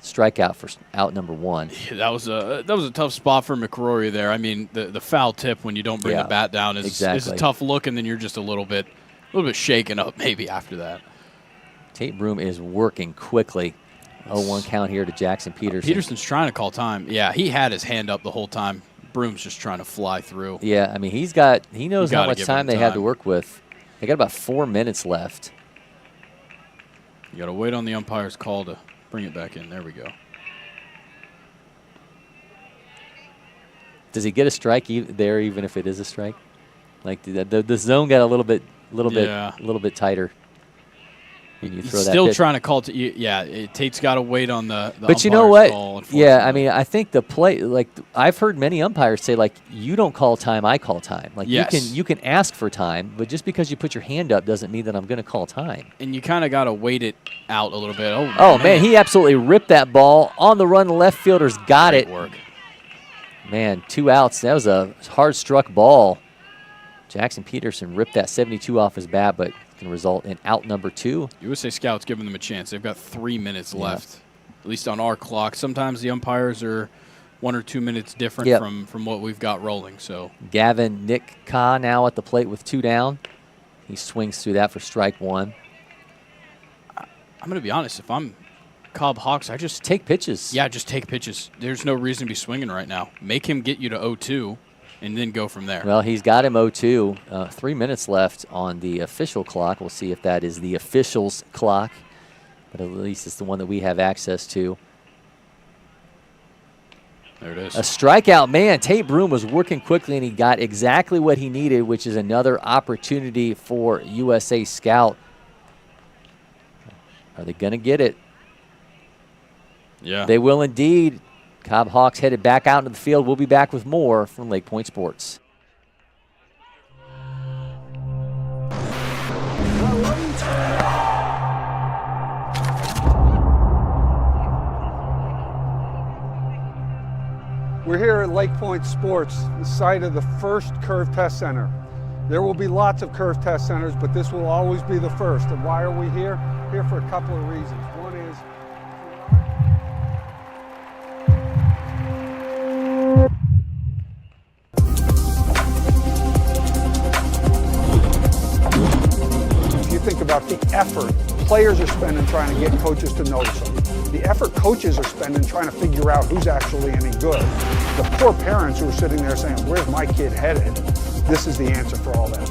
strikeout for out number one. Yeah, that was a tough spot for McCrory there. I mean, the foul tip when you don't bring the bat down is a tough look, and then you're just a little bit shaken up maybe after that. Tate Broom is working quickly. 0-1 count here to Jackson Peterson. Peterson's trying to call time. Yeah, he had his hand up the whole time. Broom's just trying to fly through. Yeah, I mean, he knows how much time they have to work with. They got about 4 minutes left. You got to wait on the umpire's call to bring it back in. There we go. Does he get a strike there, even if it is a strike? Like the zone got a little bit tighter. When you throw He's that still pitch. trying to call. Tate's got to wait on the But you know umpire's what? call, Yeah, I mean, I think the play. Like I've heard many umpires say, like, you don't call time, I call time. Like you can ask for time, but just because you put your hand up doesn't mean that I'm going to call time. And you kind of got to wait it out a little bit. Oh man, he absolutely ripped that ball on the run. The left fielders got it. Work. Man, 2 outs. That was a hard struck ball. Jackson Peterson ripped that 72 off his bat, but can result in out number 2. USA Scouts giving them a chance. They've got 3 minutes left, at least on our clock. Sometimes the umpires are 1 or 2 minutes different from what we've got rolling. So Gavin Nick Ka now at the plate with 2 down. He swings through that for strike 1. I'm going to be honest. If I'm Cobb Hawks, I just take pitches. Yeah, just take pitches. There's no reason to be swinging right now. Make him get you to 0-2. And then go from there. Well, he's got him 0-2. 3 minutes left on the official clock. We'll see if that is the official's clock, but at least it's the one that we have access to. There it is. A strikeout. Man, Tate Broom was working quickly, and he got exactly what he needed, which is another opportunity for USA Scout. Are they going to get it? Yeah. They will indeed. Cobb Hawks headed back out into the field. We'll be back with more from LakePoint Sports. We're here at LakePoint Sports, the site of the first Curve Test Center. There will be lots of Curve Test Centers, but this will always be the first. And why are we here? Here for a couple of reasons. One is think about the effort players are spending trying to get coaches to notice them. The effort coaches are spending trying to figure out who's actually any good. The poor parents who are sitting there saying, where's my kid headed? This is the answer for all that.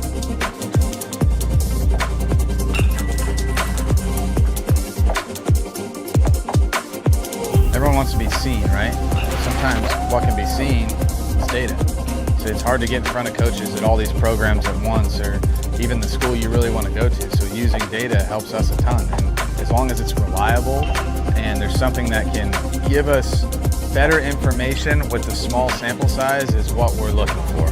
Everyone wants to be seen, right? Sometimes what can be seen is data. So it's hard to get in front of coaches at all these programs at once, or even the school you really want to go to. So using data helps us a ton. And as long as it's reliable and there's something that can give us better information with the small sample size is what we're looking for.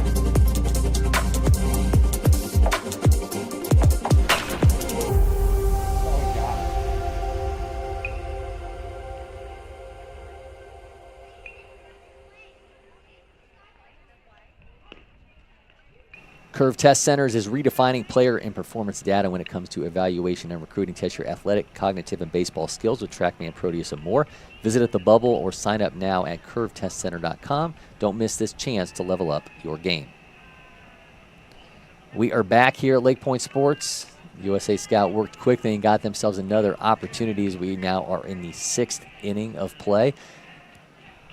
Curve Test Centers is redefining player and performance data when it comes to evaluation and recruiting. Test your athletic, cognitive, and baseball skills with TrackMan, Proteus, and more. Visit at the Bubble or sign up now at curvetestcenter.com. Don't miss this chance to level up your game. We are back here at LakePoint Sports. USA Scout worked quickly and got themselves another opportunity as we now are in the 6th inning of play.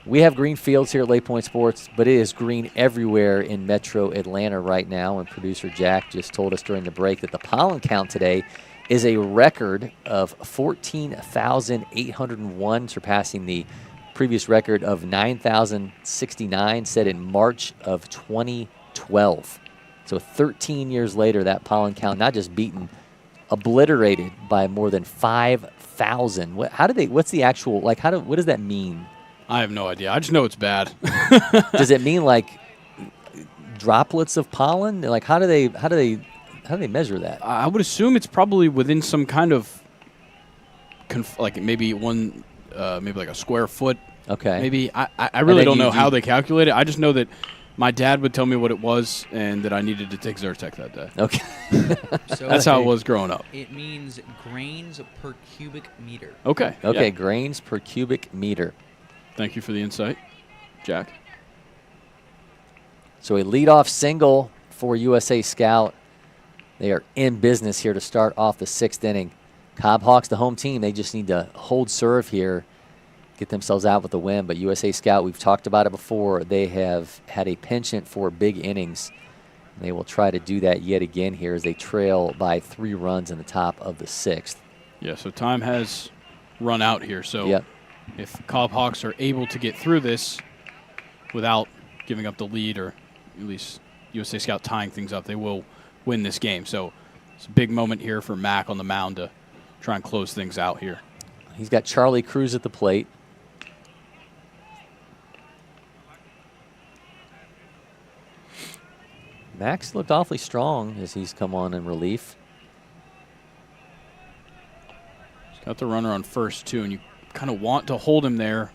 We have green fields here at LakePoint Sports, but it is green everywhere in Metro Atlanta right now. And producer Jack just told us during the break that the pollen count today is a record of 14,801, surpassing the previous record of 9,069 set in March of 2012. So 13 years later, that pollen count not just beaten, obliterated by more than 5,000. What's the actual, like, what does that mean? I have no idea. I just know it's bad. Does it mean like droplets of pollen? Like how do they measure that? I would assume it's probably within some kind of like maybe maybe like a square foot. Okay. Maybe I really don't know how they calculate it. I just know that my dad would tell me what it was and that I needed to take Zyrtec that day. Okay. So that's how it was growing up. It means grains per cubic meter. Okay. Okay, yeah. Grains per cubic meter. Thank you for the insight, Jack. So a leadoff single for USA Scout. They are in business here to start off the 6th inning. Cobb Hawks, the home team, they just need to hold serve here get themselves out with the win. But USA Scout, we've talked about it before, they have had a penchant for big innings. They will try to do that yet again here as they trail by 3 runs in the top of the 6th. Yeah, so time has run out here. So if Cobb Hawks are able to get through this without giving up the lead, or at least USA Scout tying things up, they will win this game. So it's a big moment here for Mac on the mound to try and close things out here. He's got Charlie Cruz at the plate. Max looked awfully strong as he's come on in relief. He's got the runner on first, too, and you kind of want to hold him there.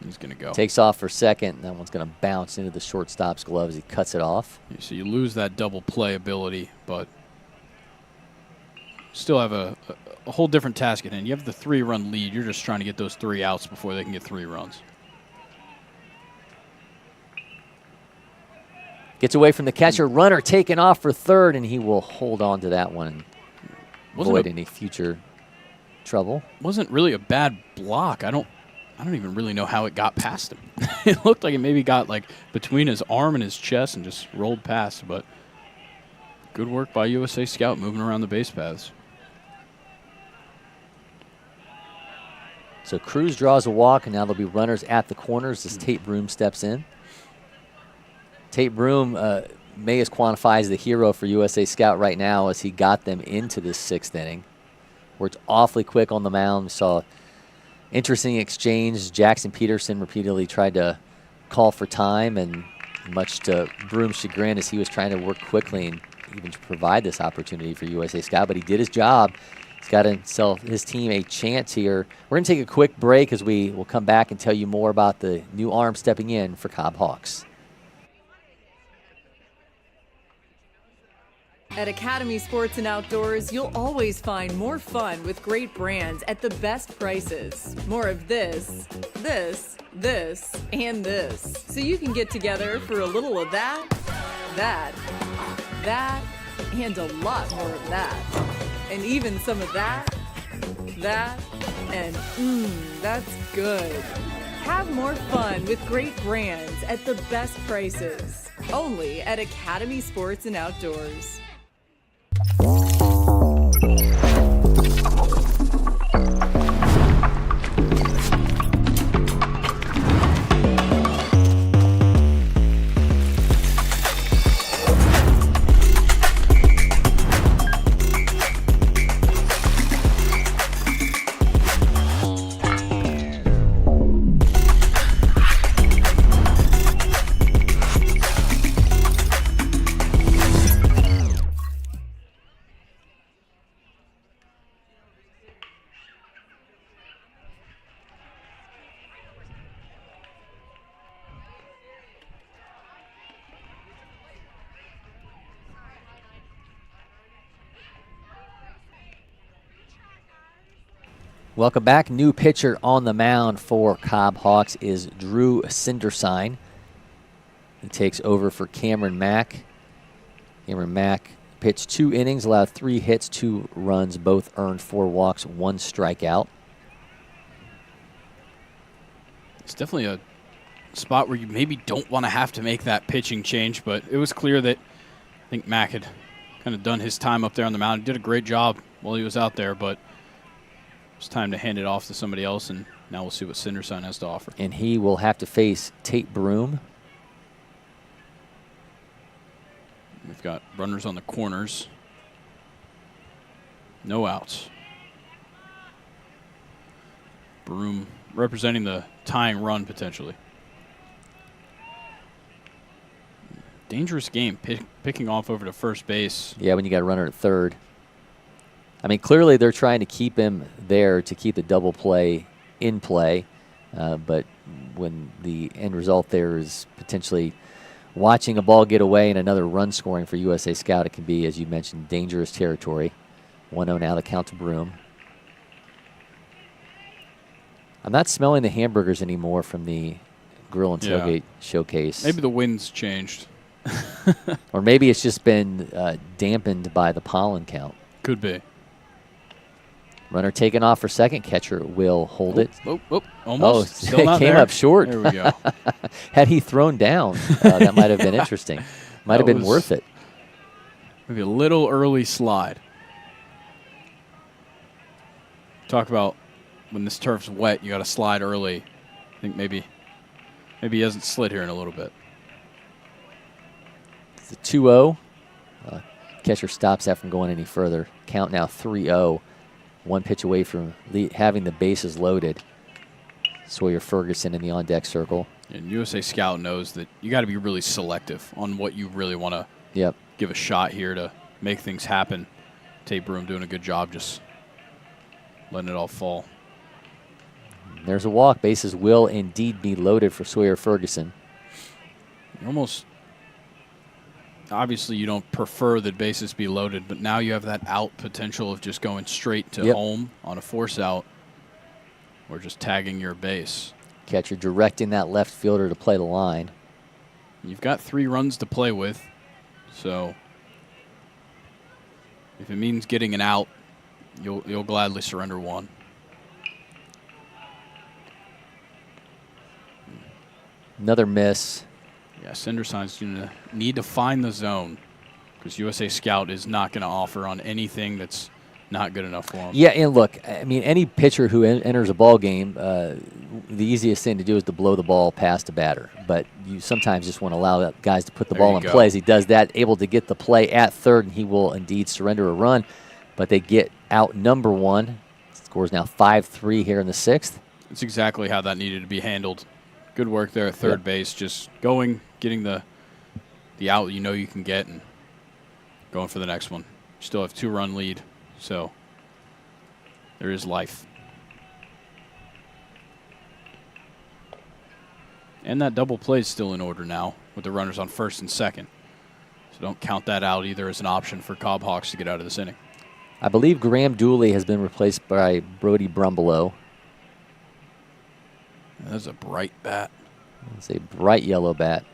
He's going to go. Takes off for second, and that one's going to bounce into the shortstop's glove as he cuts it off. So you lose that double play ability, but still have a whole different task at hand. You have the 3-run lead. You're just trying to get those 3 outs before they can get 3 runs. Gets away from the catcher. Runner taken off for third, and he will hold on to that one and avoid any future trouble. Wasn't really a bad block. I don't even really know how it got past him. It looked like it maybe got like between his arm and his chest and just rolled past, but good work by USA Scout moving around the base paths. So Cruz draws a walk, and now there'll be runners at the corners as Tate Broom steps in. Tate Broom may as quantify as the hero for USA Scout right now as he got them into this 6th inning. Worked awfully quick on the mound. We saw interesting exchange. Jackson Peterson repeatedly tried to call for time, and much to Broom's chagrin as he was trying to work quickly and even to provide this opportunity for USA Scout, but he did his job. He's got his team a chance here. We're going to take a quick break as we will come back and tell you more about the new arm stepping in for Cobb Hawks. At Academy Sports and Outdoors, you'll always find more fun with great brands at the best prices. More of this, and this. So you can get together for a little of that, and a lot more of that. And even some of that, and that's good. Have more fun with great brands at the best prices. Only at Academy Sports and Outdoors. Welcome back. New pitcher on the mound for Cobb Hawks is Drew Cindersign. He takes over for Cameron Mack. Cameron Mack pitched 2 innings, allowed 3 hits, 2 runs, both earned 4 walks, 1 strikeout. It's definitely a spot where you maybe don't want to have to make that pitching change, but it was clear that I think Mack had kind of done his time up there on the mound. He did a great job while he was out there, but it's time to hand it off to somebody else, and now we'll see what Cindersign has to offer. And he will have to face Tate Broom. We've got runners on the corners. No outs. Broom representing the tying run potentially. Dangerous game, picking off over to first base. Yeah, when you got a runner at third. I mean, clearly they're trying to keep him there to keep the double play in play, but when the end result there is potentially watching a ball get away and another run scoring for USA Scout, it can be, as you mentioned, dangerous territory. 1-0 now, the count to Broom. I'm not smelling the hamburgers anymore from the grill and tailgate showcase. Maybe the wind's changed. Or maybe it's just been dampened by the pollen count. Could be. Runner taken off for second. Catcher will hold it. Almost. Still not came there. up short. There we go. Had he thrown down, that might have been interesting. Might have been worth it. Maybe a little early slide. Talk about when this turf's wet, you got to slide early. I think maybe he hasn't slid here in a little bit. It's a 2-0. Catcher stops that from going any further. Count now 3-0. One pitch away from having the bases loaded. Sawyer Ferguson in the on-deck circle. And USA Scout knows that you got to be really selective on what you really want to give a shot here to make things happen. Tate Broom doing a good job just letting it all fall. There's a walk. Bases will indeed be loaded for Sawyer Ferguson. Almost, obviously you don't prefer that bases be loaded, but now you have that out potential of just going straight to home on a force out or just tagging your base. Catcher directing that left fielder to play the line. You've got 3 runs to play with, so if it means getting an out, you'll gladly surrender 1. Another miss. Yeah, Cindersign's going to need to find the zone because USA Scout is not going to offer on anything that's not good enough for him. Yeah, and look, I mean, any pitcher who enters a ball game, the easiest thing to do is to blow the ball past a batter. But you sometimes just want to allow guys to put the ball in play. As he does that, able to get the play at third, and he will indeed surrender a run. But they get out number 1. Scores now 5-3 here in the 6th. That's exactly how that needed to be handled. Good work there at third base, just going, getting the out you can get, and going for the next one. You still have 2-run lead, so there is life. And that double play is still in order now with the runners on first and second. So don't count that out either as an option for Cobb Hawks to get out of this inning. I believe Graham Dooley has been replaced by Brody Brumbelow. That's a bright bat. It's a bright yellow bat.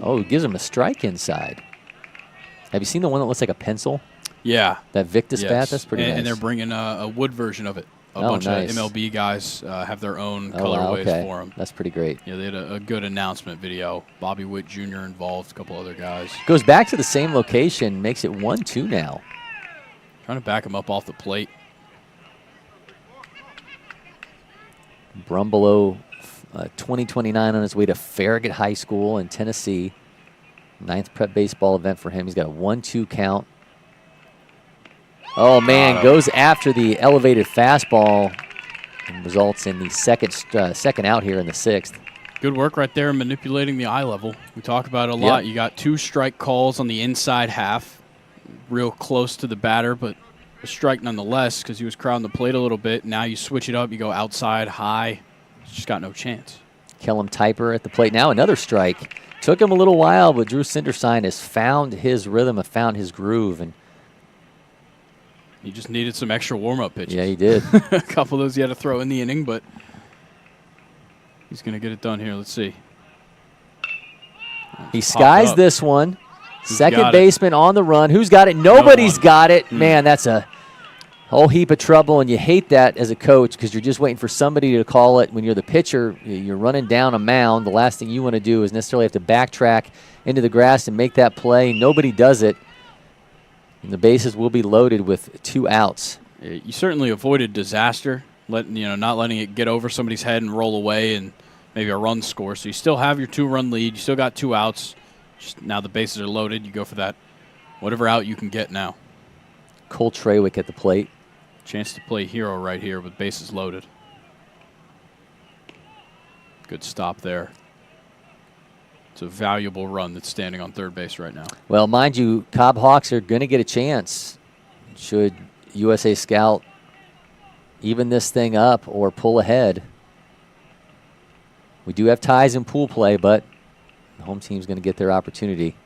Oh, it gives him a strike inside. Have you seen the one that looks like a pencil? Yeah. That Victus bat? That's pretty nice. And they're bringing a wood version of it. A bunch of MLB guys have their own colorways for them. That's pretty great. Yeah, they had a good announcement video. Bobby Witt Jr. involved, a couple other guys. Goes back to the same location, makes it 1-2 now. Trying to back him up off the plate. Brumbelow, 2029 on his way to Farragut High School in Tennessee. 9th prep baseball event for him. He's got a 1-2 count. Oh, man, goes after the elevated fastball and results in the second out here in the 6th. Good work right there manipulating the eye level. We talk about it a lot. You got 2 strike calls on the inside half, real close to the batter, but a strike nonetheless because he was crowding the plate a little bit. Now you switch it up. You go outside, high. Just got no chance. Kellum Typer at the plate. Now another strike. Took him a little while, but Drew Cindersign has found his rhythm and found his groove. And he just needed some extra warm-up pitches. Yeah, he did. A couple of those he had to throw in the inning, but he's going to get it done here. Let's see. He skies this one. Second baseman on the run. Who's got it? Nobody's got it. Man, that's a whole heap of trouble, and you hate that as a coach because you're just waiting for somebody to call it. When you're the pitcher, you're running down a mound. The last thing you want to do is necessarily have to backtrack into the grass and make that play. Nobody does it, and the bases will be loaded with 2 outs. You certainly avoided disaster, not letting it get over somebody's head and roll away and maybe a run score. So you still have your 2-run lead. You still got 2 outs. Just now the bases are loaded. You go for that whatever out you can get now. Cole Trawick at the plate. Chance to play hero right here with bases loaded. Good stop there. It's a valuable run that's standing on third base right now. Well, mind you, Cobb Hawks are going to get a chance should USA Scout even this thing up or pull ahead. We do have ties in pool play, but the home team's going to get their opportunity.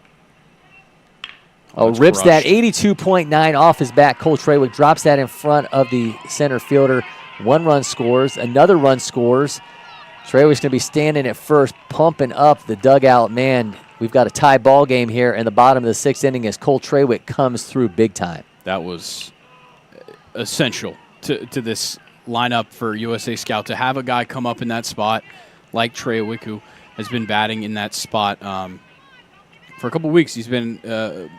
Rips that 82.9 off his back. Cole Trawick drops that in front of the center fielder. 1 run scores. Another run scores. Trawick's going to be standing at first, pumping up the dugout. Man, we've got a tie ball game here in the bottom of the 6th inning as Cole Trawick comes through big time. that was essential to this lineup for USA Scout to have a guy come up in that spot like Trey Wiku has been batting in that spot for a couple weeks. He's been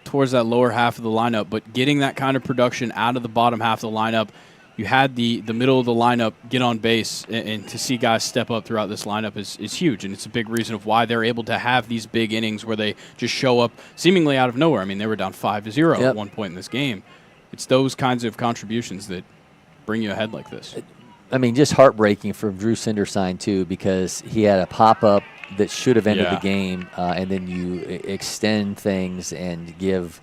towards that lower half of the lineup, but getting that kind of production out of the bottom half of the lineup, you had the middle of the lineup get on base, and to see guys step up throughout this lineup is huge, and it's a big reason of why they're able to have these big innings where they just show up seemingly out of nowhere. I mean, they were down 5-0 at one point in this game. It's those kinds of contributions that bring you ahead like this. I mean, just heartbreaking for Drew Cindersine, too, because he had a pop-up that should have ended the game, and then you extend things and give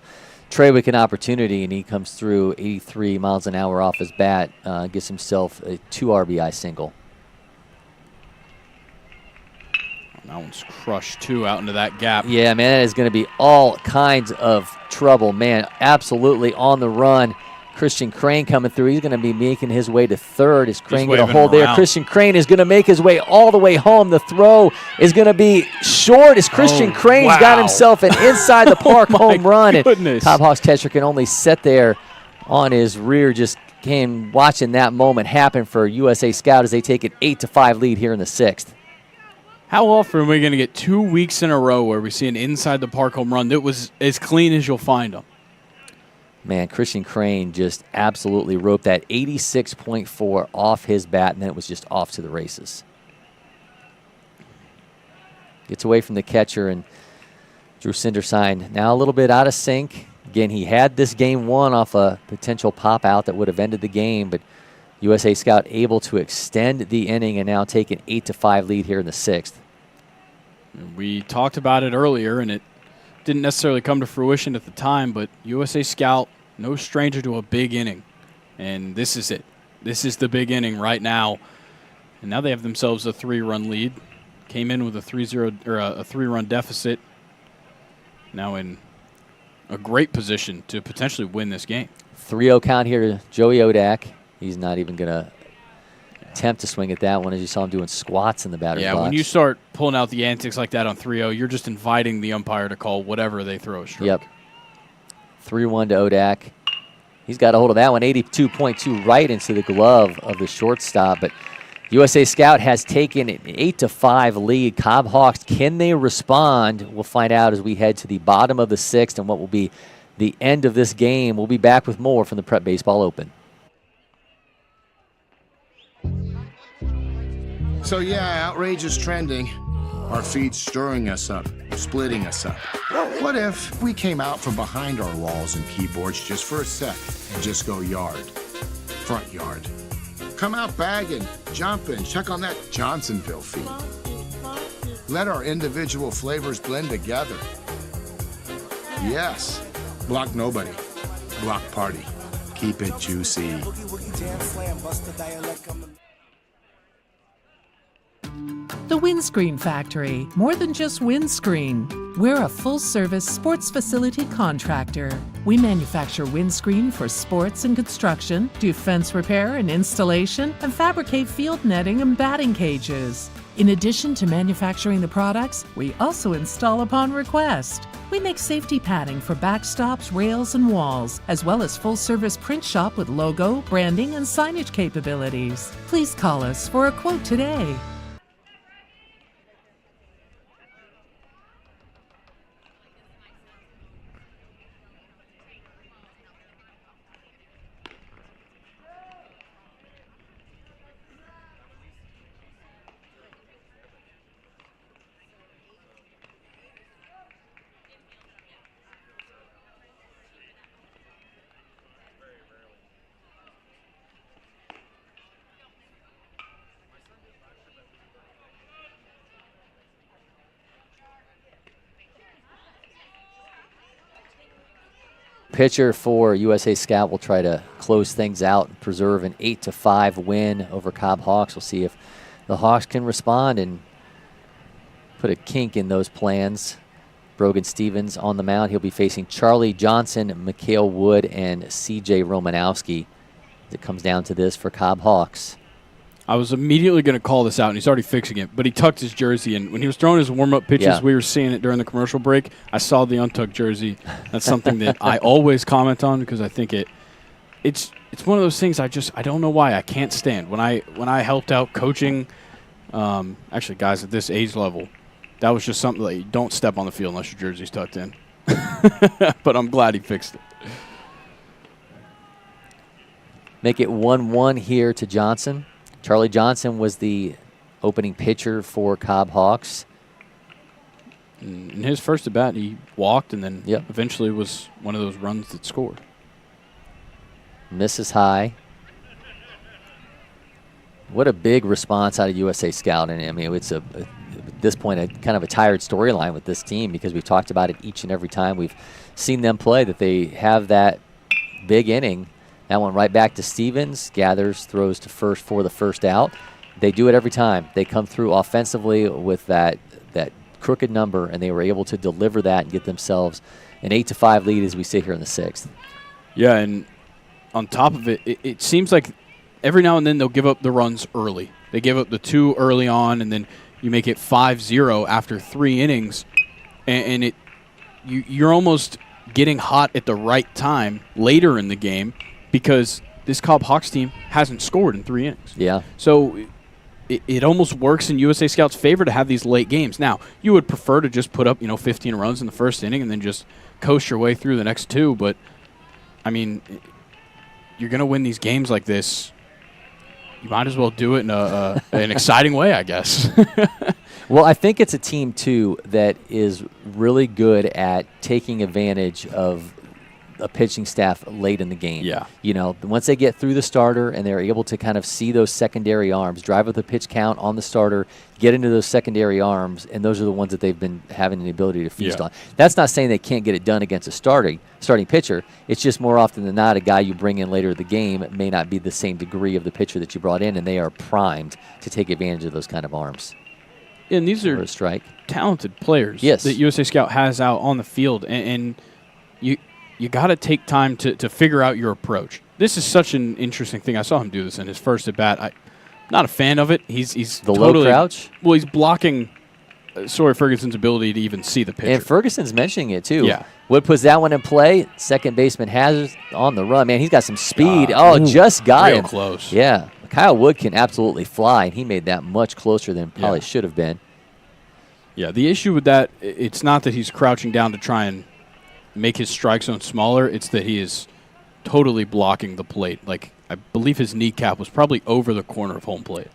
Trawick an opportunity, and he comes through 83 miles an hour off his bat, gets himself a 2 RBI single. That one's crushed, too, out into that gap. Yeah, man, that is going to be all kinds of trouble. Man, absolutely on the run. Christian Crane coming through. He's going to be making his way to third. Is Crane going to hold there? Christian Crane is going to make his way all the way home. The throw is going to be short as Christian Crane's got himself an inside the park home run. And Cobb Hawks catcher can only sit there on his rear, just came watching that moment happen for USA Scout as they take an 8-5 lead here in the 6th. How often are we going to get 2 weeks in a row where we see an inside the park home run that was as clean as you'll find them? Man, Christian Crane just absolutely roped that 86.4 off his bat, and then it was just off to the races. Gets away from the catcher, and Drew Cindersine now a little bit out of sync. Again, he had this game won off a potential pop-out that would have ended the game, but USA Scout able to extend the inning and now take an 8-5 lead here in the 6th. We talked about it earlier, and it didn't necessarily come to fruition at the time, but USA Scout, no stranger to a big inning. And this is it. This is the big inning right now. And now they have themselves a 3-run lead. Came in with a 3-0 or a 3-run deficit. Now in a great position to potentially win this game. 3-0 count here to Joey Odak. He's not even going to attempt to swing at that one, as you saw him doing squats in the batter's box. Yeah, when you start pulling out the antics like that on 3-0, you're just inviting the umpire to call whatever they throw a stroke. Yep. 3-1 to Odak. He's got a hold of that one, 82.2 right into the glove of the shortstop. But USA Scout has taken an 8-5 lead. Cobb Hawks, can they respond? We'll find out as we head to the bottom of the 6th and what will be the end of this game. We'll be back with more from the Prep Baseball Open. So yeah, outrage is trending. Our feed's stirring us up, splitting us up. What if we came out from behind our walls and keyboards just for a sec and just go yard, front yard? Come out bagging, jumping, check on that Johnsonville feed. Let our individual flavors blend together. Yes, block nobody, block party. Keep it juicy. The Windscreen Factory, more than just windscreen. We're a full-service sports facility contractor. We manufacture windscreen for sports and construction, do fence repair and installation, and fabricate field netting and batting cages. In addition to manufacturing the products, we also install upon request. We make safety padding for backstops, rails, and walls, as well as full-service print shop with logo, branding, and signage capabilities. Please call us for a quote today. Pitcher for USA Scout will try to close things out and preserve an 8-5 win over Cobb Hawks. We'll see if the Hawks can respond and put a kink in those plans. Brogan Stevens on the mound. He'll be facing Charlie Johnson, Mikhail Wood, and C.J. Romanowski. It comes down to this for Cobb Hawks. I was immediately going to call this out, and he's already fixing it, but he tucked his jersey in. When he was throwing his warm-up pitches, we were seeing it during the commercial break. I saw the untucked jersey. That's something that I always comment on because I think it's one of those things I don't know why I can't stand. When I helped out coaching, actually guys at this age level, that was just something like, don't step on the field unless your jersey's tucked in. But I'm glad he fixed it. Make it 1-1 here to Johnson. Charlie Johnson was the opening pitcher for Cobb Hawks. In his first at bat, he walked and then eventually was one of those runs that scored. Misses high. What a big response out of USA Scouting. I mean, it's at this point a kind of a tired storyline with this team because we've talked about it each and every time we've seen them play, that they have that big inning. That one right back to Stevens, gathers, throws to first for the first out. They do it every time. They come through offensively with that crooked number, and they were able to deliver that and get themselves an 8-5 lead as we sit here in the 6th. Yeah, and on top of it, it seems like every now and then they'll give up the runs early. They give up the 2 early on, and then you make it 5-0 after 3 innings, and you're almost getting hot at the right time later in the game, because this Cobb Hawks team hasn't scored in 3 innings. Yeah. So it almost works in USA Scouts' favor to have these late games. Now, you would prefer to just put up 15 runs in the first inning and then just coast your way through the next 2. But, I mean, you're going to win these games like this. You might as well do it in an exciting way, I guess. Well, I think it's a team, too, that is really good at taking advantage of a pitching staff late in the game. Yeah. You know, once they get through the starter and they're able to kind of see those secondary arms, drive with the pitch count on the starter, get into those secondary arms, and those are the ones that they've been having the ability to feast on. That's not saying they can't get it done against a starting pitcher. It's just more often than not a guy you bring in later in the game may not be the same degree of the pitcher that you brought in, and they are primed to take advantage of those kind of arms. And these are talented players that USA Scout has out on the field, and you got to take time to figure out your approach. This is such an interesting thing. I saw him do this in his first at bat. I'm not a fan of it. He's the totally, low crouch. Well, he's blocking Ferguson's ability to even see the pitcher. And Ferguson's mentioning it too. Yeah. Wood puts that one in play. Second baseman has on the run. Man, he's got some speed. Just got real him. Close. Yeah. Kyle Wood can absolutely fly, and he made that much closer than probably should have been. Yeah. The issue with that, it's not that he's crouching down to try and make his strike zone smaller. It's that he is totally blocking the plate. Like, I believe his kneecap was probably over the corner of home plate.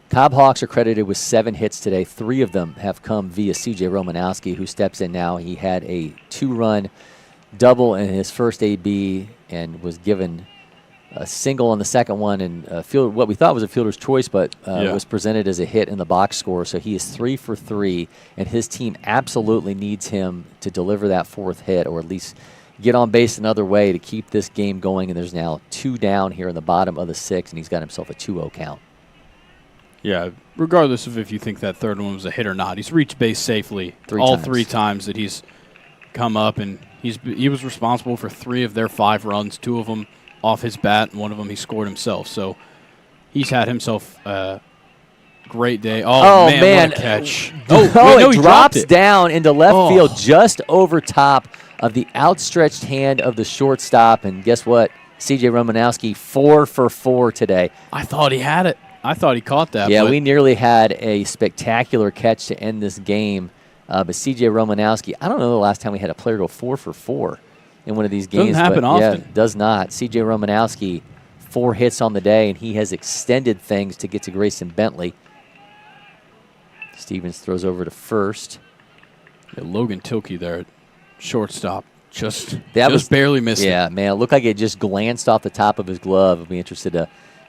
Cobb Hawks are credited with 7 hits today. 3 of them have come via C.J. Romanowski, who steps in now. He had a 2-run double in his first AB and was given a single on the second one, and what we thought was a fielder's choice, but was presented as a hit in the box score. So he is 3 for 3, and his team absolutely needs him to deliver that 4th hit, or at least get on base another way to keep this game going. And there's now 2 down here in the bottom of the 6th, and he's got himself a 2-0 count. Yeah, regardless of if you think that third one was a hit or not, he's reached base safely all 3 times that he's come up, and he was responsible for 3 of their 5 runs, 2 of them off his bat, and 1 of them he scored himself. So he's had himself a great day. Oh man, what a catch. It drops down into left field just over top of the outstretched hand of the shortstop. And guess what? C.J. Romanowski, 4 for 4 today. I thought he had it. I thought he caught that. Yeah, we nearly had a spectacular catch to end this game. But C.J. Romanowski, I don't know the last time we had a player go 4 for 4 in one of these games. Doesn't happen often. Yeah, does not. C.J. Romanowski, 4 hits on the day, and he has extended things to get to Grayson Bentley. Stevens throws over to first. Yeah, Logan Tilkey there at shortstop. Just barely missed it. Yeah, man, it looked like it just glanced off the top of his glove. I'd be interested to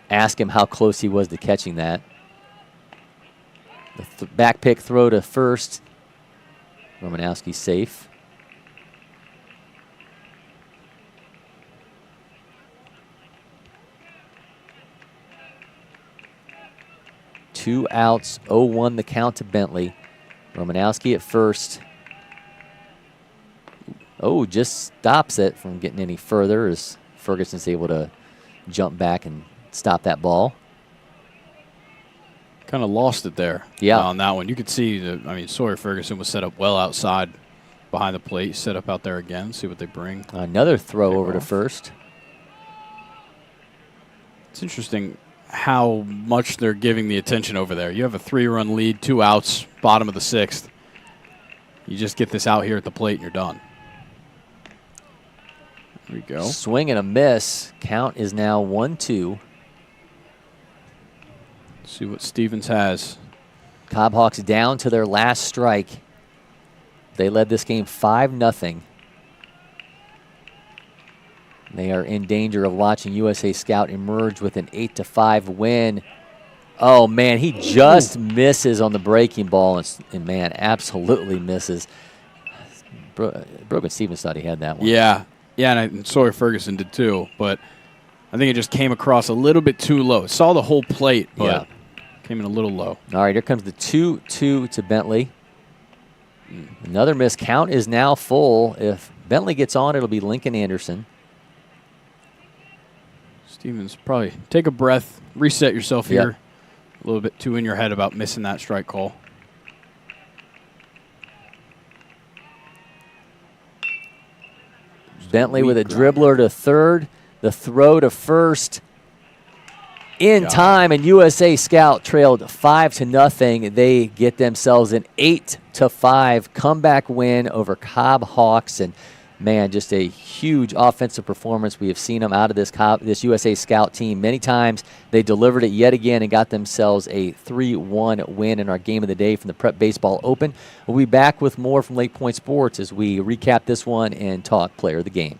ask him how close he was to catching that. The back pick throw to first. Romanowski safe. Two outs, 0-1 the count to Bentley. Romanowski at first. Oh, just stops it from getting any further as Ferguson's able to jump back and stop that ball. kind of lost it there. Yeah. On that one. You could see, Sawyer Ferguson was set up well outside behind the plate, set up out there again, see what they bring. Another throw over to first. It's interesting how much they're giving the attention over there. You have a 3-run lead, 2 outs, bottom of the 6th. You just get this out here at the plate and you're done. There we go. Swing and a miss. Count is now 1-2. See what Stevens has. Cobb Hawks down to their last strike. They led this game 5-0. They are in danger of watching USA Scout emerge with an 8-5 win. Oh, man, he just misses on the breaking ball, and man, absolutely misses. Brogan Stevens thought he had that one. Yeah, and Sawyer Ferguson did too, but I think it just came across a little bit too low. It saw the whole plate, but came in a little low. All right, here comes the 2-2 to Bentley. Another miss. Count is now full. If Bentley gets on, it'll be Lincoln Anderson. Stevens, probably take a breath, reset yourself here. A little bit too in your head about missing that strike call. Bentley with a dribbler to third. The throw to first. In time, and USA Scout trailed 5-0. They get themselves an 8-5 comeback win over Cobb Hawks, and man, just a huge offensive performance. We have seen them out of this USA Scout team many times. They delivered it yet again and got themselves a 3-1 win in our game of the day from the Prep Baseball Open. We'll be back with more from LakePoint Sports as we recap this one and talk player of the game.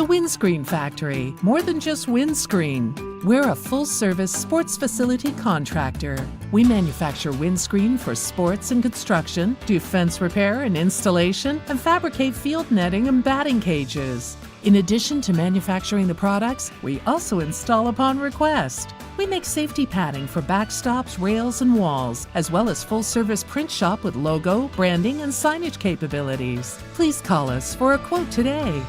Windscreen Factory, more than just windscreen. We're a full-service sports facility contractor. We manufacture windscreen for sports and construction, do fence repair and installation, and fabricate field netting and batting cages. In addition to manufacturing the products, we also install upon request. We make safety padding for backstops, rails, and walls, as well as full-service print shop with logo, branding, and signage capabilities. Please call us for a quote today.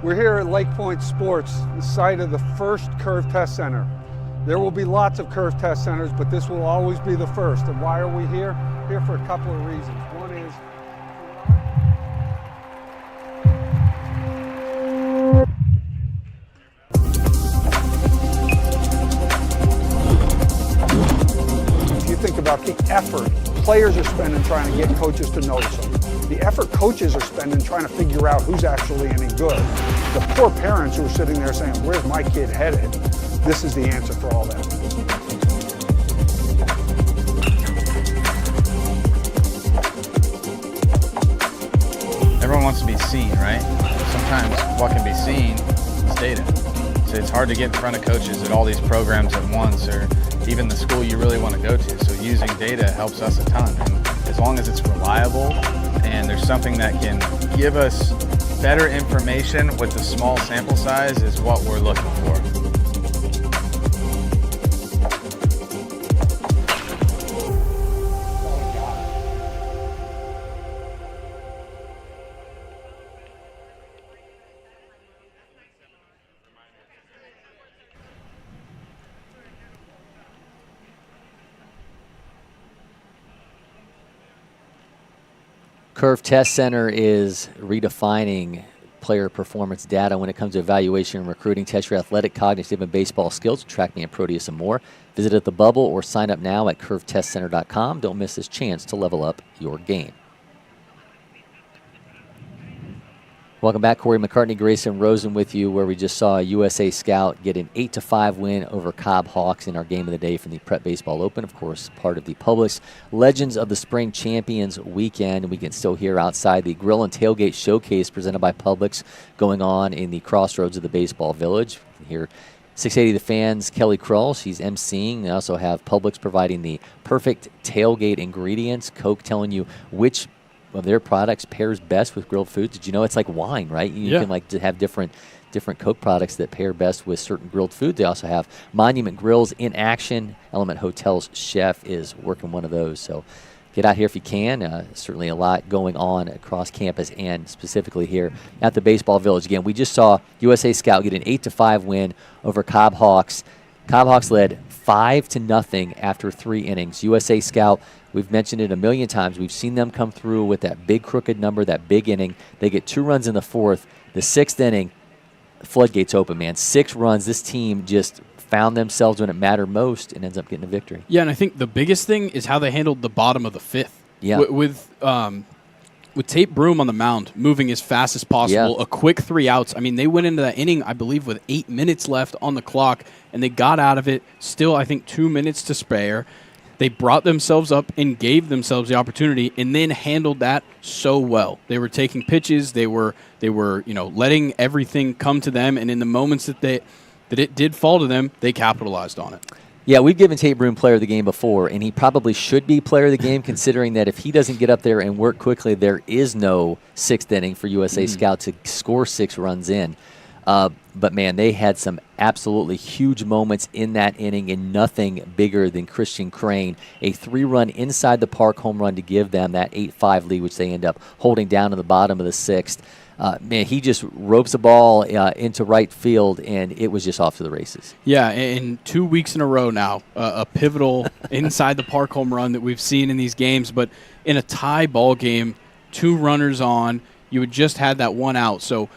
We're here at LakePoint Sports, the site of the first Curve Test Center. There will be lots of Curve Test Centers, but this will always be the first. And why are we here? Here for a couple of reasons. One is if you think about the effort players are spending trying to get coaches to notice them, the effort coaches are spending trying to figure out who's actually any good, the poor parents who are sitting there saying, where's my kid headed? This is the answer for all that. Everyone wants to be seen, right? Sometimes what can be seen is data. So it's hard to get in front of coaches at all these programs at once, or even the school you really want to go to. So using data helps us a ton. And as long as it's reliable and there's something that can give us better information with the small sample size is what we're looking for. Curve Test Center is redefining player performance data when it comes to evaluation and recruiting. Test your athletic, cognitive, and baseball skills. Track me and Proteus and more. Visit at the Bubble or sign up now at curvetestcenter.com. Don't miss this chance to level up your game. Welcome back. Cory, McCartney, Grayson, Rosen with you, where we just saw a USA scout get an 8-5 win over Cobb Hawks in our game of the day from the Prep Baseball Open. Of course, part of the Publix Legends of the Spring Champions weekend. We can still hear outside the Grill and Tailgate Showcase presented by Publix going on in the crossroads of the baseball village. We hear 680 The Fans, Kelly Krull, she's emceeing. They also have Publix providing the perfect tailgate ingredients. Coke telling you which of their products pairs best with grilled foods. Did you know it's like wine, right? You can like to have different Coke products that pair best with certain grilled foods. They also have Monument Grills in action. Element Hotel's chef is working one of those. So get out here if you can. Certainly a lot going on across campus and specifically here at the Baseball Village. Again, we just saw USA Scout get an 8-5 win over Cobb Hawks. Cobb Hawks led 5-0 after 3 innings. USA Scout, we've mentioned it a million times. We've seen them come through with that big crooked number, that big inning. They get 2 runs in the 4th. The 6th inning, floodgates open, man. 6 runs. This team just found themselves when it mattered most and ends up getting a victory. Yeah, and I think the biggest thing is how they handled the bottom of the 5th. Yeah. With Tate Broom on the mound, moving as fast as possible, a quick 3 outs. I mean, they went into that inning, I believe, with 8 minutes left on the clock, and they got out of it. Still, I think, 2 minutes to spare. They brought themselves up and gave themselves the opportunity, and then handled that so well. They were taking pitches. They were letting everything come to them, and in the moments that it did fall to them, they capitalized on it. Yeah, we've given Tate Broom player of the game before, and he probably should be player of the game considering that if he doesn't get up there and work quickly, there is no 6th inning for USA Scout to score 6 runs in. But, man, they had some absolutely huge moments in that inning and nothing bigger than Christian Crane, a 3-run inside the park home run to give them that 8-5 lead, which they end up holding down in the bottom of the 6th. Man, he just ropes the ball into right field, and it was just off to the races. Yeah, and 2 weeks in a row now, a pivotal inside the park home run that we've seen in these games. But in a tie ball game, 2 runners on, you had just had that 1 out. So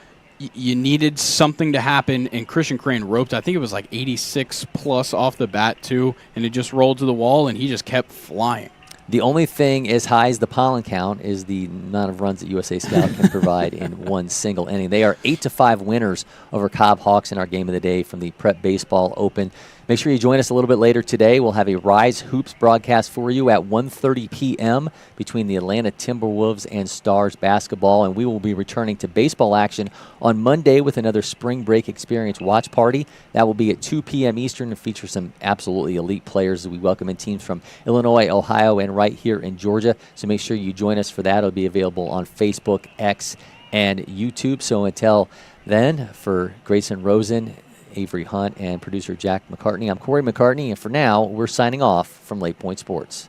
you needed something to happen, and Christian Crane roped, I think it was like 86+ off the bat, too, and it just rolled to the wall, and he just kept flying. The only thing as high as the pollen count is the amount of runs that USA Scout can provide in one single inning. They are 8-5 winners over Cobb Hawks in our game of the day from the Prep Baseball Open. Make sure you join us a little bit later today. We'll have a Rise Hoops broadcast for you at 1:30 p.m. between the Atlanta Timberwolves and Stars basketball, and we will be returning to baseball action on Monday with another Spring Break Experience watch party. That will be at 2 p.m. Eastern and feature some absolutely elite players as we welcome in teams from Illinois, Ohio, and right here in Georgia. So make sure you join us for that. It'll be available on Facebook, X, and YouTube. So until then, for Grayson, Rosen, Avery Hunt, and producer Jack McCartney, I'm Cory McCartney, and for now, we're signing off from LakePoint Sports.